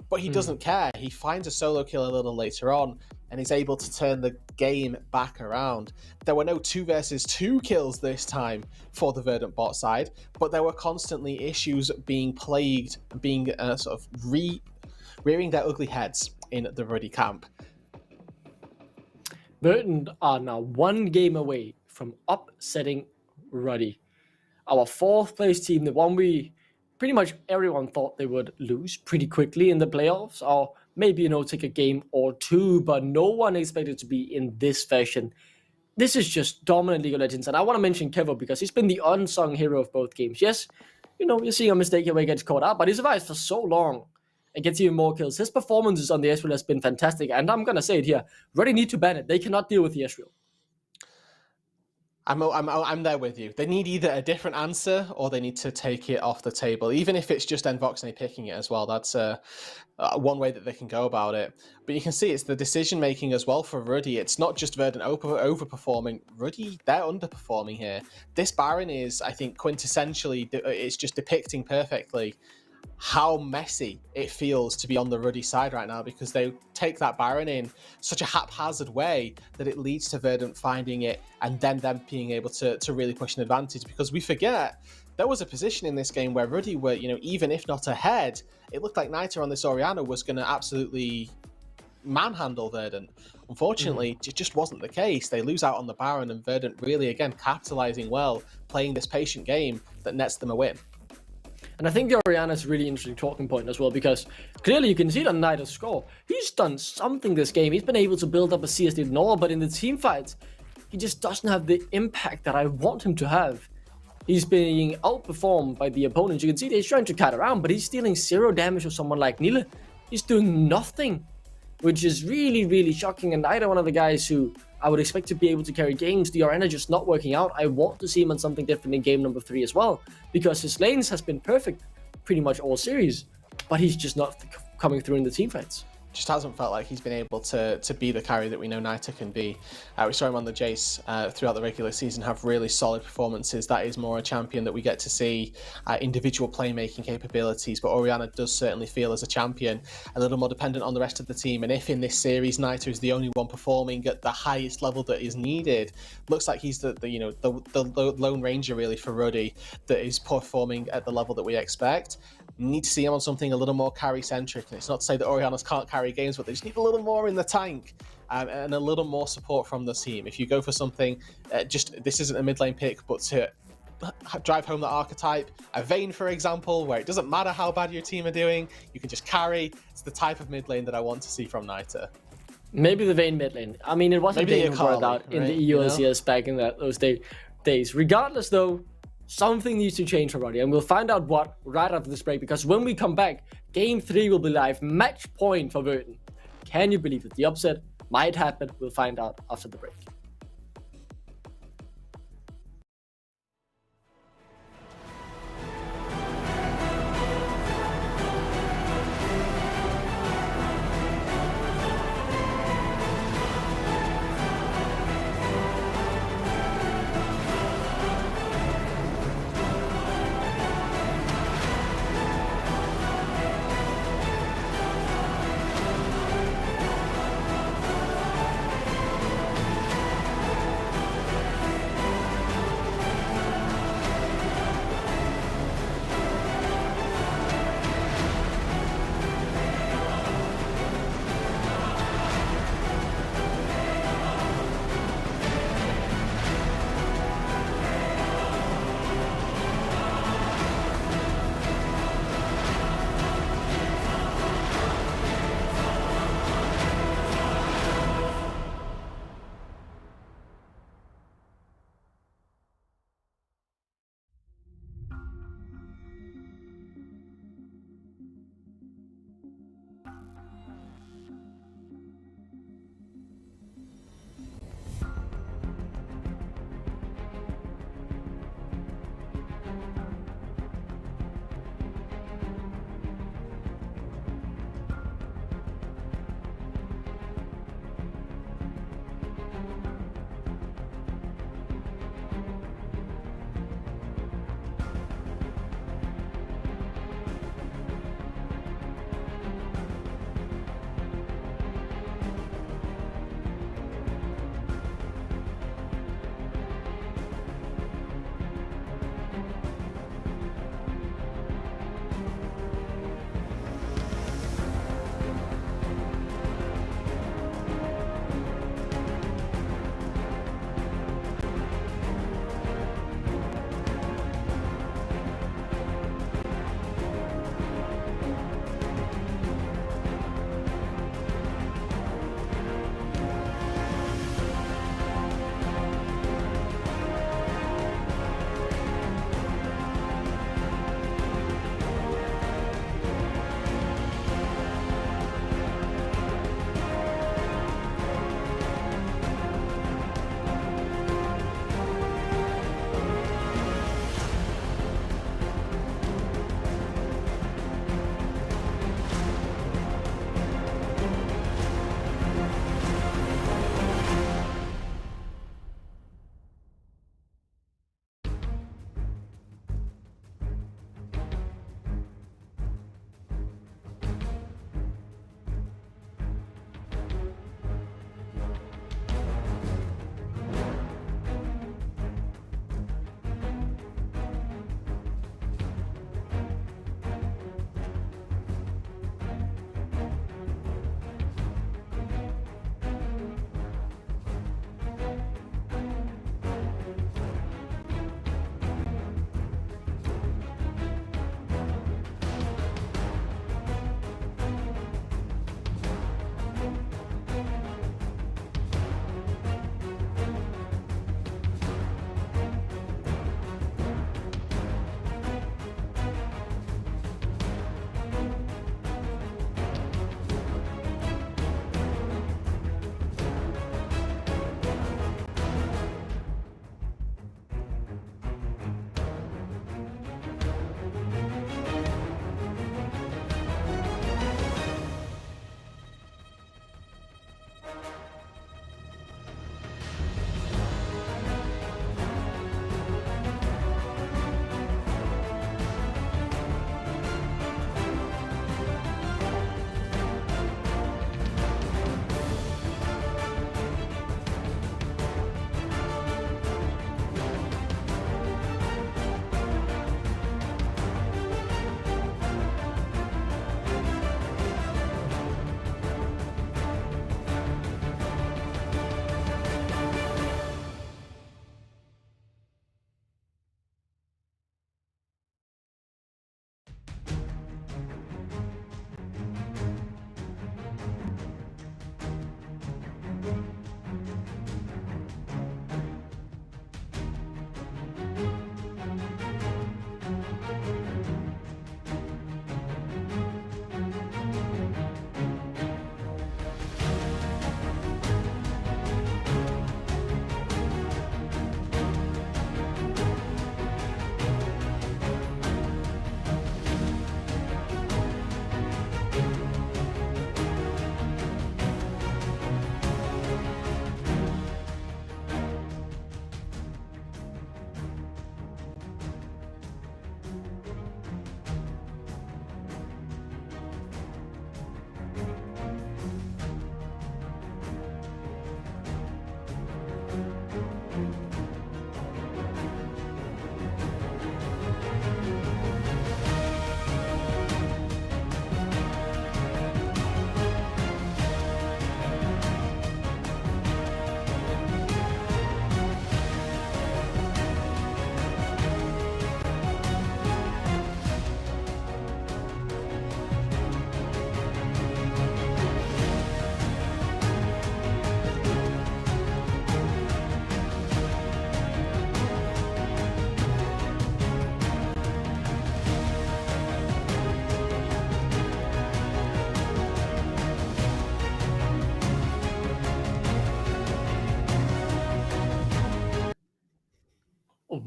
but he doesn't care. He finds a solo kill a little later on, and he's able to turn the game back around. There were no 2 versus 2 kills this time for the Verdant bot side, but there were constantly issues being plagued, being sort of rearing their ugly heads in the Ruddy camp. Verdant are now 1 game away from upsetting Ruddy. Our 4th place team, the one we pretty much everyone thought they would lose pretty quickly in the playoffs, or maybe, take a game or 2, but no one expected to be in this fashion. This is just dominant League of Legends, and I want to mention Kevo because he's been the unsung hero of both games. Yes, you're seeing a mistake here where he gets caught out, but he survives for so long and gets even more kills. His performances on the Ezreal has been fantastic, and I'm gonna say it here: Ruddy need to ban it. They cannot deal with the Ezreal. I'm there with you. They need either a different answer or they need to take it off the table. Even if it's just Envoxney picking it as well, that's one way that they can go about it. But you can see it's the decision making as well for Ruddy. It's not just Verdant overperforming. Ruddy, they're underperforming here. This Baron is, I think, quintessentially, it's just depicting perfectly how messy it feels to be on the Ruddy side right now, because they take that Baron in such a haphazard way that it leads to Verdant finding it and then them being able to really push an advantage. Because we forget, there was a position in this game where Ruddy were, even if not ahead, it looked like Niter on this Orianna was going to absolutely manhandle Verdant. Unfortunately, it just wasn't the case. They lose out on the Baron, and Verdant really, again, capitalizing well, playing this patient game that nets them a win. And I think the Orianna is a really interesting talking point as well, because clearly you can see it on Niter's score. He's done something this game. He's been able to build up a CS lead and all, but in the team fights, he just doesn't have the impact that I want him to have. He's being outperformed by the opponents. You can see that he's trying to cut around, but he's dealing 0 damage to someone like Nile. He's doing nothing, which is really, really shocking. And Niter, one of the guys who I would expect to be able to carry games, the Orianna just not working out. I want to see him on something different in game number 3 as well, because his lanes has been perfect pretty much all series, but he's just not coming through in the team fights. just hasn't felt like he's been able to be the carry that we know Naita can be. We saw him on the Jace throughout the regular season have really solid performances. That is more a champion that we get to see individual playmaking capabilities, but Orianna does certainly feel as a champion a little more dependent on the rest of the team. And if in this series Naita is the only one performing at the highest level that is needed, looks like he's the lone ranger really for Ruddy that is performing at the level that we expect. Need to see him on something a little more carry centric, and it's not to say that Oriannas can't carry games, but they just need a little more in the tank and a little more support from the team. If you go for something, this isn't a mid lane pick, but to drive home the archetype, a Vayne for example, where it doesn't matter how bad your team are doing, you can just carry. It's the type of mid lane that I want to see from Naita. Maybe the Vayne mid lane. I mean, it wasn't Vayne who brought out in the EULCS back in those days. Regardless though, something needs to change for Ruddy, and we'll find out what right after this break, because when we come back, Game 3 will be live, match point for Verdant. Can you believe it? The upset might happen. We'll find out after the break.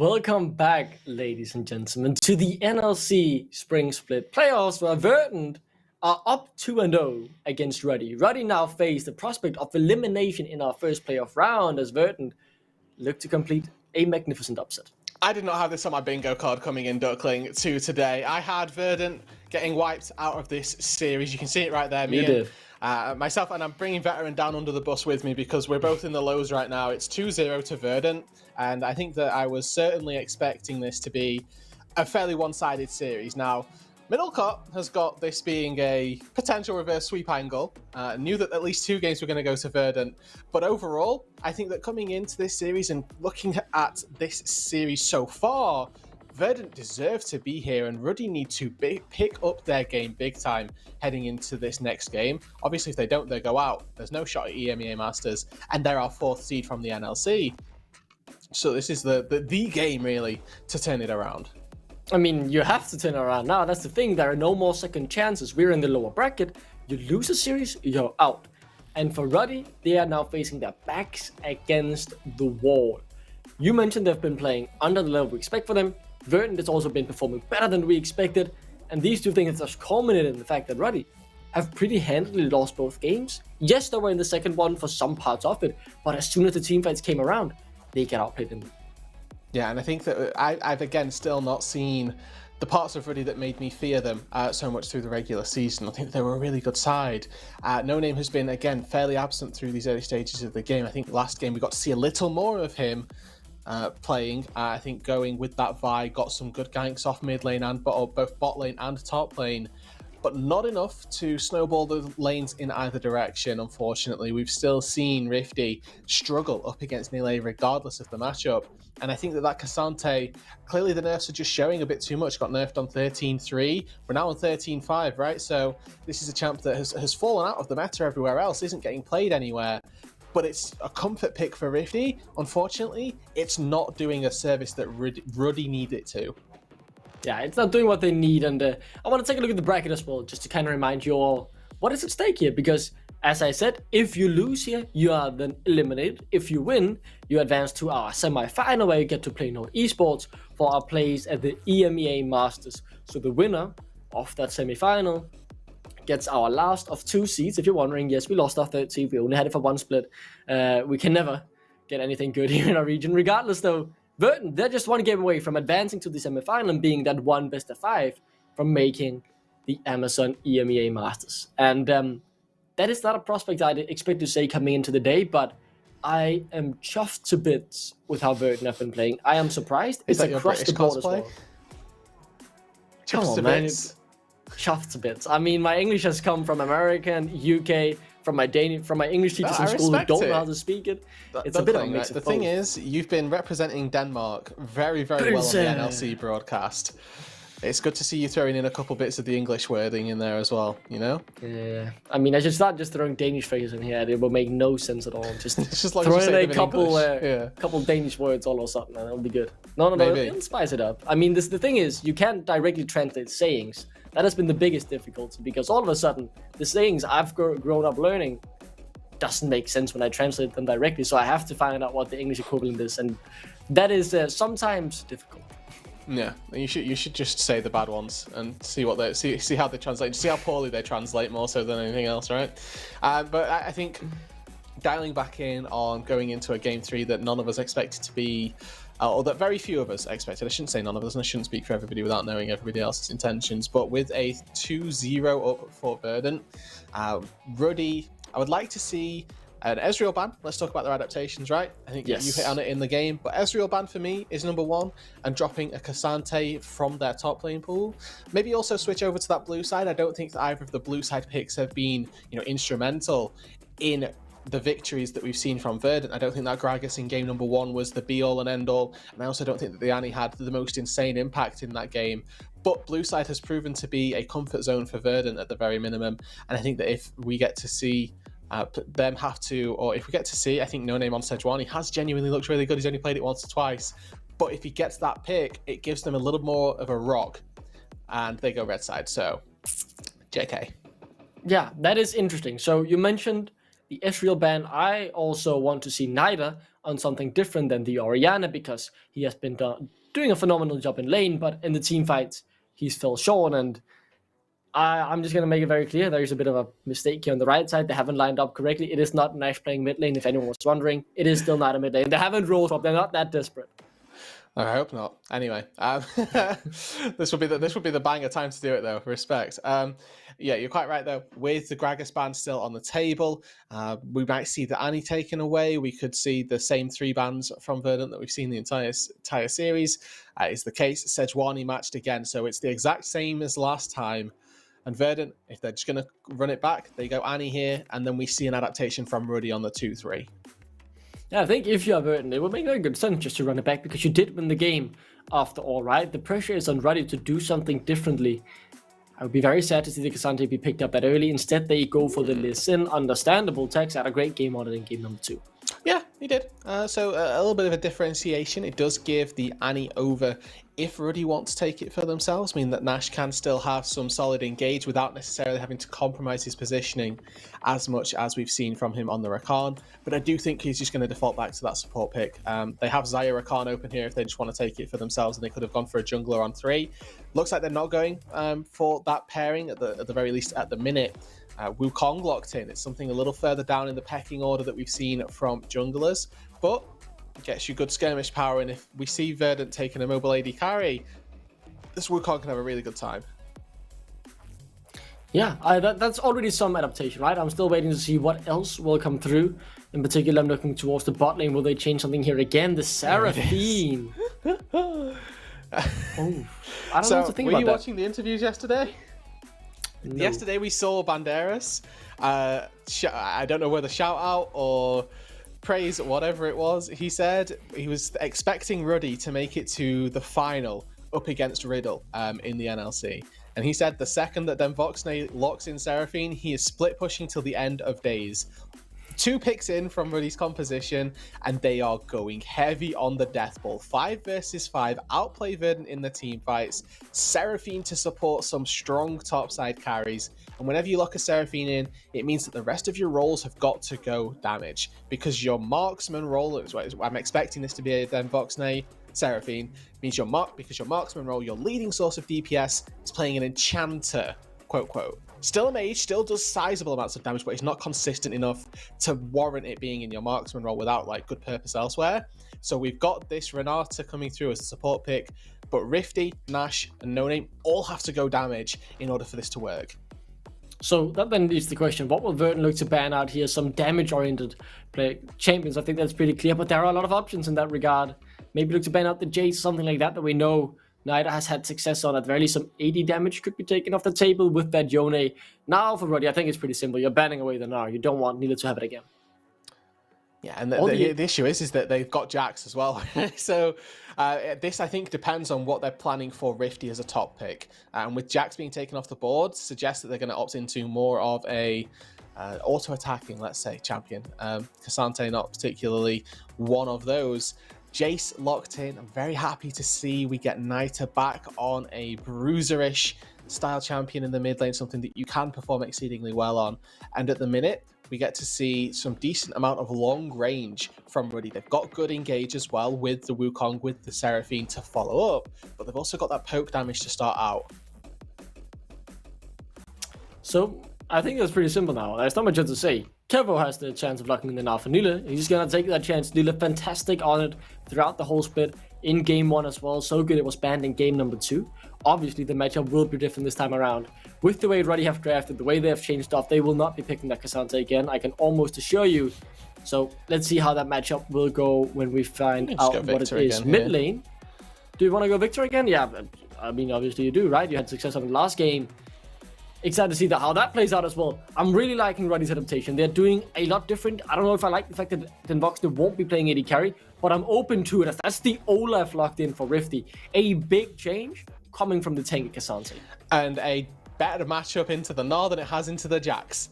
Welcome back, ladies and gentlemen, to the NLC Spring Split playoffs, where Verdant are up 2-0 against Ruddy. Ruddy now face the prospect of elimination in our first playoff round as Verdant look to complete a magnificent upset. I did not have this on my bingo card coming in Duckling 2 today. I had Verdant getting wiped out of this series. You can see it right there. You did. Myself, and I'm bringing Veteran down under the bus with me because we're both in the lows right now. It's 2-0 to Verdant, and I think that I was certainly expecting this to be a fairly one-sided series. Now, Middle Cut has got this being a potential reverse sweep angle. Knew that at least 2 games were going to go to Verdant. But overall, I think that coming into this series and looking at this series so far, Verdant deserve to be here, and Ruddy need to pick up their game big time heading into this next game. Obviously, if they don't, they go out. There's no shot at EMEA Masters, and they're our 4th seed from the NLC. So this is the game, really, to turn it around. I mean, you have to turn around now. That's the thing. There are no more second chances. We're in the lower bracket. You lose a series, you're out. And for Ruddy, they are now facing their backs against the wall. You mentioned they've been playing under the level we expect for them. Verdant has also been performing better than we expected. And these two things have just culminated in the fact that Ruddy have pretty handily lost both games. Yes, they were in the second one for some parts of it. But as soon as the team fights came around, they get outplayed in them. Yeah, and I think that I've again still not seen the parts of Ruddy that made me fear them so much through the regular season. I think they were a really good side. No Name has been, again, fairly absent through these early stages of the game. I think last game we got to see a little more of him playing. I think going with that Vi, got some good ganks off mid lane and both bot lane and top lane, but not enough to snowball the lanes in either direction, unfortunately. We've still seen Rifty struggle up against Nile regardless of the matchup. And I think that Cassante, clearly the nerfs are just showing a bit too much. Got nerfed on 13-3. We're now on 13-5, right? So this is a champ that has fallen out of the meta everywhere else, isn't getting played anywhere. But it's a comfort pick for Rifty. Unfortunately, it's not doing a service that Ruddy need it to. Yeah, it's not doing what they need. And I want to take a look at the bracket as well, just to kind of remind you all what is at stake here. Because, as I said, if you lose here, you are then eliminated. If you win, you advance to our semi-final where you get to play Esports for our plays at the EMEA Masters. So the winner of that semi-final gets our last of 2 seeds. If you're wondering, yes, we lost our 3rd seed. We only had it for 1 split. We can never get anything good here in our region. Regardless, though, Verdant, they're just 1 game away from advancing to the semi-final and being that 1 best of 5 from making the Amazon EMEA Masters. And that is not a prospect I'd expect to say coming into the day, but I am chuffed to bits with how Verdant have been playing. I am surprised. It's across the board as well. Come on, man. Chuffed to bits. I mean, my English has come from American, UK, from my English teachers in school who don't know how to speak it. It's a bit of a mix of both. The thing is, you've been representing Denmark very, very well on the NLC broadcast. It's good to see you throwing in a couple bits of the English wording in there as well, you know? Yeah. I mean, I should start just throwing Danish phrases in here. It will make no sense at all. Just, just like throw in a couple Danish words all of a sudden, and it'll be good. No, it'll spice it up. I mean, the thing is, you can't directly translate sayings. That has been the biggest difficulty, because all of a sudden, the sayings I've grown up learning doesn't make sense when I translate them directly, so I have to find out what the English equivalent is, and that is sometimes difficult. Yeah, you should just say the bad ones and see what they see how they translate, see how poorly they translate more so than anything else, right? But I think dialing back in on going into a game 3 that none of us expected to be, or that very few of us expected. I shouldn't say none of us, and I shouldn't speak for everybody without knowing everybody else's intentions. But with a 2-0 up for Verdant, Ruddy, I would like to see an Ezreal ban. Let's talk about their adaptations, right? I think you hit on it in the game. But Ezreal ban for me is number 1, and dropping a Cassante from their top lane pool. Maybe also switch over to that blue side. I don't think that either of the blue side picks have been, instrumental in the victories that we've seen from Verdant. I don't think that Gragas in game number 1 was the be-all and end-all. And I also don't think that the Annie had the most insane impact in that game. But blue side has proven to be a comfort zone for Verdant at the very minimum. And I think that if we get to see them have to, or if we get to see, I think No Name on Sejuani has genuinely looked really good. He's only played it once or twice, but if he gets that pick, it gives them a little more of a rock, and they go red side. So, JK. Yeah, that is interesting. So you mentioned the Ezreal ban. I also want to see neither on something different than the Orianna, because he has been doing a phenomenal job in lane, but in the team fights, he's fell short. And I'm just going to make it very clear, there's a bit of a mistake here on the right side. They haven't lined up correctly. It is not Nash playing mid lane, if anyone was wondering. It is still not a mid lane. They haven't rolled up. They're not that desperate. I hope not. Anyway, this would be the banger time to do it, though. Respect. Yeah, you're quite right, though. With the Gragas ban still on the table, we might see the Annie taken away. We could see the same 3 bans from Verdant that we've seen the entire series. Is the case. Sejuani matched again, so it's the exact same as last time. And Verdant, if they're just going to run it back, they go Annie here, and then we see an adaptation from Ruddy on the 2-3. Yeah, I think if you are Verdant, it would make very good sense just to run it back, because you did win the game after all, right? The pressure is on Ruddy to do something differently. I would be very sad to see the Cassandra be picked up that early. Instead, they go for the listen. Understandable. Tex had a great game on it in game number 2. Yeah, he did. So a little bit of a differentiation. It does give the Annie over if Ruddy wants to take it for themselves. I mean, that Nash can still have some solid engage without necessarily having to compromise his positioning as much as we've seen from him on the Rakan. But I do think he's just going to default back to that support pick. They have Xayah Rakan open here if they just want to take it for themselves, and they could have gone for a jungler on 3. Looks like they're not going for that pairing at the very least at the minute. Wukong locked in. It's something a little further down in the pecking order that we've seen from junglers, but gets you good skirmish power. And if we see Verdant taking a mobile AD carry, this Wukong can have a really good time. Yeah, that's already some adaptation, right? I'm still waiting to see what else will come through. In particular, I'm looking towards the bot lane. Will they change something here again? The Seraphine. Oh, I don't know what to think about that. Were you watching the interviews yesterday? No. Yesterday we saw Banderas. I don't know whether shout out or praise, whatever it was. He said he was expecting Ruddy to make it to the final up against Riddle in the NLC. And he said the second that then Voxnay locks in Seraphine, he is split pushing till the end of days. 2 picks in from Ruddy's composition, and they are going heavy on the death ball. 5 versus 5, outplay Verdant in the team fights. Seraphine to support some strong topside carries. And whenever you lock a Seraphine in, it means that the rest of your roles have got to go damage. Because your marksman role, I'm expecting this to be a then Voxnay Seraphine, means your marksman role, your leading source of DPS, is playing an enchanter, quote, quote. Still a mage, still does sizable amounts of damage, but it's not consistent enough to warrant it being in your marksman role without like good purpose elsewhere. So we've got this Renata coming through as a support pick, but Rifty, Nash, and No Name all have to go damage in order for this to work. So that then leads to the question, what will Verdant look to ban out here? Some damage-oriented champions, I think that's pretty clear, but there are a lot of options in that regard. Maybe look to ban out the Jace, something like that we know Nida has had success on. At very least some 80 damage could be taken off the table with that Yone. Now for Ruddy, I think it's pretty simple. You're banning away the Gnar. You don't want Nila to have it again. Yeah, and the issue is that they've got Jax as well. So this, I think, depends on what they're planning for Rifty as a top pick. And with Jax being taken off the board, suggests that they're going to opt into more of a auto-attacking, let's say, champion. Cassante not particularly one of those. Jace locked in. I'm very happy to see we get Nita back on a bruiserish style champion in the mid lane, something that you can perform exceedingly well on. And at the minute, we get to see some decent amount of long range from Ruddy. They've got good engage as well with the Wukong, with the Seraphine to follow up, but they've also got that poke damage to start out. So I think that's pretty simple now. There's not much to say. Kevo has the chance of locking in the Gnar for Nila. He's going to take that chance. Nila fantastic on it throughout the whole split in game 1 as well. So good it was banned in game number 2. Obviously, the matchup will be different this time around. With the way Ruddy have drafted, the way they have changed stuff, they will not be picking that Cassante again. I can almost assure you. So let's see how that matchup will go when we find out what it is. Mid lane. Do you want to go Victor again? Yeah, I mean, obviously you do, right? You had success on the last game. Excited to see how that plays out as well. I'm really liking Ruddy's adaptation. They're doing a lot different. I don't know if I like the fact that Voxnay won't be playing AD carry, but I'm open to it. That's the Olaf locked in for Rifty. A big change coming from the tank Cassante. And a better matchup into the Gnar than it has into the Jax.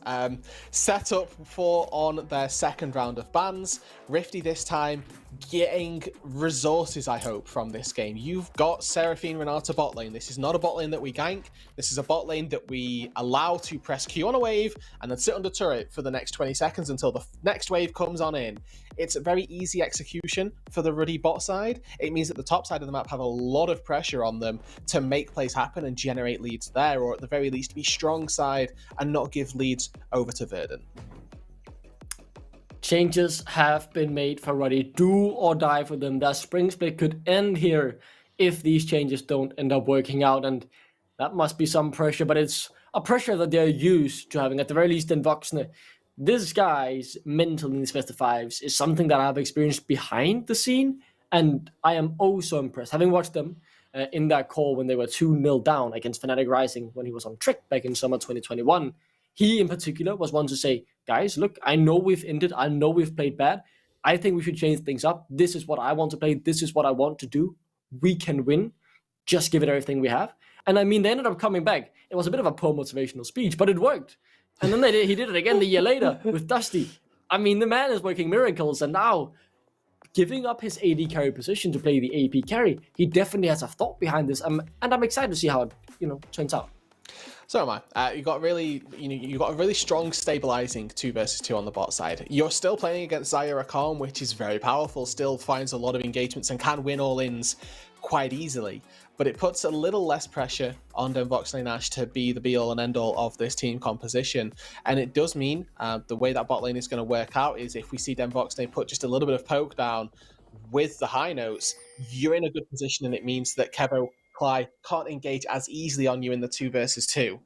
Set up for on their second round of bans. Rifty this time getting resources, I hope, from this game. You've got Seraphine Renata bot lane. This is not a bot lane that we gank. This is a bot lane that we allow to press Q on a wave and then sit under turret for the next 20 seconds until the next wave comes on in. it's a very easy execution for the Ruddy bot side. It means that the top side of the map have a lot of pressure on them to make plays happen and generate leads there, or at the very least be strong side and not give leads over to Verdant. Changes have been made for Ruddy. Do or die for them. Their spring split could end here if these changes don't end up working out, and that must be some pressure, but it's a pressure that they're used to having, at the very least in Voxne. This guy's mental in these best of fives is something that I've experienced behind the scene, and I am oh so impressed. Having watched them in that call when they were 2-0 down against Fnatic Rising when he was on Trick back in summer 2021, he in particular was one to say, guys, look, I know we've ended, I know we've played bad. I think we should change things up. This is what I want to play. This is what I want to do. We can win. Just give it everything we have. And I mean, they ended up coming back. It was a bit of a poor motivational speech, but it worked. And then he did it again the year later with Dusty. I mean, the man is working miracles, and now giving up his AD carry position to play the AP carry, he definitely has a thought behind this. And I'm excited to see how it turns out. So am I. You got a really strong stabilizing 2 versus 2 on the bot side. You're still playing against Xayah Rakan, which is very powerful, still finds a lot of engagements and can win all-ins quite easily. But it puts a little less pressure on Voxne Nash to be the be-all and end-all of this team composition. And it does mean the way that bot lane is going to work out is if we see Voxne put just a little bit of poke down with the high notes, you're in a good position, and it means that Kevo Cly can't engage as easily on you in the 2 versus 2.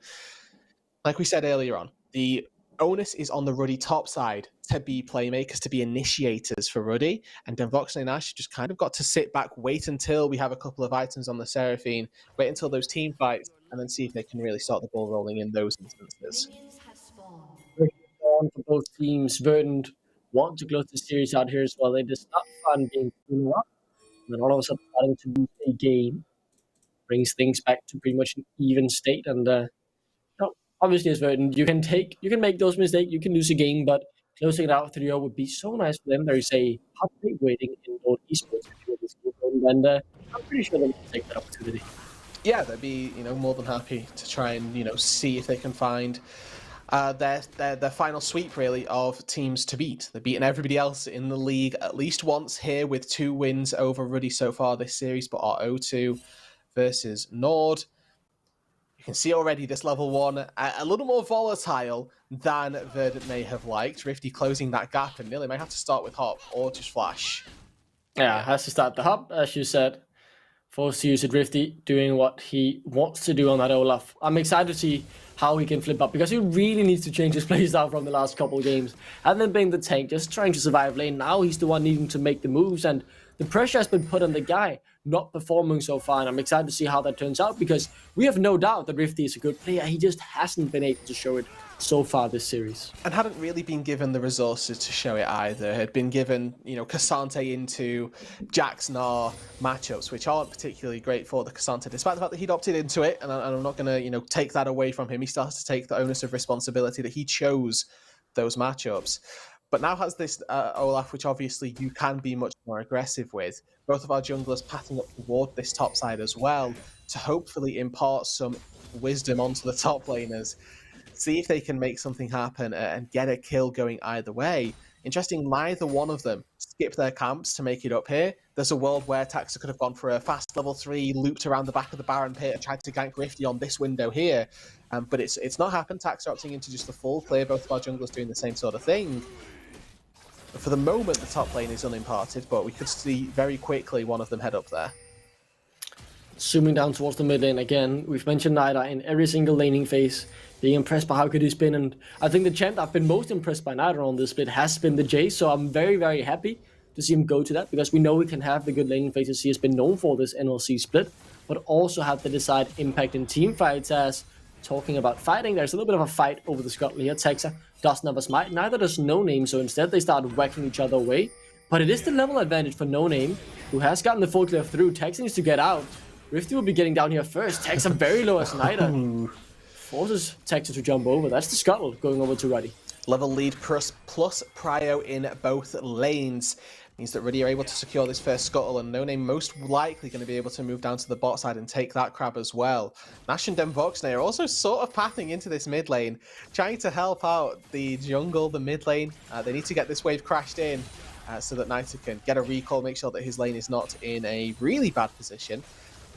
Like we said earlier on, the onus is on the Ruddy top side to be playmakers, to be initiators for Ruddy, and Voxne Nash just kind of got to sit back, wait until we have a couple of items on the Seraphine, wait until those team fights, and then see if they can really start the ball rolling in those instances. For both teams, Verdant want to close the series out here as well. They just start fun being 2-0 up, and then all of a sudden starting to lose a game brings things back to pretty much an even state. And obviously, as Verdant, you can make those mistakes, you can lose a game, but closing it out 3-0 would be so nice for them. There is a hot plate waiting in Lord Esports for this game, and I'm pretty sure they'll take that opportunity. Yeah, they'd be more than happy to try and see if they can find their final sweep really of teams to beat. They've beaten everybody else in the league at least once here with 2 wins over Ruddy so far this series, but are 0-2 versus Nord. You can see already this level 1 a little more volatile than Verdant may have liked. Rifty closing that gap, and Nilly might have to start with Hop or just Flash. Yeah, has to start the Hop, as you said. Forced to use it, Rifty doing what he wants to do on that Olaf. I'm excited to see how he can flip up, because he really needs to change his playstyle from the last couple of games. Having been the tank, just trying to survive lane, now he's the one needing to make the moves, and the pressure has been put on the guy not performing so far, and I'm excited to see how that turns out, because we have no doubt that Rifty is a good player. He just hasn't been able to show it so far this series. And hadn't really been given the resources to show it either. Had been given, Cassante into Jax Gnar matchups, which aren't particularly great for the Cassante, despite the fact that he'd opted into it, and I'm not going to, take that away from him. He still has to take the onus of responsibility that he chose those matchups. But now has this Olaf, which obviously you can be much more aggressive with. Both of our junglers pathing up toward this top side as well to hopefully impart some wisdom onto the top laners. See if they can make something happen and get a kill going either way. Interesting, neither one of them skip their camps to make it up here. There's a world where Taxa could have gone for a fast level 3, looped around the back of the Baron pit and tried to gank Rifty on this window here. But it's not happened. Taxa opting into just the full clear. Both of our junglers doing the same sort of thing. For the moment, the top lane is unimparted, but we could see very quickly one of them head up there. Zooming down towards the mid lane again, we've mentioned Nida in every single laning phase, being impressed by how good he's been, and I think the champ I've been most impressed by Nida on this split has been the Jace, so I'm very, very happy to see him go to that, because we know we can have the good laning phases he has been known for this NLC split, but also have the desired impact in team fights. As talking about fighting, there's a little bit of a fight over the Scuttle here. Texa doesn't have a smite, neither does No Name, so instead they start whacking each other away. But it is the level advantage for No Name, who has gotten the full clear through. Texa needs to get out. Rifty will be getting down here first. Texa very low as Nida. Forces Texa to jump over. That's the Scuttle going over to Ruddy. Level lead plus prio in both lanes. Means that Ruddy are able to secure this first Scuttle, and No Name most likely going to be able to move down to the bot side and take that crab as well. Nash and Voxne are also sort of pathing into this mid lane, trying to help out the jungle, the mid lane. They need to get this wave crashed in so that Niter can get a recall, make sure that his lane is not in a really bad position.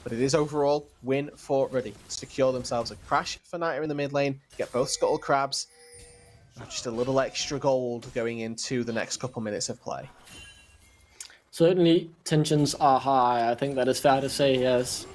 But it is overall win for Ruddy. Secure themselves a crash for Niter in the mid lane, get both Scuttle Crabs, just a little extra gold going into the next couple minutes of play. Certainly, tensions are high. I think that is fair to say, yes.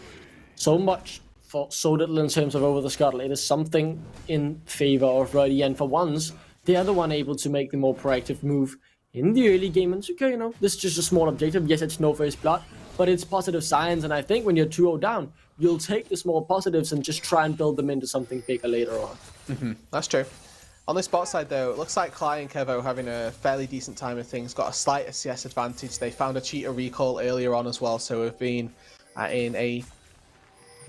So much for so little in terms of over the Scuttle. It is something in favor of Ruddy, and for once, they are the one able to make the more proactive move in the early game. And okay, this is just a small objective. Yes, it's no first blood, but it's positive signs. And I think when you're 2-0 down, you'll take the small positives and just try and build them into something bigger later on. That's true. On this bot side, though, it looks like Cly and Kevo having a fairly decent time of things. Got a slight CS advantage. They found a cheater recall earlier on as well, so have been in a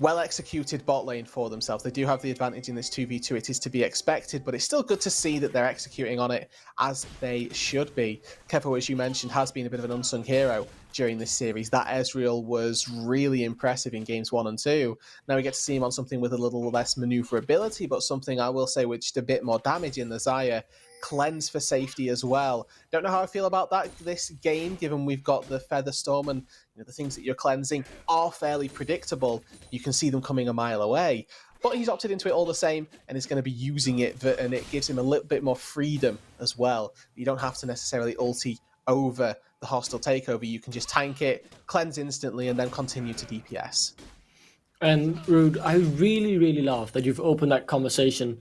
well-executed bot lane for themselves. They do have the advantage in this 2v2. It is to be expected, but it's still good to see that they're executing on it as they should be. Kevo, as you mentioned, has been a bit of an unsung hero during this series. That Ezreal was really impressive in games 1 and 2. Now we get to see him on something with a little less maneuverability, but something I will say with just a bit more damage in the Xayah. Cleanse for safety as well. Don't know how I feel about that this game, given we've got the Featherstorm and the things that you're cleansing are fairly predictable. You can see them coming a mile away. But he's opted into it all the same and is going to be using it, and it gives him a little bit more freedom as well. You don't have to necessarily ulti over the hostile takeover. You can just tank it, cleanse instantly, and then continue to DPS. And Rude, I really, really love that you've opened that conversation,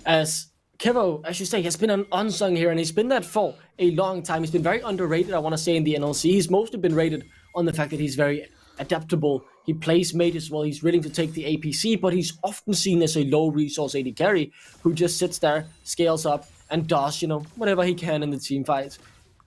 as Kevo, as you say, has been an unsung hero, and he's been that for a long time. He's been very underrated, I want to say, in the NLC. He's mostly been rated on the fact that he's very adaptable. He plays mage as well. He's willing to take the APC, but he's often seen as a low-resource AD carry who just sits there, scales up, and does, whatever he can in the team fights.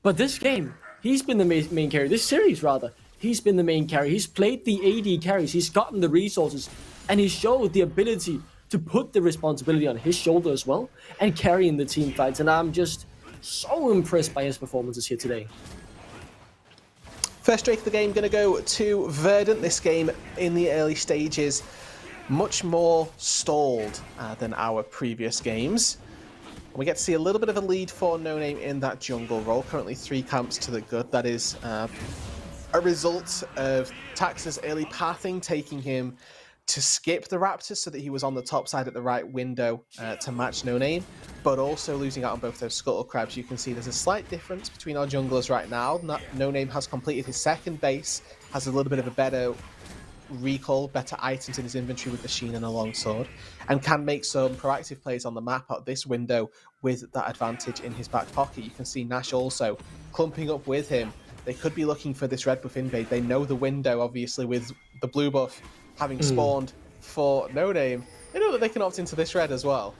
But this game, he's been the main carry. This series, rather, he's been the main carry. He's played the AD carries. He's gotten the resources, and he showed the ability to put the responsibility on his shoulder as well and carry in the team fights. And I'm just so impressed by his performances here today. First strike of the game going to go to Verdant. This game in the early stages, much more stalled than our previous games. We get to see a little bit of a lead for No Name in that jungle role. Currently 3 camps to the good. That is a result of Tax's early pathing, taking him to skip the Raptors so that he was on the top side at the right window to match No Name, but also losing out on both those Scuttle Crabs. You can see there's a slight difference between our junglers right now. No Name has completed his second base, has a little bit of a better recall, better items in his inventory with the Sheen and a longsword, and can make some proactive plays on the map at this window with that advantage in his back pocket. You can see Nash also clumping up with him. They could be looking for this red buff invade. They know the window, obviously, with the blue buff having spawned for No Name. They know that they can opt into this red as well.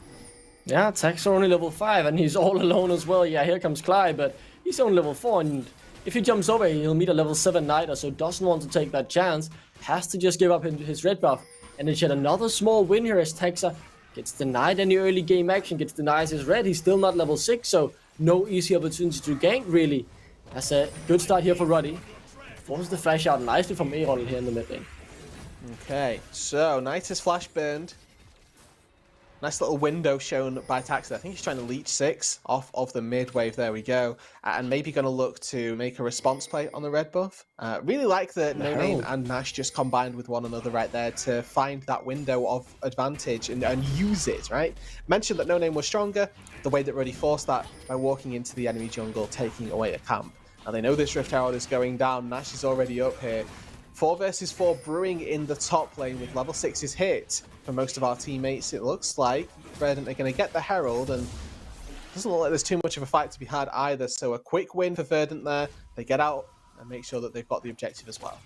Yeah, Tax are only level 5, and he's all alone as well. Yeah, here comes Clyde, but he's only level 4, and if he jumps over, he'll meet a level 7 Niter, so doesn't want to take that chance. Has to just give up his red buff. And it's yet another small win here as Texa gets denied any early game action, gets denied his red. He's still not level 6, so no easy opportunity to gank, really. That's a good start here for Ruddy. Forces the flash out nicely from Aaron here in the mid lane. Okay, so Niter's flash burned. Nice little window shown by Tax. I think he's trying to leech 6 off of the mid wave. There we go. And maybe going to look to make a response play on the red buff. Really like that No Name and Nash just combined with one another right there to find that window of advantage and use it, right? Mentioned that No Name was stronger. The way that Ruddy forced that by walking into the enemy jungle, taking away a camp. Now they know this Rift Herald is going down. Nash is already up here. 4 versus 4 brewing in the top lane with level 6's hit for most of our teammates. It looks like Verdant are going to get the Herald, and doesn't look like there's too much of a fight to be had either. So a quick win for Verdant there. They get out and make sure that they've got the objective as well.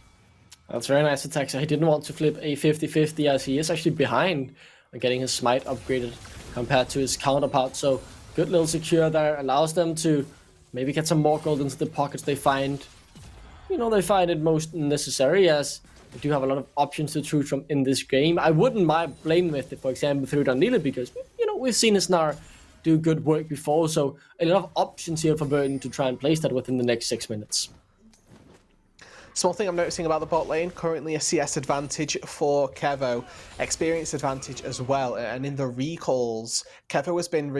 That's very nice attack. So he didn't want to flip a 50-50 as he is actually behind on getting his smite upgraded compared to his counterpart. So good little secure there. Allows them to maybe get some more gold into the pockets they find. They find it most necessary, as they do have a lot of options to choose from in this game. I wouldn't mind blame them if they, for example, threw it on Neela, because, we've seen Snar do good work before, so a lot of options here for Verdant to try and place that within the next 6 minutes. Small thing I'm noticing about the bot lane, currently a CS advantage for Kevo, experience advantage as well, and in the recalls, Kevo has been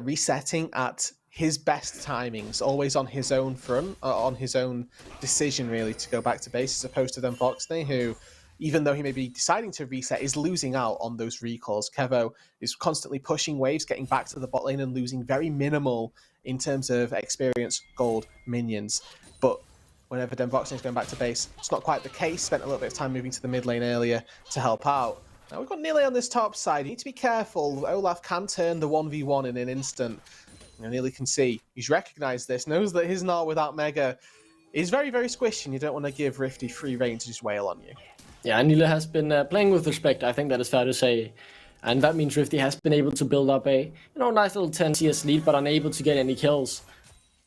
resetting at his best timings, always on his own front, on his own decision, really, to go back to base, as opposed to then Voxney, who, even though he may be deciding to reset, is losing out on those recalls. Kevo is constantly pushing waves, getting back to the bot lane, and losing very minimal in terms of experience, gold, minions. But whenever Voxney is going back to base, it's not quite the case. Spent a little bit of time moving to the mid lane earlier to help out. Now we've got Nile on this top side. You need to be careful. Olaf can turn the 1v1 in an instant. Nile can see. He's recognised this, knows that his Gnar without Mega is very, very squishy, and you don't want to give Rifty free reign to just wail on you. Yeah, Nile has been playing with respect, I think that is fair to say. And that means Rifty has been able to build up a nice little 10 CS lead, but unable to get any kills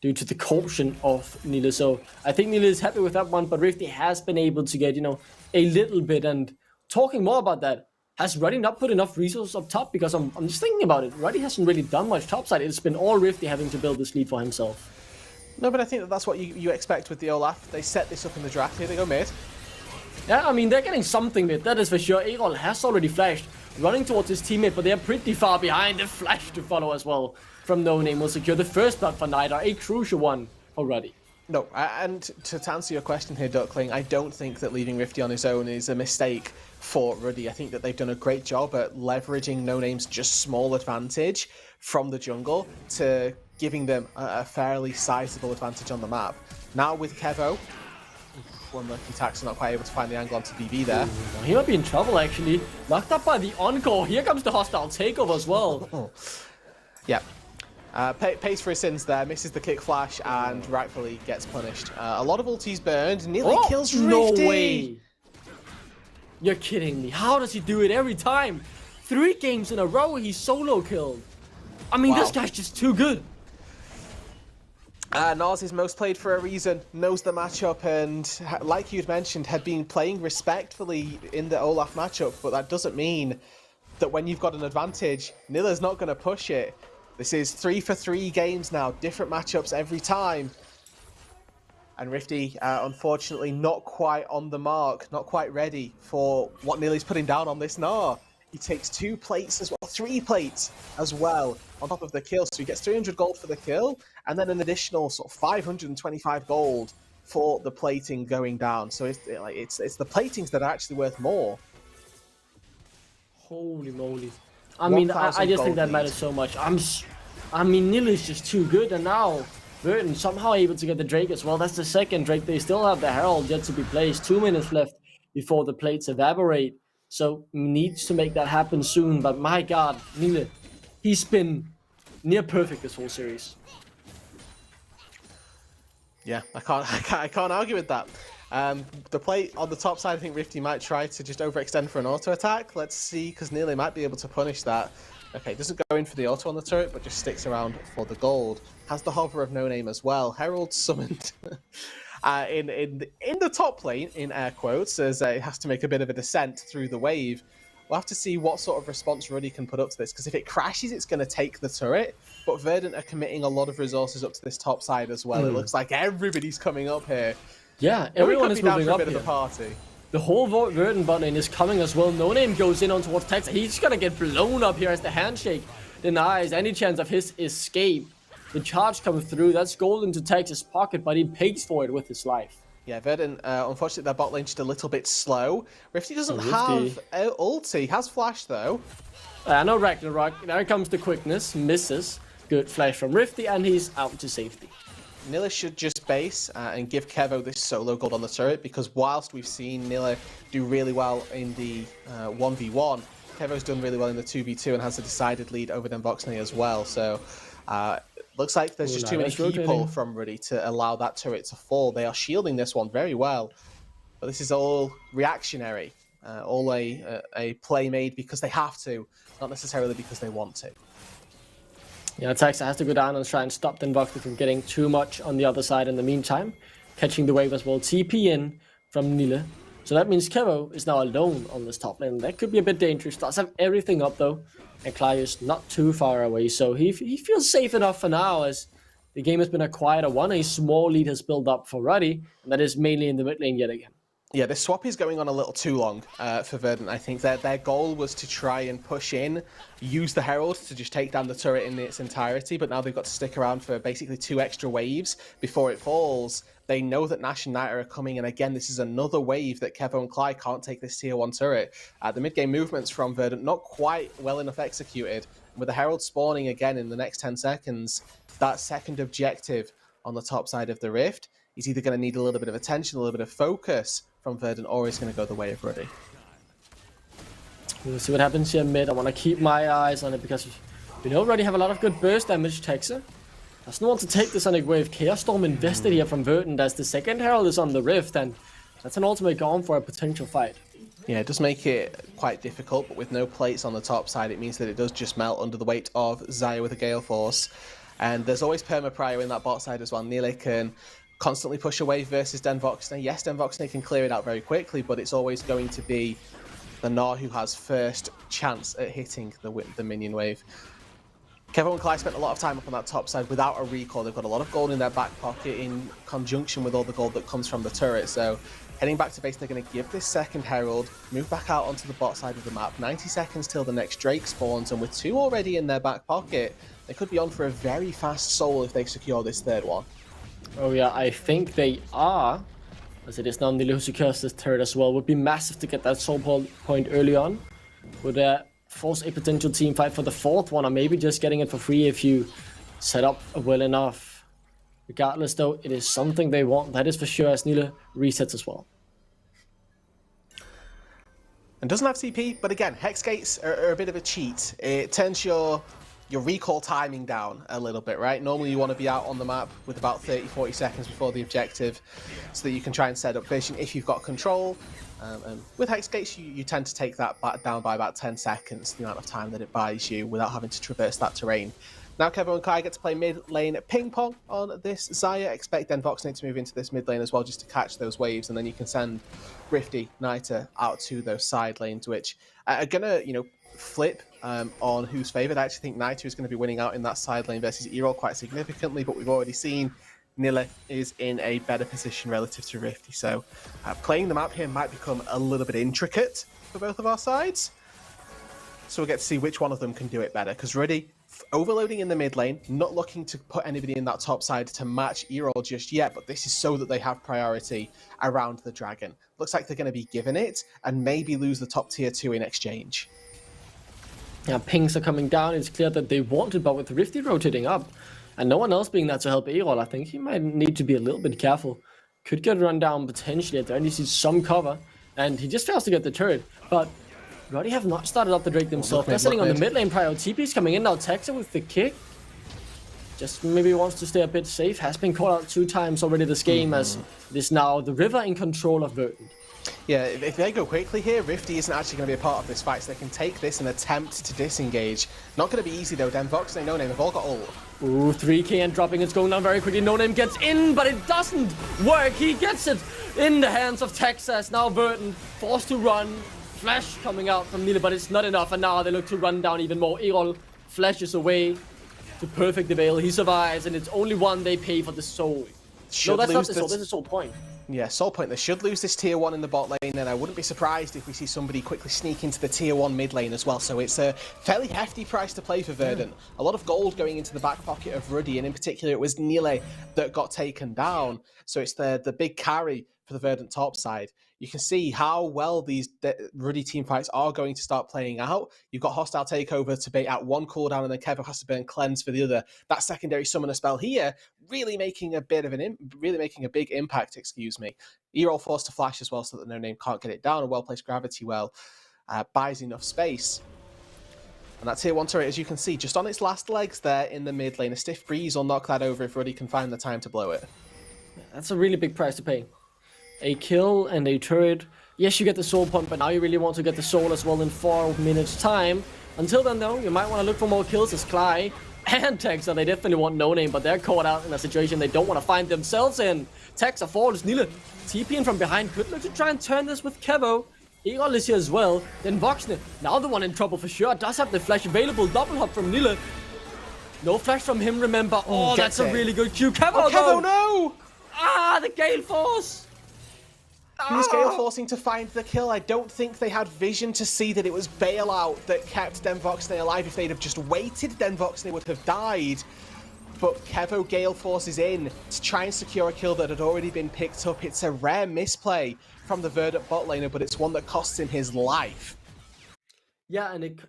due to the caution of Nile. So I think Nile is happy with that one, but Rifty has been able to get, a little bit. And talking more about that, has Ruddy not put enough resources up top? Because I'm just thinking about it. Ruddy hasn't really done much topside. It's been all Rifty having to build this lead for himself. No, but I think that's what you expect with the Olaf. They set this up in the draft. Here they go mid. Yeah, I mean, they're getting something mid, that is for sure. Erol has already flashed, running towards his teammate, but they're pretty far behind. The flash to follow as well from No Name will secure the first blood for Nida, a crucial one for Ruddy. No, and to answer your question here, Duckling, I don't think that leaving Rifty on his own is a mistake for Ruddy. I think that they've done a great job at leveraging No Name's just small advantage from the jungle to giving them a fairly sizable advantage on the map. Now with Kevo, one lucky Tax not quite able to find the angle onto BB there. He might be in trouble, actually. Locked up by the Encore. Here comes the hostile takeover as well. Yeah. Pays for his sins there, misses the kick flash, and rightfully gets punished. A lot of ultis burned, nearly kills Rifty. No way. You're kidding me. How does he do it every time? 3 games in a row, he's solo killed. I mean, This guy's just too good. Nars is most played for a reason, knows the matchup, and like you'd mentioned, had been playing respectfully in the Olaf matchup, but that doesn't mean that when you've got an advantage, Nilla's not going to push it. This is 3 for 3 games now, different matchups every time. And Rifty, unfortunately, not quite on the mark, not quite ready for what Nilla's putting down on this Gnar. He takes 2 plates as well, 3 plates as well on top of the kill. So he gets 300 gold for the kill, and then an additional sort of 525 gold for the plating going down. So it's the platings that are actually worth more. Holy moly. I mean, I just think that matters so much. I mean, Nil is just too good, and now Verdant somehow able to get the Drake as well. That's the second Drake. They still have the Herald yet to be placed. 2 minutes left before the plates evaporate. So needs to make that happen soon. But my God, Nile, he's been near perfect this whole series. Yeah, I can't argue with that. The plate on the top side, I think Rifty might try to just overextend for an auto attack. Let's see, because Nile might be able to punish that. Okay, doesn't go in for the auto on the turret, but just sticks around for the gold. Has the hover of No Name as well. Herald summoned in the top lane, in air quotes, as it has to make a bit of a descent through the wave. We'll have to see what sort of response Ruddy can put up to this, because if it crashes, it's going to take the turret. But Verdant are committing a lot of resources up to this top side as well. It looks like everybody's coming up here. Yeah, everyone is moving up here. The party. The whole Verdant bot lane is coming as well. No Name goes in on towards Tex. He's gonna get blown up here as the handshake denies any chance of his escape. The charge comes through. That's gold into Tex's pocket, but he pays for it with his life. Yeah, Verdant, unfortunately, their bot lane just a little bit slow. Rifty doesn't have ulti. He has flash, though. No Ragnarok. There comes the quickness. Misses. Good flash from Rifty, and he's out to safety. Nilla should just base and give Kevo this solo gold on the turret, because whilst we've seen Nilla do really well in the 1v1, Kevo's done really well in the 2v2 and has a decided lead over Voxney as well. So looks like there's just too many people from Ruddy to allow that turret to fall. They are shielding this one very well, but this is all reactionary, all a play made because they have to, not necessarily because they want to. Yeah, Taxa has to go down and try and stop Voxney from getting too much on the other side in the meantime. Catching the wave as well. TP in from Nile. So that means Kevo is now alone on this top lane. That could be a bit dangerous. Does have everything up though. And Cly is not too far away. So he feels safe enough for now, as the game has been a quieter one. A small lead has built up for Ruddy. And that is mainly in the mid lane yet again. Yeah, this swap is going on a little too long for Verdant. I think that their goal was to try and push in, use the Herald to just take down the turret in its entirety, but now they've got to stick around for basically 2 extra waves before it falls. They know that Nash and Knight are coming, and again, this is another wave that Kevo and Clyde can't take this tier 1 turret. The mid-game movements from Verdant not quite well enough executed. With the Herald spawning again in the next 10 seconds, that second objective on the top side of the Rift is either going to need a little bit of attention, a little bit of focus from Verdant, or it's going to go the way of Ruddy. We'll see what happens here mid. I want to keep my eyes on it because we already have a lot of good burst damage. Texa doesn't want to take the Sonic Wave. Chaos Storm invested here from Verdant as the second Herald is on the Rift, and that's an ultimate gone for a potential fight. Yeah, it does make it quite difficult, but with no plates on the top side, it means that it does just melt under the weight of Xayah with a Gale Force. And there's always Perma Prio in that bot side as well. Nile can constantly push away versus Denvoxne. Yes, Denvoxne can clear it out very quickly, but it's always going to be the Gnar who has first chance at hitting the minion wave. Kevo and Clyde spent a lot of time up on that top side without a recall. They've got a lot of gold in their back pocket in conjunction with all the gold that comes from the turret. So heading back to base, they're going to give this second Herald, move back out onto the bot side of the map. 90 seconds till the next Drake spawns, and with 2 already in their back pocket, they could be on for a very fast soul if they secure this third one. Oh yeah, I think they are. As it is now Nile who secures this turret as well. Would be massive to get that soul point early on. Would force a potential team fight for the 4th one, or maybe just getting it for free if you set up well enough. Regardless though, it is something they want, that is for sure, as Nile resets as well. And doesn't have CP, but again, Hex Gates are a bit of a cheat. It turns your recall timing down a little bit, right? Normally you want to be out on the map with about 30-40 seconds before the objective so that you can try and set up vision if you've got control. And with Hex Gates, you tend to take that down by about 10 seconds, the amount of time that it buys you without having to traverse that terrain. Now Kevo and Kai get to play mid lane ping pong on this Xayah. Expect Denvoxne to move into this mid lane as well just to catch those waves, and then you can send Rifty, Niter out to those side lanes, which are gonna, flip on who's favored. I actually think Niter is going to be winning out in that side lane versus Erol quite significantly, but we've already seen Nile is in a better position relative to Rifty, so playing the map here might become a little bit intricate for both of our sides. So we'll get to see which one of them can do it better, because Ruddy overloading in the mid lane, not looking to put anybody in that top side to match Erol just yet, but this is so that they have priority around the dragon. Looks like they're going to be given it and maybe lose the top tier 2 in exchange. Yeah, pings are coming down. It's clear that they want it, but with Rifty rotating up and no one else being there to help Erol, I think he might need to be a little bit careful. Could get run down potentially at the end. He sees some cover and he just fails to get the turret, but Ruddy have not started up the Drake themselves. They're sitting on the mid lane. Prio TP's coming in now. Texa with the kick. Just maybe wants to stay a bit safe. Has been called out 2 times already this game, as it is now the River in control of Verdant. Yeah, if they go quickly here, Rifty isn't actually going to be a part of this fight, so they can take this and attempt to disengage. Not going to be easy though. Denvoxne and No Name have all got ult. Ooh, 3k and dropping. It's going down very quickly. No Name gets in, but it doesn't work. He gets it in the hands of Texas. Now Verdant forced to run. Flash coming out from Nile, but it's not enough, and now they look to run down even more. Erol flashes away to perfect the veil. He survives, and it's only 1 they pay for the soul. No, that's not the soul. This is soul point. Yeah, soul point. They should lose this tier 1 in the bot lane, and I wouldn't be surprised if we see somebody quickly sneak into the tier 1 mid lane as well. So it's a fairly hefty price to play for Verdant. A lot of gold going into the back pocket of Ruddy, and in particular it was Nile that got taken down. So it's the big carry for the Verdant top side. You can see how well these Ruddy team fights are going to start playing out. You've got Hostile Takeover to bait out 1 cooldown, and then Kevo has to burn Cleanse for the other. That secondary summoner spell here really making a bit of a big impact. Erol forced to flash as well, so that No Name can't get it down. A well-placed gravity well buys enough space. And that tier 1 turret, as you can see, just on its last legs there in the mid lane. A stiff breeze will knock that over if Ruddy can find the time to blow it. That's a really big price to pay. A kill and a turret. Yes, you get the soul point, but now you really want to get the soul as well in 4 minutes time. Until then though, you might want to look for more kills as Clyde and Texa. They definitely want No Name, but they're caught out in a situation they don't want to find themselves in. Texa falls. Nile TP in from behind. Could look to try and turn this with Kevo. Erol is here as well. Then Voxne, now the one in trouble for sure. Does have the flash available. Double hop from Nile. No flash from him, remember. Oh, that's a really good Q. Kevo, Kevo, no! Ah, the Gale Force! He was Gale forcing to find the kill. I don't think they had vision to see that it was Bailout that kept Denvoxney alive. If they'd have just waited, Denvoxney would have died. But Kevo Gale forces in to try and secure a kill that had already been picked up. It's a rare misplay from the Verdant bot laner, but it's one that costs him his life. Yeah, and it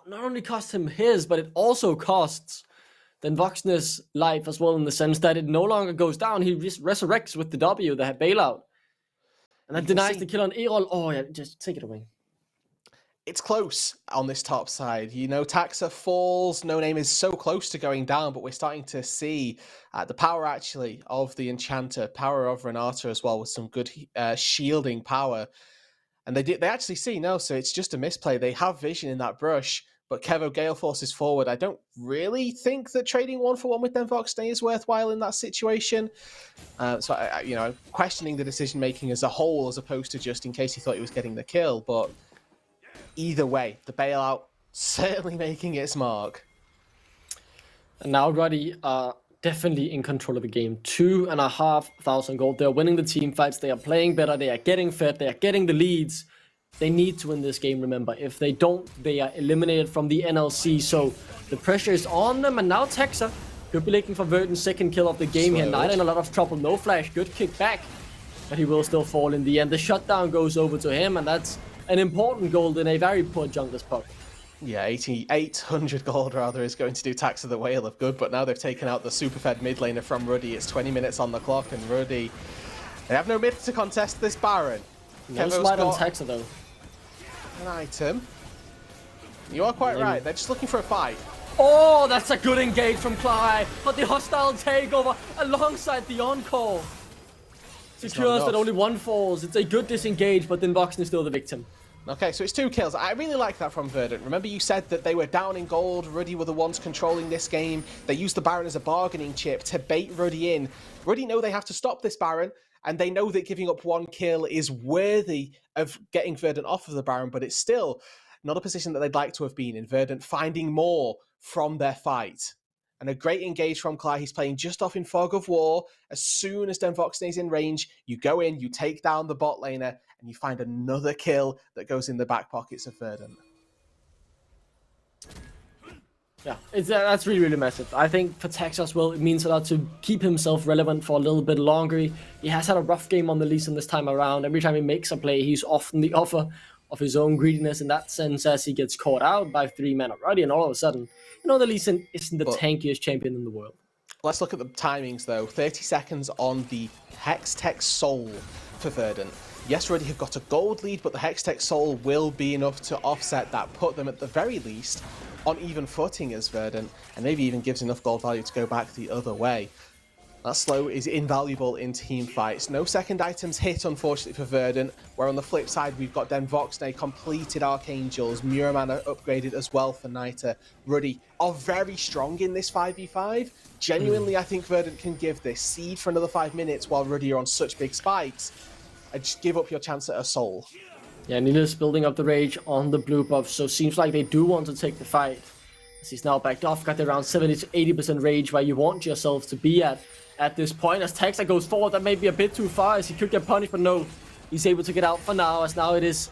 not only costs him his, but it also costs Denvoxney's life as well, in the sense that it no longer goes down. He just resurrects with the W, the Bailout. And that denies the kill on Erol. Oh, yeah, just take it away. It's close on this top side. You know, Taxa falls. No Name is so close to going down, but we're starting to see the power, actually, of the Enchanter, power of Renata as well, with some good shielding power. And they actually see, no, so it's just a misplay. They have vision in that brush, but Kevo Gale forces forward. I don't really think that trading 1-for-1 with Denvoxney is worthwhile in that situation. So, I'm questioning the decision-making as a whole, as opposed to just in case he thought he was getting the kill. But either way, the Bailout certainly making its mark. And now Ruddy are definitely in control of the game. 2,500 gold. They're winning the team fights. They are playing better. They are getting fed. They are getting the leads. They need to win this game, remember. If they don't, they are eliminated from the NLC. So the pressure is on them. And now Taxa could be looking for Verdant's second kill of the game here. Knight in a lot of trouble. No flash. Good kick back. But he will still fall in the end. The shutdown goes over to him. And that's an important gold in a very poor jungler's puck. Yeah, 800 gold rather is going to do Taxa the whale of good. But now they've taken out the super fed mid laner from Ruddy. It's 20 minutes on the clock. And Ruddy, they have no mid to contest this Baron. No slide on Taxa though. An item. You are quite right. They're just looking for a fight. Oh, that's a good engage from Cly. But the hostile takeover alongside the on-call secures that only one falls. It's a good disengage, but then Voxen is still the victim. Okay, so it's 2 kills. I really like that from Verdant. Remember you said that they were down in gold. Ruddy were the ones controlling this game. They used the Baron as a bargaining chip to bait Ruddy in. Ruddy know they have to stop this Baron, and they know that giving up 1 kill is worthy of getting Verdant off of the Baron, but it's still not a position that they'd like to have been in. Verdant finding more from their fight. And a great engage from Cly. He's playing just off in Fog of War. As soon as Denvoxney's in range, you go in, you take down the bot laner, and you find another kill that goes in the back pockets of Verdant. Yeah, that's really, really massive. I think for Taxa as well, it means a lot to keep himself relevant for a little bit longer. He has had a rough game on the Lee Sin this time around. Every time he makes a play, he's often the offer of his own greediness in that sense, as he gets caught out by 3 men already, and all of a sudden, the Lee Sin isn't the tankiest champion in the world. Let's look at the timings though. 30 seconds on the Hextech Soul for Verdant. Yes, Ruddy have got a gold lead, but the Hextech Soul will be enough to offset that, put them at the very least on even footing as Verdant, and maybe even gives enough gold value to go back the other way. That slow is invaluable in team fights. No second items hit, unfortunately, for Verdant, where on the flip side, we've got Denvoxney, completed Archangels, Muramana upgraded as well for Nita. Ruddy are very strong in this 5v5. Genuinely, I think Verdant can give this seed for another 5 minutes while Ruddy are on such big spikes. And just give up your chance at a soul. Yeah, Nila's building up the rage on the blue buff, so seems like they do want to take the fight. As he's now backed off, got around 70 to 80% rage where you want yourself to be at this point. As Taxa goes forward, that may be a bit too far, as he could get punished, but no, he's able to get out for now, as now it is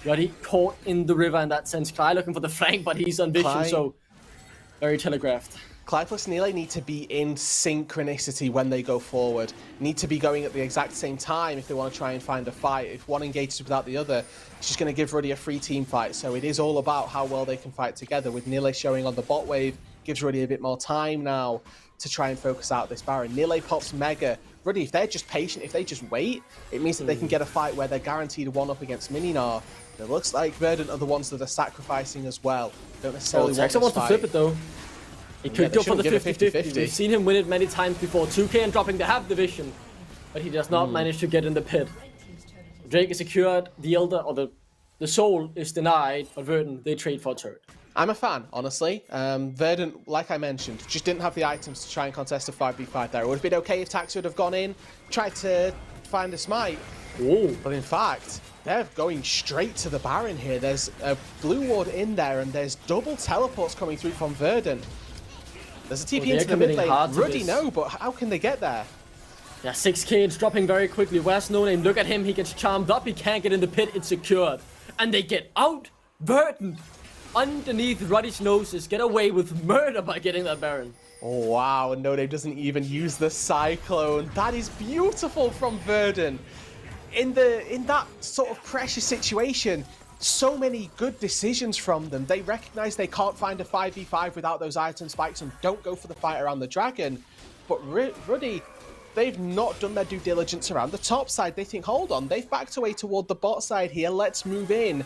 Ruddy caught in the river in that sense. Cly looking for the flank, but he's on vision, so very telegraphed. Cly plus Nile need to be in synchronicity when they go forward. Need to be going at the exact same time if they want to try and find a fight. If one engages without the other, it's just going to give Ruddy a free team fight. So it is all about how well they can fight together. With Nile showing on the bot wave, gives Ruddy a bit more time now to try and focus out this Baron. Nile pops Mega. Ruddy, if they're just patient, if they just wait, it means that they can get a fight where they're guaranteed a 1-up against Mininar. It looks like Verdant are the ones that are sacrificing as well. Don't necessarily want to flip it though. He could go for the 50-50. We've seen him win it many times before. 2k and dropping the half division, but he does not manage to get in the pit. Drake is secured, the Elder, or the Soul is denied, but Verdant, they trade for a turret. I'm a fan, honestly. Verdant, like I mentioned, just didn't have the items to try and contest a 5v5 there. It would have been okay if Taxa would have gone in, tried to find a smite. Ooh. But in fact, they're going straight to the Baron here. There's a blue ward in there, and there's double teleports coming through from Verdant. There's a TP into the mid lane. Ruddy, no, but how can they get there? Yeah, 6k, it's dropping very quickly. Where's No Name? Look at him, he gets charmed up, he can't get in the pit, it's secured. And they get out. Verdant, underneath Ruddy's noses, get away with murder by getting that Baron. Oh wow, and No Name doesn't even use the Cyclone. That is beautiful from Verdant. In that sort of pressure situation, so many good decisions from them. They recognize they can't find a 5v5 without those item spikes and don't go for the fight around the dragon. But Ruddy, they've not done their due diligence around the top side. They think, hold on, they've backed away toward the bot side here. Let's move in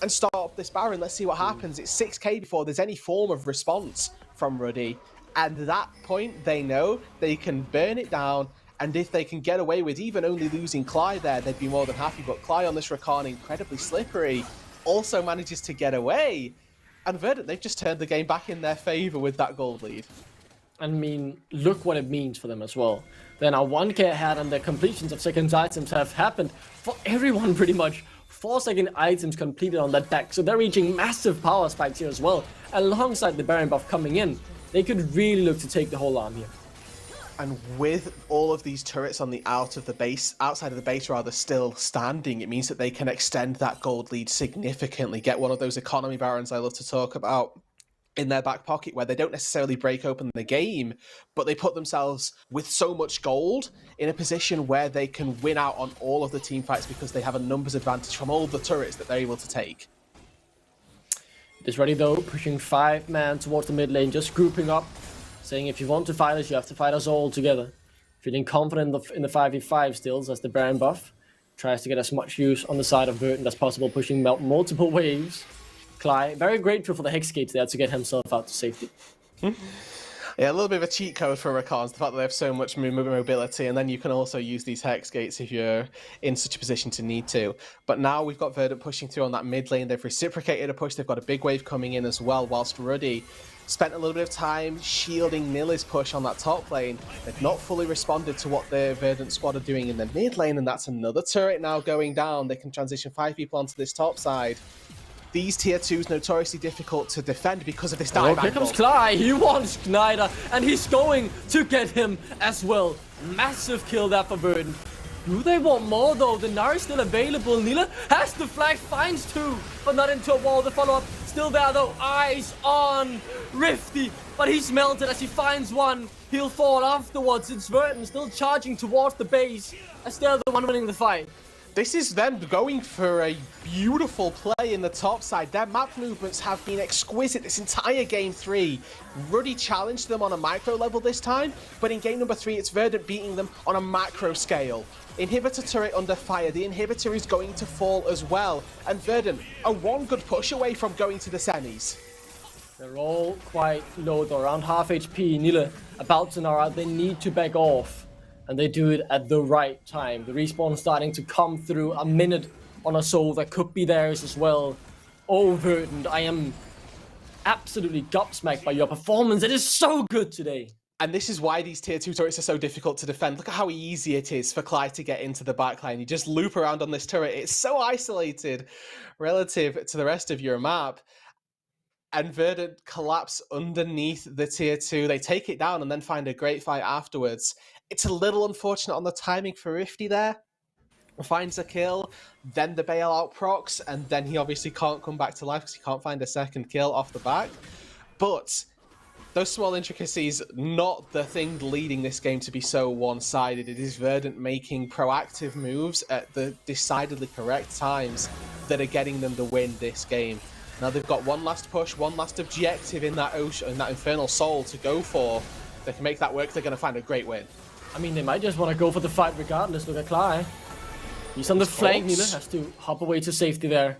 and start up this Baron. Let's see what happens. It's 6k before there's any form of response from Ruddy. And at that point, they know they can burn it down. And if they can get away with even only losing Cly there, they'd be more than happy. But Cly on this Rakan, incredibly slippery, also manages to get away. And Verdant, they've just turned the game back in their favor with that gold lead. I mean, look what it means for them as well. They're now 1k ahead and the completions of second items have happened for everyone pretty much. 4 second items completed on that deck, so they're reaching massive power spikes here as well. Alongside the Baron buff coming in, they could really look to take the whole arm here. And with all of these turrets on the outside of the base rather, still standing, it means that they can extend that gold lead significantly, get one of those economy barons I love to talk about in their back pocket, where they don't necessarily break open the game, but they put themselves with so much gold in a position where they can win out on all of the team fights because they have a numbers advantage from all the turrets that they're able to take. It is Ruddy though, pushing 5 man towards the mid lane, just grouping up, saying if you want to fight us, you have to fight us all together. Feeling confident in the 5v5 stills as the Baron buff tries to get as much use on the side of Verdant as possible, pushing multiple waves. Cly, very grateful for the Hex Gates there to get himself out to safety. Yeah, a little bit of a cheat code for Rakans, the fact that they have so much mobility, and then you can also use these Hex Gates if you're in such a position to need to. But now we've got Verdant pushing through on that mid lane. They've reciprocated a push. They've got a big wave coming in as well, whilst Ruddy spent a little bit of time shielding Nilly's push on that top lane. They've not fully responded to what the Verdant squad are doing in the mid lane, and that's another turret now going down. They can transition 5 people onto this top side. These tier 2s notoriously difficult to defend because of this dive angle. Here comes Cly, he wants Schneider, and he's going to get him as well. Massive kill there for Verdant. Do they want more though? The Nari is still available. Nila has the flag, finds 2, but not into a wall. The follow-up still there though. Eyes on Rifty, but he's melted as he finds 1. He'll fall afterwards. It's Verdant still charging towards the base as they're the one winning the fight. This is them going for a beautiful play in the top side. Their map movements have been exquisite this entire game 3. Ruddy challenged them on a micro level this time, but in game number 3, it's Verdant beating them on a macro scale. Inhibitor turret under fire. The inhibitor is going to fall as well. And Verdant are 1 good push away from going to the semis. They're all quite low though, around half HP. Nila about to Nara, they need to back off. And they do it at the right time. The respawn starting to come through, a minute on a soul that could be theirs as well. Oh, Verdant, I am absolutely gobsmacked by your performance. It is so good today. And this is why these tier 2 turrets are so difficult to defend. Look at how easy it is for Clyde to get into the backline. You just loop around on this turret. It's so isolated relative to the rest of your map. And Verdant collapse underneath the tier 2. They take it down and then find a great fight afterwards. It's a little unfortunate on the timing for Rifty there. Finds a kill, then the bailout procs, and then he obviously can't come back to life because he can't find a second kill off the back. But those small intricacies, not the thing leading this game to be so one-sided. It is Verdant making proactive moves at the decidedly correct times that are getting them to win this game. Now they've got 1 last push, 1 last objective in that ocean, in that Infernal Soul to go for. If they can make that work, they're going to find a great win. I mean, they might just want to go for the fight regardless. Look at Cly. He's on the flank. Nila has to hop away to safety there.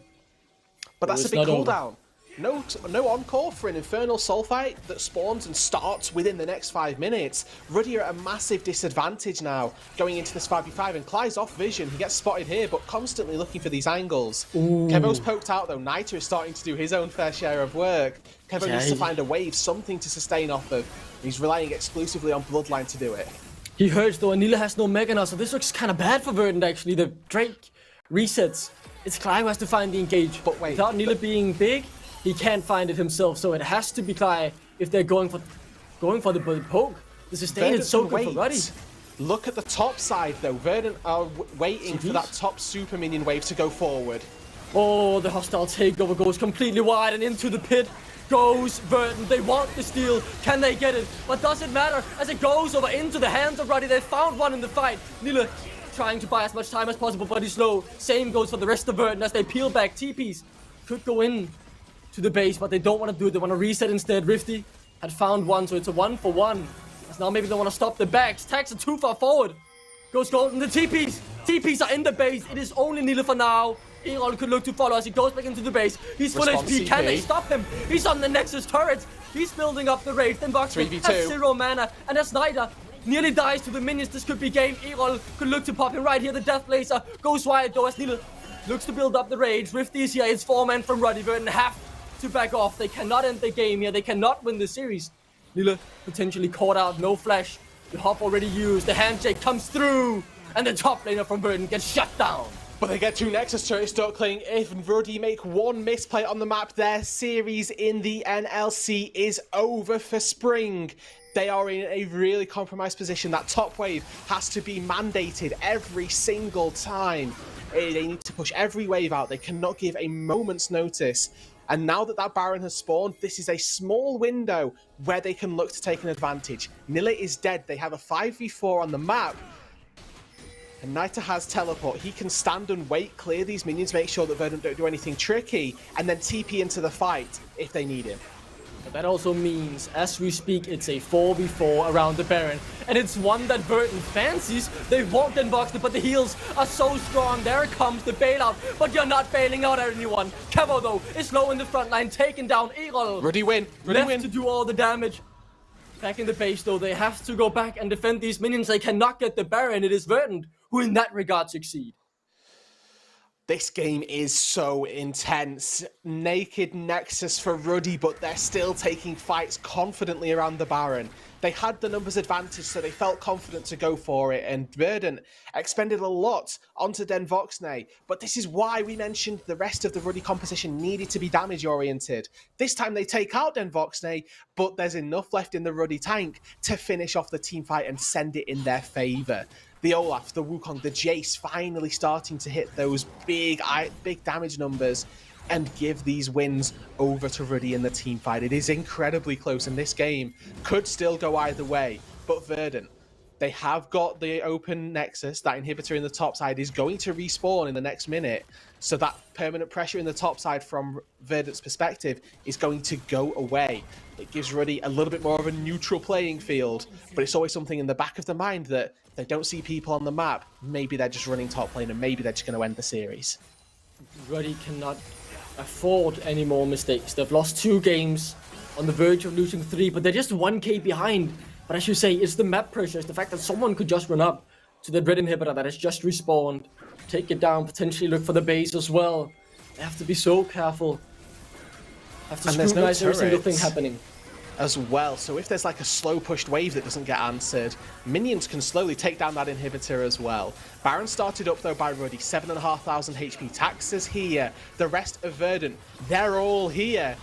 But that's a big cooldown. No encore for an Infernal Soul fight that spawns and starts within the next 5 minutes. Ruddy are at a massive disadvantage now going into this 5v5, and Cly's off vision. He gets spotted here, but constantly looking for these angles. Ooh. Kevo's poked out though. Niter is starting to do his own fair share of work. Kevo needs to find a wave, something to sustain off of. He's relying exclusively on Bloodline to do it. He hurts though, and Nila has no Mega now, so this looks kind of bad for Verdant actually. The Drake resets. It's Cly who has to find the engage. But wait, without Nila being big, he can't find it himself, so it has to be Cly if they're going for the poke. The sustain is so good for Ruddy. Look at the top side, though. Verdant are waiting for that top super minion wave to go forward. Oh, the hostile takeover goes completely wide and into the pit goes Verdant. They want the steal. Can they get it? But does it matter as it goes over into the hands of Ruddy? They found one in the fight. Nila trying to buy as much time as possible, but he's slow. Same goes for the rest of Verdant as they peel back. TPs could go in to the base, but they don't want to do it. They want to reset instead. Rifty had found one, so it's a 1-for-1. As now maybe they want to stop the backs. Tags are too far forward. Goes Golden. The TPs. TPs are in the base. It is only Nila for now. Erol could look to follow as he goes back into the base. He's full HP. Can they stop him? He's on the Nexus turret. He's building up the rage. Then Voxney has 0 mana. And as Snyder nearly dies to the minions, this could be game. Erol could look to pop him right here. The Death Blazer goes wide though as Nila looks to build up the rage. Rifty is here. It's 4-man from Ruddy. Verdant have to back off. They cannot end the game here. They cannot win the series. Nila potentially caught out. No flash. The hop already used. The handshake comes through. And the top laner from Verdant gets shut down. But they get 2 Nexus turrets circling. If Ruddy make one misplay on the map, their series in the NLC is over for spring. They are in a really compromised position. That top wave has to be mandated every single time. They need to push every wave out. They cannot give a moment's notice. And now that that Baron has spawned, this is a small window where they can look to take an advantage. Nila is dead. They have a 5v4 on the map. And Nita has teleport. He can stand and wait, clear these minions, make sure that Verdant don't do anything tricky, and then TP into the fight if they need him. But that also means, as we speak, it's a 4v4 around the Baron. And it's one that Verdant fancies. They won't unbox it, but the heals are so strong. There comes the bailout, but you're not bailing out anyone. Kevo, though, is low in the front line, taking down Erol. Ruddy win. Ruddy left win. to do all the damage. Back in the base, though, they have to go back and defend these minions. They cannot get the Baron. It is Verdant who, in that regard, succeed. This game is so intense. Naked Nexus for Ruddy, but they're still taking fights confidently around the Baron. They had the numbers advantage, so they felt confident to go for it, and Verdant expended a lot onto Den Voxney. But this is why we mentioned the rest of the Ruddy composition needed to be damage-oriented. This time they take out Den Voxney, but there's enough left in the Ruddy tank to finish off the team fight and send it in their favour. The Olaf, the Wukong, the Jace finally starting to hit those big damage numbers and give these wins over to Ruddy in the team fight. It is incredibly close, and this game could still go either way. But Verdant, they have got the open Nexus. That inhibitor in the top side is going to respawn in the next minute. So that permanent pressure in the top side from Verdant's perspective is going to go away. It gives Ruddy a little bit more of a neutral playing field, but it's always something in the back of the mind that if they don't see people on the map, maybe they're just running top lane and maybe they're just going to end the series. Ruddy cannot afford any more mistakes. They've lost 2 games on the verge of losing 3, but they're just 1k behind. But as you say, it's the map pressure. It's the fact that someone could just run up to the red inhibitor that has just respawned, take it down, potentially look for the base as well. They have to be so careful. Have to scrutinize every single thing happening as well. So if there's like a slow pushed wave that doesn't get answered, minions can slowly take down that inhibitor as well. Baron started up though by Ruddy, 7,500 HP. Taxa's here. The rest of Verdant, they're all here.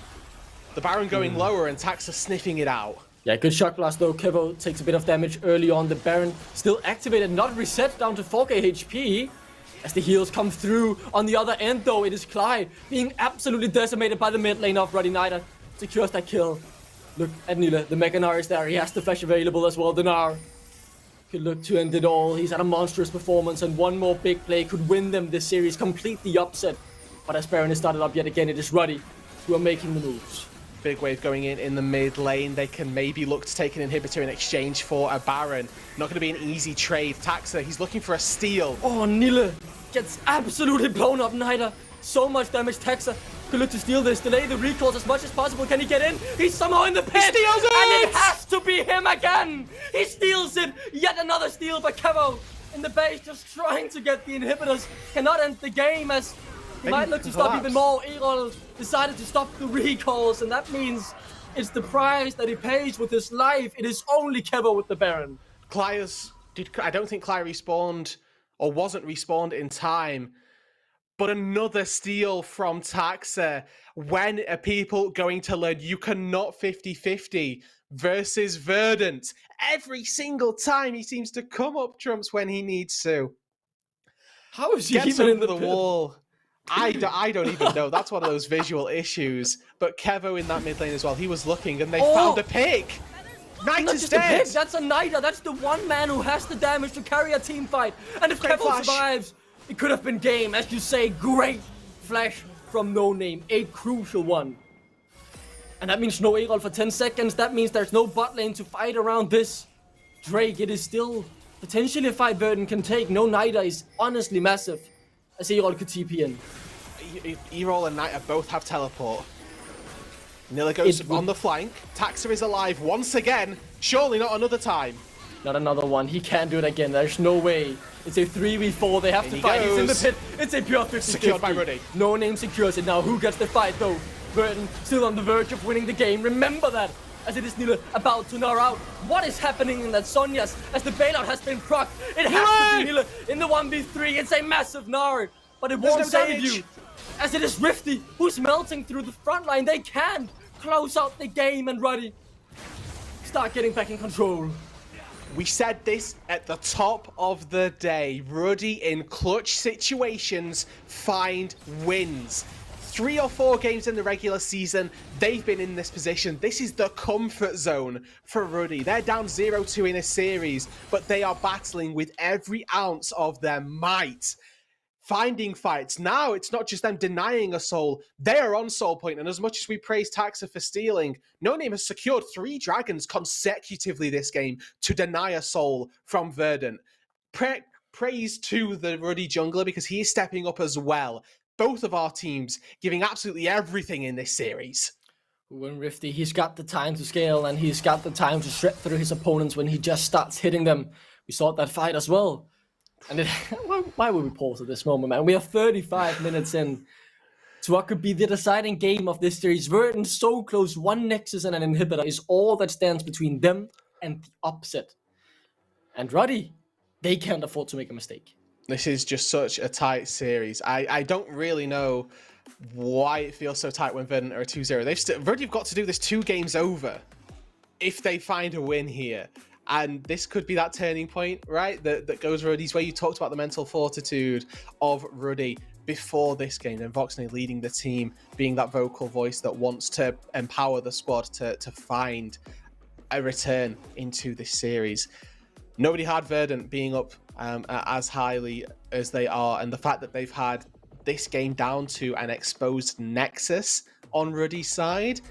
The Baron going lower and Taxa sniffing it out. Yeah, good shock blast though. Kevo takes a bit of damage early on. The Baron still activated, not reset, down to 4k HP. As the heals come through on the other end though, it is Clyde being absolutely decimated by the mid lane of Ruddy. Nida secures that kill. Look at Nila, the Mega Gnar is there. He has the flash available as well. The Gnar could look to end it all. He's had a monstrous performance, and one more big play could win them this series. Complete the upset. But as Baron is started up yet again, it is Ruddy who are making the moves. Big wave going in the mid lane. They can maybe look to take an inhibitor in exchange for a Baron. Not going to be an easy trade. Taxa, he's looking for a steal. Oh, Nila gets absolutely blown up. Nida, so much damage. Taxa could look to steal this. Delay the recalls as much as possible. Can he get in? He's somehow in the pit. He steals it! And it has to be him again. He steals it. Yet another steal by Kevo in the base, just trying to get the inhibitors. Cannot end the game as he might look to stop even more. Erol decided to stop the recalls, and that means it's the price that he pays with his life. It is only Kevo with the Baron. I don't think Cly respawned or wasn't respawned in time. But another steal from Taxa. When are people going to learn you cannot 50-50 versus Verdant? Every single time he seems to come up trumps when he needs to. How is he Gets even in over the the pit? wall. I don't even know. That's one of those visual issues. But Kevo in that mid lane as well. He was looking and they found a pick. Knight Not is just a dead. pick, that's a Nida. That's the one man who has the damage to carry a team fight. And if Great Kevo flash. survives, it could have been game. As you say, great flash from No Name. A crucial one. And that means no Erol for 10 seconds. That means there's no bot lane to fight around this Drake. It is still potentially a fight Verdant can take. No Nida is honestly massive. As Erol could TP in. Erol and Knight both have teleport. Nilla goes on the flank. Taxa is alive once again. Surely not another time. Not another one. He can't do it again. There's no way. It's a 3v4. They have to he fight. He's in the goes. pit. It's a pure 50-50. Secured by Ruddy. No Name secures it. Now who gets the fight though? Verdant still on the verge of winning the game. Remember that. As it is Nilla about to gnaw out. What is happening in that Sonya's as the bailout has been procced? It has to be Nilla in the 1v3. It's a massive gnaw. But it won't no save damage. you. As it is Rifty who's melting through the front line. They can close out the game and Ruddy start getting back in control. We said this at the top of the day. Ruddy in clutch situations find wins. 3 or 4 games in the regular season, they've been in this position. This is the comfort zone for Ruddy. They're down 0-2 in a series, but they are battling with every ounce of their might. Finding fights. Now it's not just them denying a soul. They are on soul point, and as much as we praise Taxa for stealing, No Name has secured 3 dragons consecutively this game to deny a soul from Verdant. Praise to the Ruddy jungler because he is stepping up as well. Both of our teams giving absolutely everything in this series. When Rifty, he's got the time to scale and he's got the time to shred through his opponents when he just starts hitting them. We saw that fight as well. And why would we pause at this moment, man? We are 35 minutes in to what could be the deciding game of this series. Verdant so close. 1 Nexus and an inhibitor is all that stands between them and the upset. And Ruddy, they can't afford to make a mistake. This is just such a tight series. I don't really know why it feels so tight when Verdant are a 2-0. Ruddy have got to do this 2 games over if they find a win here. And this could be that turning point, right? That goes Ruddy's way. You talked about the mental fortitude of Ruddy before this game, and Voxney leading the team, being that vocal voice that wants to empower the squad to find a return into this series. Nobody had Verdant being up as highly as they are, and the fact that they've had this game down to an exposed Nexus on Ruddy's side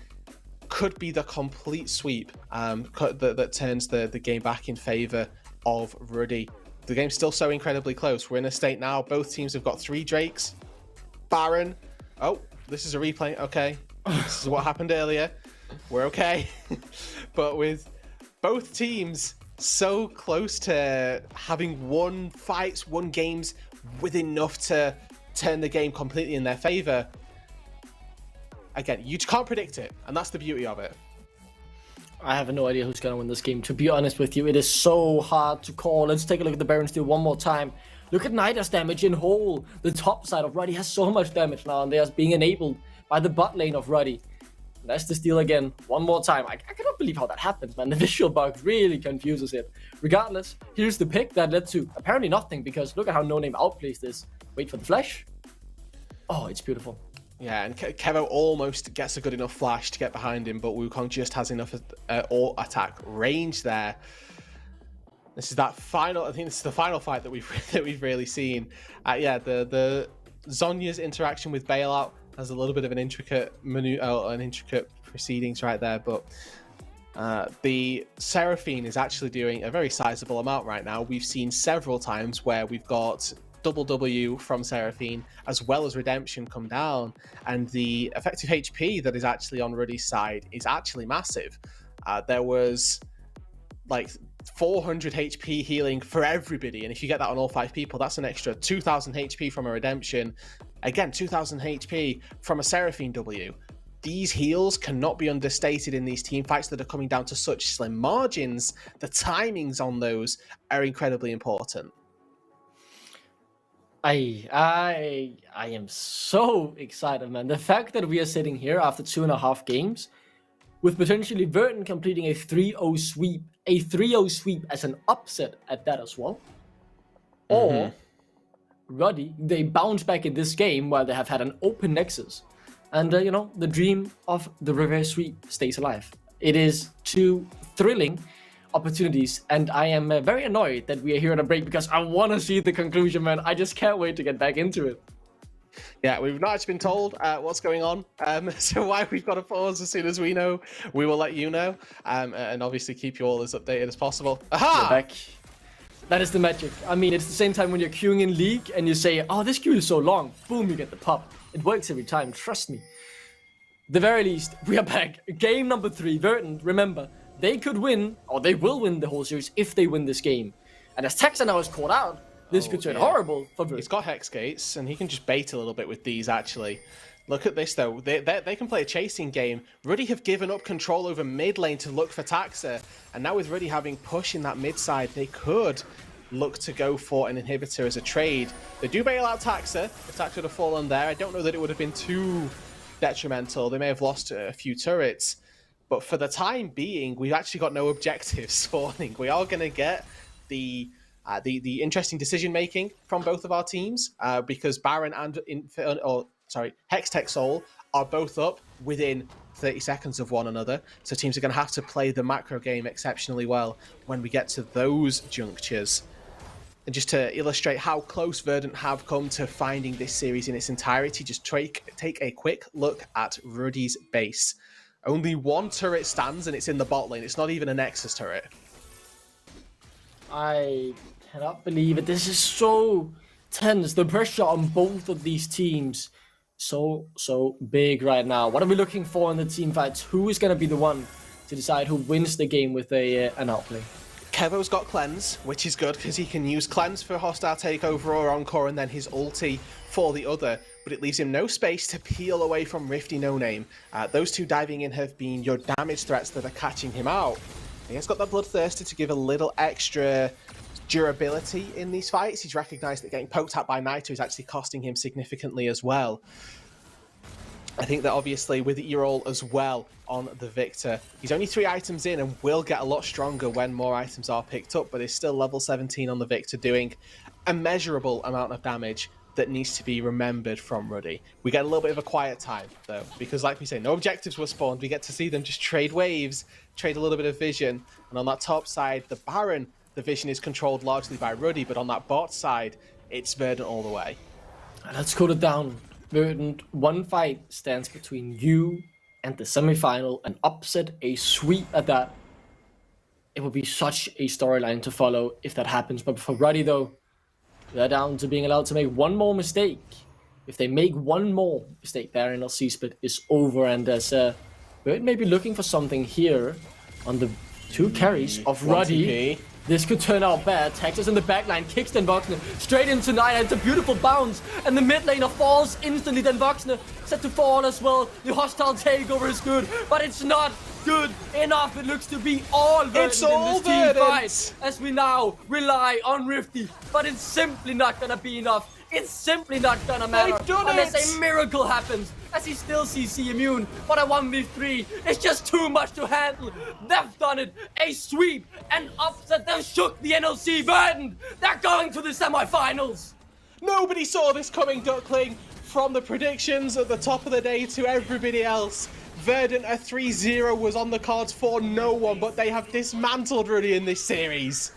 could be the complete sweep that turns the game back in favor of Ruddy. The game's still so incredibly close. We're in a state now. Both teams have got 3 Drakes. Baron. Oh, this is a replay. Okay. This is what happened earlier. We're okay. But with both teams so close to having won fights, won games with enough to turn the game completely in their favor, again, you can't predict it, and that's the beauty of it. I have no idea who's going to win this game, to be honest with you. It is so hard to call. Let's take a look at the Baron steal one more time. Look at Nida's damage in whole. The top side of Ruddy has so much damage now, and they are being enabled by the bot lane of Ruddy. That's the steal again, one more time. I cannot believe how that happens, man. The visual bug really confuses it. Regardless, here's the pick that led to apparently nothing, because look at how No Name outplays this. Wait for the flash. Oh, it's beautiful. Yeah, and Kevo almost gets a good enough flash to get behind him, but Wukong just has enough attack range there. This is that final. I think this is the final fight that we've really seen. Yeah, the Zhonya's interaction with Bailout has a little bit of an intricate proceedings right there, but the Seraphine is actually doing a very sizable amount right now. We've seen several times where we've got double W from Seraphine as well as Redemption come down, and the effective HP that is actually on Ruddy's side is actually massive. There was like 400 HP healing for everybody, and if you get that on all 5 people, that's an extra 2000 HP from a Redemption. Again, 2000 HP from a Seraphine W. These heals cannot be understated in these team fights that are coming down to such slim margins. The timings on those are incredibly important. I am so excited, man. The fact that we are sitting here after 2.5 games with potentially Verdant completing a 3-0 sweep as an upset at that as well. Or Ruddy, they bounce back in this game while they have had an open nexus. And, the dream of the reverse sweep stays alive. It is 2 thrilling opportunities, and I am very annoyed that we are here on a break because I want to see the conclusion, man. I just can't wait to get back into it. Yeah, we've not actually been told what's going on, so why we've got to pause as soon as we know, we will let you know, and obviously keep you all as updated as possible. Aha! We're back. That is the magic. I mean, it's the same time when you're queuing in League and you say, oh, this queue is so long. Boom, you get the pop. It works every time, trust me. The very least, we are back. Game number 3, Verdant, remember, they could win, or they will win the whole series if they win this game. And as Taxa now is caught out, this could turn horrible for Verdant. He's got Hex Gates, and he can just bait a little bit with these, actually. Look at this, though. They can play a chasing game. Ruddy have given up control over mid lane to look for Taxa. And now with Ruddy having push in that mid side, they could look to go for an inhibitor as a trade. They do bail out Taxa. If Taxa would have fallen there, I don't know that it would have been too detrimental. They may have lost a few turrets. But for the time being, we've actually got no objectives spawning. We are going to get the interesting decision making from both of our teams because Baron and Hextech Soul are both up within 30 seconds of one another. So teams are going to have to play the macro game exceptionally well when we get to those junctures. And just to illustrate how close Verdant have come to finding this series in its entirety, just take a quick look at Ruddy's base. Only 1 turret stands and it's in the bot lane. It's not even a Nexus turret. I cannot believe it. This is so tense. The pressure on both of these teams so big right now. What are we looking for in the team fights? Who is going to be the one to decide who wins the game with an outplay? Kevo's got Cleanse, which is good because he can use Cleanse for hostile takeover or encore and then his ulti for the other, but it leaves him no space to peel away from Rifty No Name. Those 2 diving in have been your damage threats that are catching him out. He has got that Bloodthirster to give a little extra durability in these fights. He's recognised that getting poked at by Naito is actually costing him significantly as well. I think that obviously with Earol as well on the Victor, he's only 3 items in and will get a lot stronger when more items are picked up, but is still level 17 on the Victor doing a measurable amount of damage that needs to be remembered from Ruddy. We get a little bit of a quiet time though, because like we say, no objectives were spawned. We get to see them just trade waves, trade a little bit of vision, and on that top side, the Baron, the vision is controlled largely by Ruddy, but on that bot side, it's Verdant all the way. Let's cut it down. Verdant, 1 fight stands between you and the semi-final, an upset, a sweep at that. It would be such a storyline to follow if that happens. But for Ruddy though, they're down to being allowed to make 1 more mistake. If they make 1 more mistake, their NLC split is over. And as Verdant may be looking for something here on the 2 carries of Ruddy. This could turn out bad. Texas in the backline kicks Den Voxner straight into Naya. It's a beautiful bounce. And the mid laner falls instantly. Den Voxner set to fall as well. The hostile takeover is good, but it's not good enough. It looks to be all Verdant in this team fight. As we now rely on Rifty. But it's simply not going to be enough. It's simply not going to matter unless a miracle happens. As he still CC immune, but a 1v3 is just too much to handle. They've done it. A sweep, an upset. They've shook the NLC Verdant. They're going to the semifinals. Nobody saw this coming, Duckling. From the predictions at the top of the day to everybody else, Verdant a 3-0 was on the cards for no one, but they have dismantled Ruddy in this series.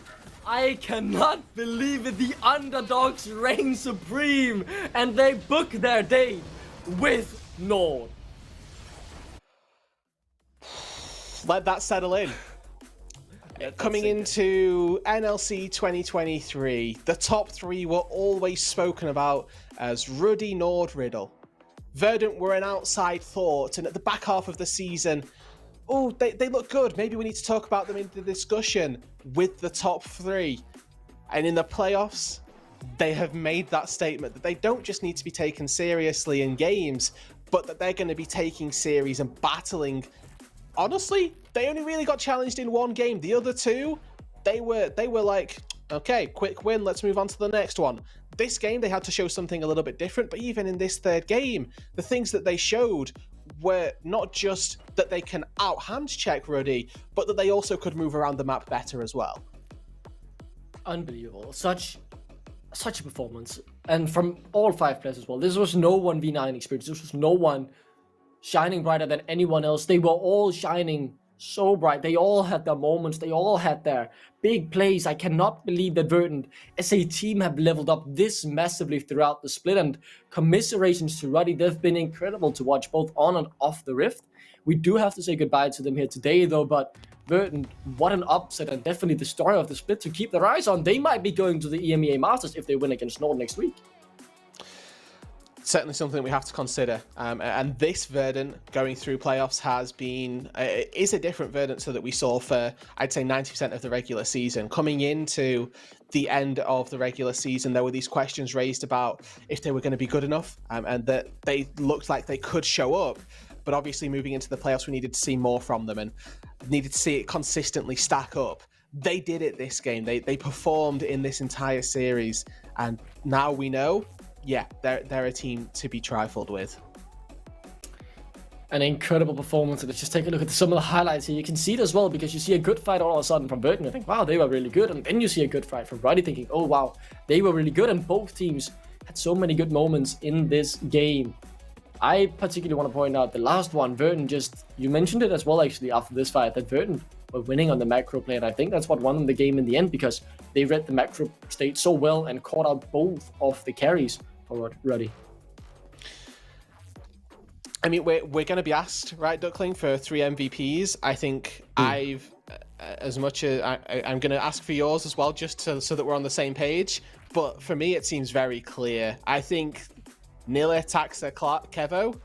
I cannot believe it. The underdogs reign supreme, and they book their day with Nord. Let that settle in. Coming into NLC 2023, the top 3 were always spoken about as Ruddy, Nord, Riddle. Verdant were an outside thought, and at the back half of the season, oh, they look good. Maybe we need to talk about them in the discussion with the top 3. And in the playoffs, they have made that statement that they don't just need to be taken seriously in games, but that they're going to be taking series and battling. Honestly, they only really got challenged in 1 game. The other 2, they were like, Okay, quick win. Let's move on to the next one. This game, they had to show something a little bit different, but even in this third game, the things that they showed were not just that they can out-hand check Ruddy, but that they also could move around the map better as well. Unbelievable. Such a performance. And from all 5 players as well. This was no 1v9 experience. This was no one shining brighter than anyone else. They were all shining so bright. They all had their moments. They all had their big plays. I cannot believe that Verdant as a team have leveled up this massively throughout the split, and commiserations to Ruddy. They've been incredible to watch both on and off the Rift. We do have to say goodbye to them here today though, but Verdant, what an upset, and definitely the story of the split to keep their eyes on. They might be going to the EMEA Masters if they win against Nord next week. Certainly something we have to consider. And this Verdant going through playoffs has been, is a different Verdant so that we saw for, I'd say 90% of the regular season. Coming into the end of the regular season, there were these questions raised about if they were going to be good enough, and that they looked like they could show up. But obviously moving into the playoffs, we needed to see more from them and needed to see it consistently stack up. They did it this game. They performed in this entire series. And now we know, yeah, they're a team to be trifled with. An incredible performance. Let's just take a look at some of the highlights here. You can see it as well because you see a good fight all of a sudden from Verdant. You think, wow, they were really good. And then you see a good fight from Ruddy thinking, oh, wow, they were really good. And both teams had so many good moments in this game. I particularly want to point out the last one, Verdant you mentioned it as well actually after this fight, that Verdant were winning on the macro play, and I think that's what won them the game in the end because they read the macro state so well and caught out both of the carries for Ruddy. I mean, we're going to be asked, right, Duckling, for 3 MVPs. I think as much as I'm going to ask for yours as well, just so that we're on the same page. But for me, it seems very clear. I think Nila, Taxa, Clark, Kevo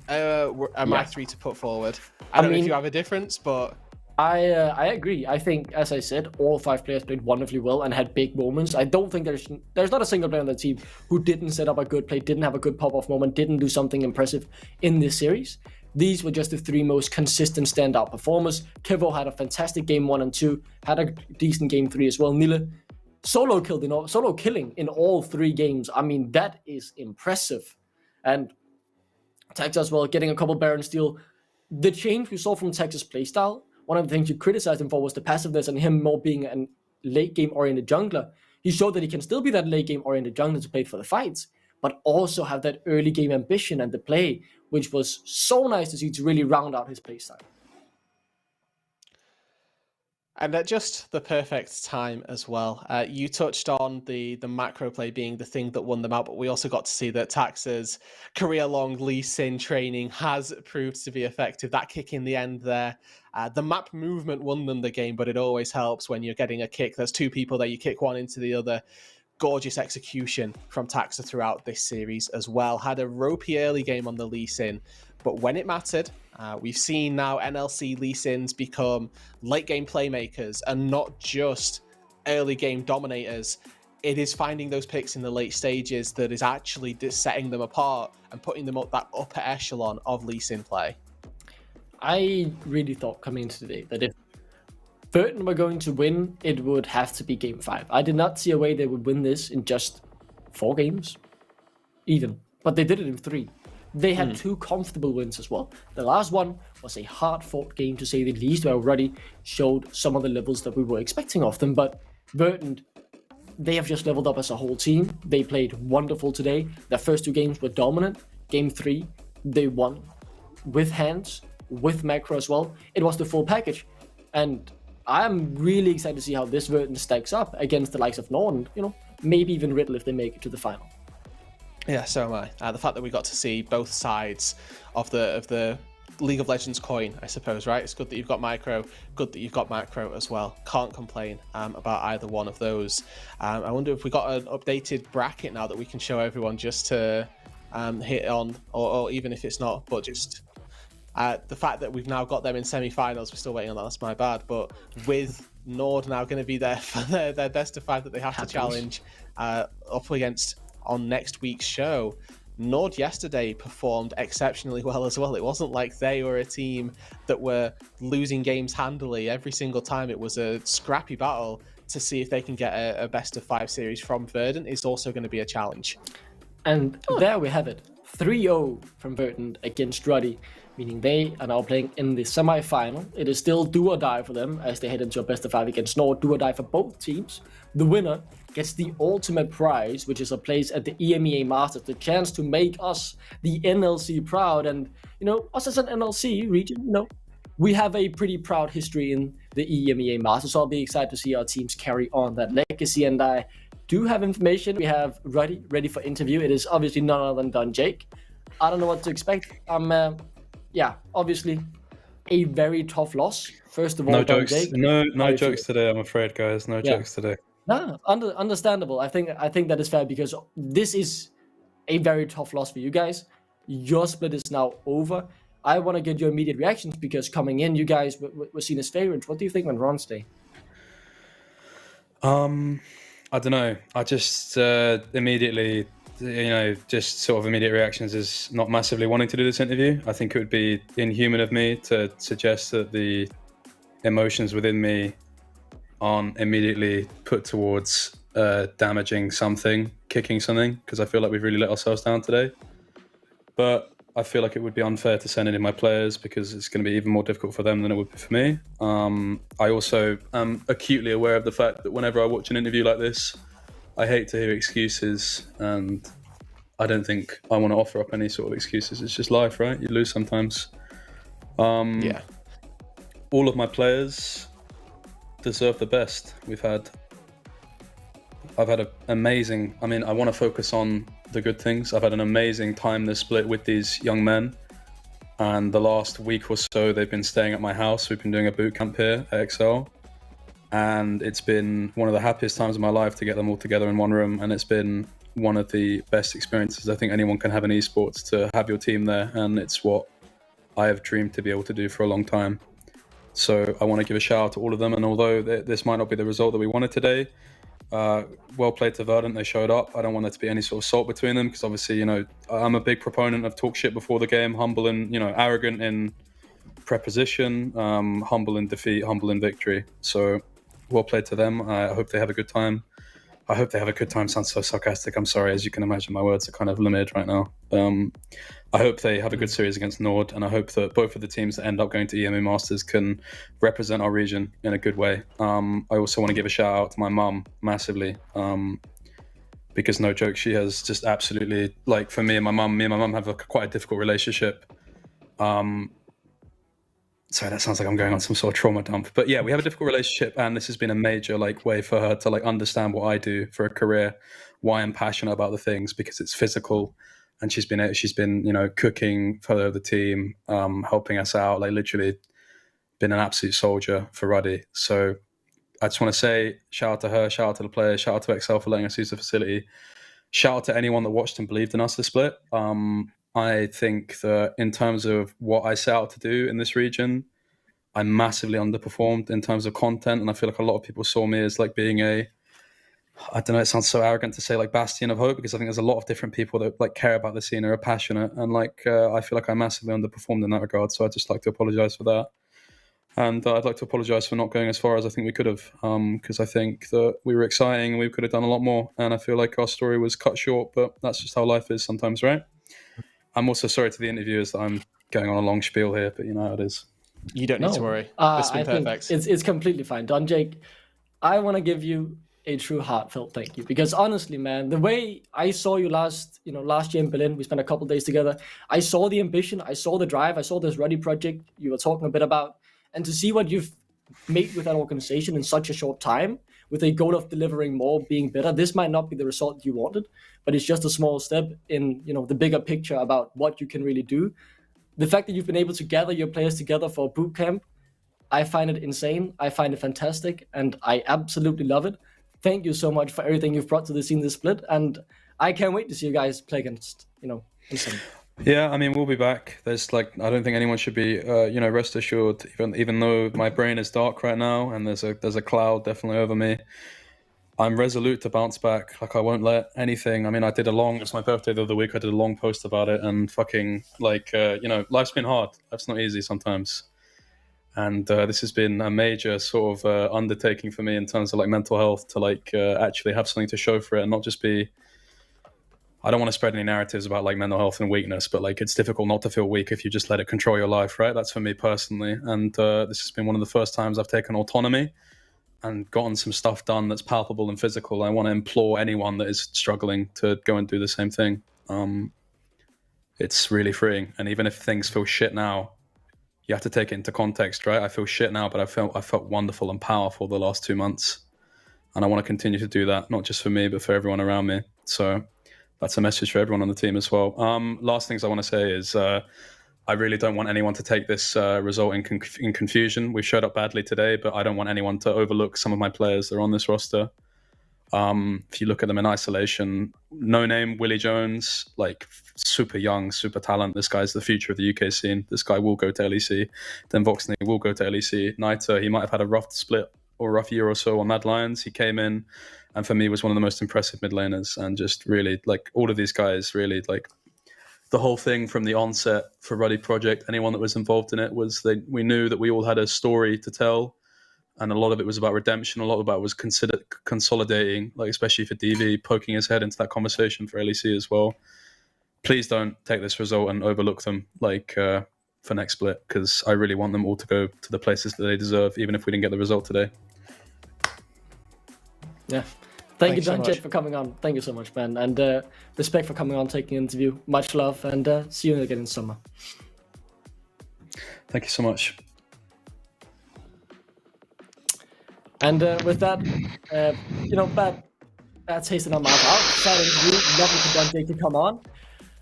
are my 3 to put forward. I don't know if you have a difference, but I agree. I think, as I said, all 5 players played wonderfully well and had big moments. I don't think there's not a single player on the team who didn't set up a good play, didn't have a good pop-off moment, didn't do something impressive in this series. These were just the 3 most consistent standout performers. Kevo had a fantastic game 1 and 2, had a decent game 3 as well. Nila, solo killing in all 3 games. I mean, that is impressive. And Texas as well, getting a couple Baron steal. The change we saw from Texas' playstyle, one of the things you criticized him for was the passiveness and him more being a late game oriented jungler. He showed that he can still be that late game oriented jungler to play for the fights, but also have that early game ambition and the play, which was so nice to see to really round out his playstyle. And at just the perfect time as well. You touched on the macro play being the thing that won them out, but we also got to see that Taxa's career-long Lee Sin training has proved to be effective. That kick in the end there. The map movement won them the game, but it always helps when you're getting a kick. There's 2 people there, you kick one into the other. Gorgeous execution from Taxa throughout this series as well. Had a ropey early game on the Lee Sin, but when it mattered, we've seen now NLC Lee Sins become late game playmakers and not just early game dominators. It is finding those picks in the late stages that is actually setting them apart and putting them up that upper echelon of Lee Sin play. I really thought coming into today that if Verdant were going to win, it would have to be game 5. I did not see a way they would win this in just 4 games, even. But they did it in 3. They had 2 comfortable wins as well. The last one was a hard-fought game, to say the least, where Ruddy showed some of the levels that we were expecting of them. But Verdant, they have just leveled up as a whole team. They played wonderful today. Their first 2 games were dominant. Game 3, they won with hands, with macro as well. It was the full package. And I'm really excited to see how this Verdant stacks up against the likes of Nord, and, maybe even Riddle if they make it to the final. Yeah, so am I. The fact that we got to see both sides of the League of Legends coin, I suppose, right? It's good that you've got micro, good that you've got macro as well. Can't complain about either one of those. I wonder if we got an updated bracket now that we can show everyone just to hit on, or even if it's not, but just the fact that we've now got them in semi-finals. We're still waiting on that, that's my bad. But with Nord now going to be there for their best of 5 that they have to challenge up against on next week's show, Nord yesterday performed exceptionally well as well. It wasn't like they were a team that were losing games handily every single time. It was a scrappy battle to see if they can get a best of 5 series from Verdant. Is also going to be a challenge. And there we have it. 3-0 from Verdant against Ruddy, meaning they are now playing in the semi-final. It is still do or die for them as they head into a best of 5 against Nord. Do or die for both teams. The winner gets the ultimate prize, which is a place at the EMEA Masters, the chance to make us, the NLC, proud. And, us as an NLC region, we have a pretty proud history in the EMEA Masters, so I'll be excited to see our teams carry on that legacy. And I do have information. We have Ruddy ready for interview. It is obviously none other than Don Jake. I don't know what to expect. Obviously a very tough loss. First of all, no Don jokes. Jake, No jokes today, I'm afraid, guys. No jokes today. No, understandable. I think that is fair because this is a very tough loss for you guys. Your split is now over. I want to get your immediate reactions because coming in, you guys were seen as favorites. What do you think went wrong today? I don't know. I just immediately, just sort of immediate reactions is not massively wanting to do this interview. I think it would be inhuman of me to suggest that the emotions within me aren't immediately put towards damaging something, kicking something, because I feel like we've really let ourselves down today. But I feel like it would be unfair to send any of my players because it's going to be even more difficult for them than it would be for me. I also am acutely aware of the fact that whenever I watch an interview like this, I hate to hear excuses, and I don't think I want to offer up any sort of excuses. It's just life, right? You lose sometimes. Yeah. All of my players deserve the best. I've had an amazing, I want to focus on the good things. I've had an amazing time this split with these young men. And the last week or so, they've been staying at my house. We've been doing a boot camp here at XL. And it's been one of the happiest times of my life to get them all together in one room. And it's been one of the best experiences I think anyone can have in esports, to have your team there. And it's what I have dreamed to be able to do for a long time. So I want to give a shout out to all of them. And although this might not be the result that we wanted today, well played to Verdant. They showed up. I don't want there to be any sort of salt between them because obviously, I'm a big proponent of talk shit before the game, humble and, arrogant in preposition, humble in defeat, humble in victory. So well played to them. I hope they have a good time. I hope they have a good time. Sounds so sarcastic. I'm sorry. As you can imagine, my words are kind of limited right now. I hope they have a good series against Nord, and I hope that both of the teams that end up going to EMA Masters can represent our region in a good way. I also want to give a shout out to my mum massively, because no joke, she has just absolutely, like, for me and my mum have quite a difficult relationship. Sorry, that sounds like I'm going on some sort of trauma dump. But yeah, we have a difficult relationship, and this has been a major way for her to understand what I do for a career, why I'm passionate about the things, because it's physical. And she's been cooking for the team, helping us out, literally been an absolute soldier for Ruddy. So I just want to say shout out to her, shout out to the players, shout out to XL for letting us use the facility. Shout out to anyone that watched and believed in us this split. I think that in terms of what I set out to do in this region, I massively underperformed in terms of content. And I feel like a lot of people saw me as being I don't know, it sounds so arrogant to say bastion of hope, because I think there's a lot of different people that care about the scene and are passionate. And I feel like I massively underperformed in that regard. So I'd just like to apologize for that. And I'd like to apologize for not going as far as I think we could have, because I think that we were exciting and we could have done a lot more. And I feel like our story was cut short, but that's just how life is sometimes, right? I'm also sorry to the interviewers that I'm going on a long spiel here, but you know how it is. You don't need to worry. This has been perfect. It's completely fine. Don Jake, I want to give you a true heartfelt thank you, because honestly, man, the way I saw you last year in Berlin, we spent a couple of days together. I saw the ambition, I saw the drive, I saw this Ruddy project you were talking a bit about, and to see what you've made with that organization in such a short time, with a goal of delivering more, being better. This might not be the result you wanted, but it's just a small step in the bigger picture about what you can really do. The fact that you've been able to gather your players together for a boot camp, I find it insane. I find it fantastic, and I absolutely love it. Thank you so much for everything you've brought to the scene this split, and I can't wait to see you guys play against, insane. Yeah, we'll be back. There's I don't think anyone should be, rest assured, even though my brain is dark right now and there's a cloud definitely over me. I'm resolute to bounce back. Like, I won't let anything. I mean, it's my birthday the other week. I did a long post about it, and fucking, like, life's been hard. Life's not easy sometimes. And this has been a major sort of undertaking for me in terms of like mental health, to like actually have something to show for it and not just be. I don't want to spread any narratives about like mental health and weakness, but like it's difficult not to feel weak if you just let it control your life, right? That's for me personally. And this has been one of the first times I've taken autonomy and gotten some stuff done that's palpable and physical. I want to implore anyone that is struggling to go and do the same thing. It's really freeing. And even if things feel shit now, you have to take it into context, right? I feel shit now, but I felt wonderful and powerful the last 2 months. And I want to continue to do that, not just for me, but for everyone around me. So that's a message for everyone on the team as well. Last things I want to say is I really don't want anyone to take this result in confusion. We showed up badly today, but I don't want anyone to overlook some of my players that are on this roster. If you look at them in isolation, no name Willie Jones, like super young, super talent. This guy's the future of the UK scene. This guy will go to LEC. Then Voxney will go to LEC. Naita, he might have had a rough split or rough year or so on Mad Lions. He came in and for me was one of the most impressive mid laners, and just really like all of these guys really like the whole thing from the onset for Ruddy Project. Anyone that was involved in it we knew that we all had a story to tell. And a lot of it was about redemption. A lot of it was consolidating, like especially for DV, poking his head into that conversation for LEC as well. Please don't take this result and overlook them like for next split, because I really want them all to go to the places that they deserve, even if we didn't get the result today. Yeah. Thank you, Thanks so John Jett, much. for coming on. Thank you so much, man. And respect for coming on, taking an interview. Much love, and see you again in summer. Thank you so much. And with that, bad taste in our mouth out. Sad interview. Lovely for John Jett to come on.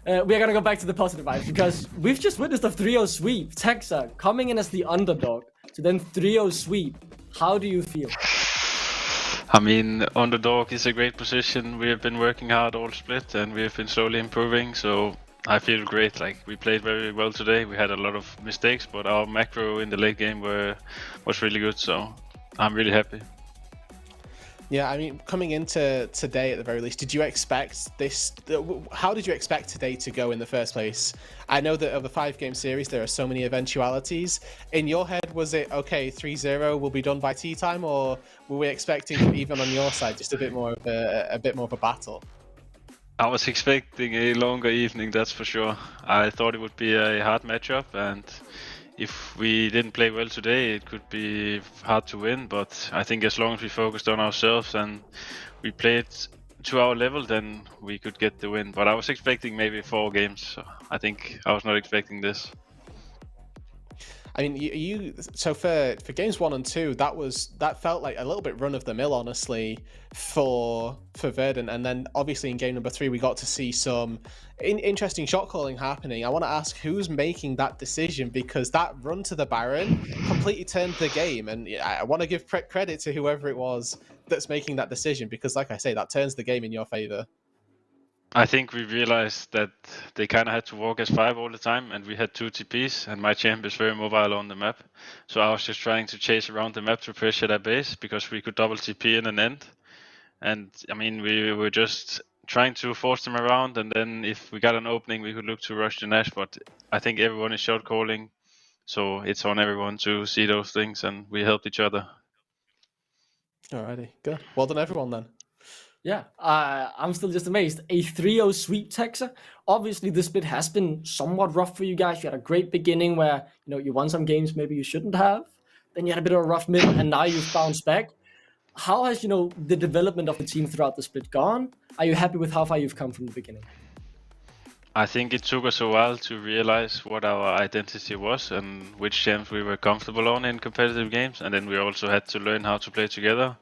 We're going to go back to the positive vibes, because we've just witnessed a 3-0 sweep. Texa coming in as the underdog to then 3-0 sweep. How do you feel? I mean, underdog is a great position. We have been working hard all split, and we have been slowly improving. So I feel great. Like, we played very well today. We had a lot of mistakes, but our macro in the late game was really good. So I'm really happy. Yeah, I mean, coming into today at the very least, did you expect this? How did you expect today to go in the first place? I know that of the 5-game series, there are so many eventualities. In your head, was it, okay, 3-0 will be done by tea time, or were we expecting, even on your side, just a bit more of a battle? I was expecting a longer evening, that's for sure. I thought it would be a hard matchup, and if we didn't play well today, it could be hard to win. But I think as long as we focused on ourselves and we played to our level, then we could get the win. But I was expecting maybe 4 games. So I think I was not expecting this. I mean, so for games 1 and 2, that felt like a little bit run of the mill, honestly, for Verdant. And then obviously in game number 3, we got to see some interesting shot calling happening. I want to ask who's making that decision, because that run to the Baron completely turned the game. And I want to give credit to whoever it was that's making that decision, because like I say, that turns the game in your favor. I think we realized that they kind of had to walk as 5 all the time, and we had 2 TPs, and my champ is very mobile on the map. So I was just trying to chase around the map to pressure their base, because we could double TP in an end. And I mean, we were just trying to force them around, and then if we got an opening, we could look to rush the Nash. But I think everyone is shot calling, so it's on everyone to see those things, and we helped each other. Alrighty, good. Well done, everyone, then. Yeah, I'm still just amazed. A 3-0 sweep, Texa. Obviously, this split has been somewhat rough for you guys. You had a great beginning where, you won some games maybe you shouldn't have. Then you had a bit of a rough mid, and now you've bounced back. How has, the development of the team throughout the split gone? Are you happy with how far you've come from the beginning? I think it took us a while to realize what our identity was and which champs we were comfortable on in competitive games, and then we also had to learn how to play together.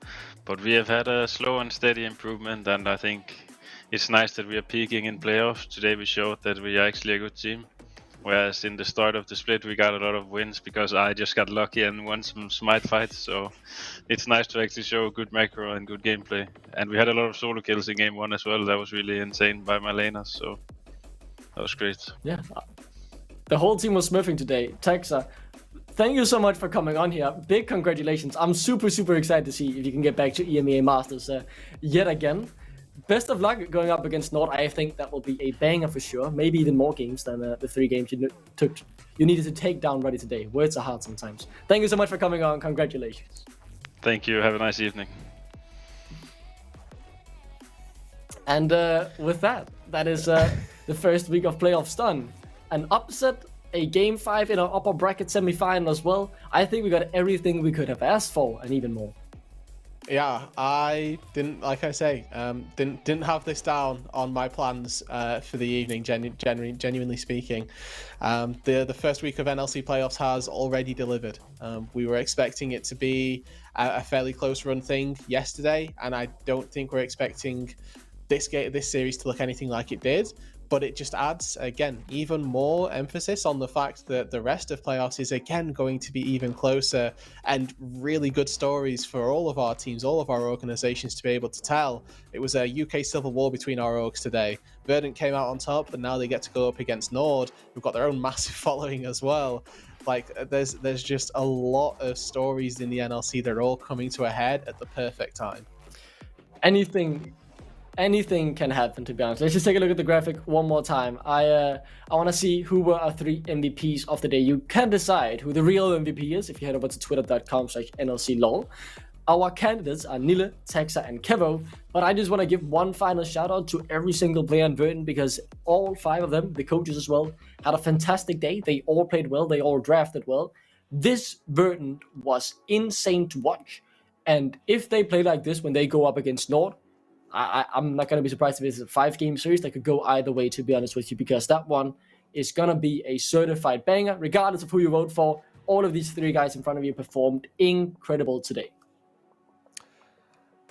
But we have had a slow and steady improvement, and I think it's nice that we are peaking in playoffs. Today we showed that we are actually a good team, whereas in the start of the split we got a lot of wins because I just got lucky and won some smite fights. So it's nice to actually show good macro and good gameplay. And we had a lot of solo kills in game 1 as well. That was really insane by my laners, so that was great. Yeah, the whole team was smurfing today. Texa, thank you so much for coming on here. Big congratulations. I'm super, super excited to see if you can get back to EMEA Masters yet again. Best of luck going up against Nord. I think that will be a banger for sure. Maybe even more games than the 3 games you needed to take down Ruddy today. Words are hard sometimes. Thank you so much for coming on. Congratulations. Thank you. Have a nice evening. And with that is the first week of playoffs done. An upset, a game 5 in our upper bracket semi-final as well. I think we got everything we could have asked for and even more. Yeah, I didn't, like I say, didn't have this down on my plans for the evening. Genuinely speaking, the first week of NLC playoffs has already delivered. We were expecting it to be a fairly close run thing yesterday, and I don't think we're expecting this series to look anything like it did. But it just adds, again, even more emphasis on the fact that the rest of playoffs is, again, going to be even closer, and really good stories for all of our teams, all of our organizations to be able to tell. It was a UK civil war between our orgs today. Verdant came out on top, and now they get to go up against Nord, who've got their own massive following as well. Like, there's just a lot of stories in the NLC that are all coming to a head at the perfect time. Anything can happen, to be honest. Let's just take a look at the graphic one more time. I want to see who were our 3 MVPs of the day. You can decide who the real MVP is if you head over to twitter.com/NLClol. Our candidates are Nille, Texa, and Kevo, but I just want to give one final shout out to every single player in Verdant, because all 5 of them, the coaches as well, had a fantastic day. They all played well. They all drafted well. This Verdant was insane to watch, and if they play like this when they go up against Nord, I'm not going to be surprised if it's a 5-game series that could go either way, to be honest with you, because that one is going to be a certified banger, regardless of who you vote for. All of these 3 guys in front of you performed incredible today.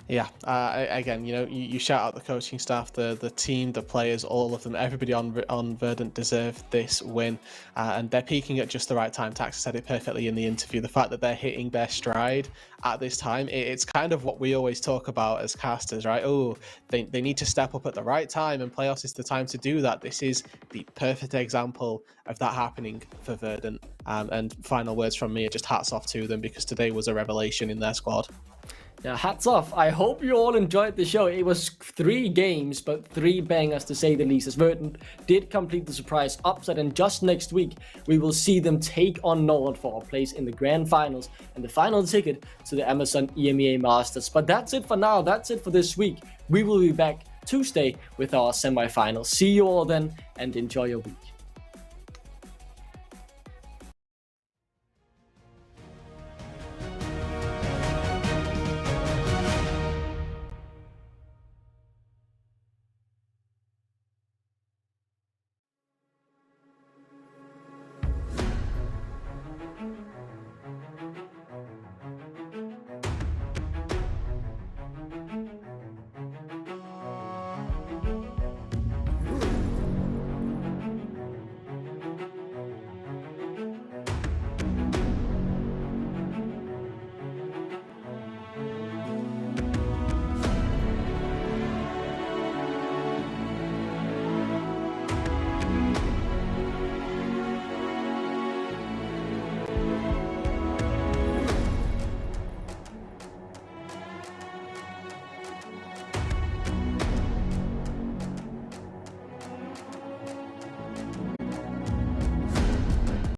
Yeah, again, you shout out the coaching staff, the team, the players, all of them. Everybody on Verdant deserved this win, and they're peaking at just the right time. Taxa said it perfectly in the interview. The fact that they're hitting their stride at this time, it's kind of what we always talk about as casters, right? Oh, they need to step up at the right time, and playoffs is the time to do that. This is the perfect example of that happening for Verdant. And final words from me are just hats off to them, because today was a revelation in their squad. Yeah, hats off. I hope you all enjoyed the show. It was 3 games, but 3 bangers to say the least, as Verdant did complete the surprise upset, and just next week, we will see them take on Nord for a place in the grand finals and the final ticket to the Amazon EMEA Masters. But that's it for now. That's it for this week. We will be back Tuesday with our semi-finals. See you all then, and enjoy your week.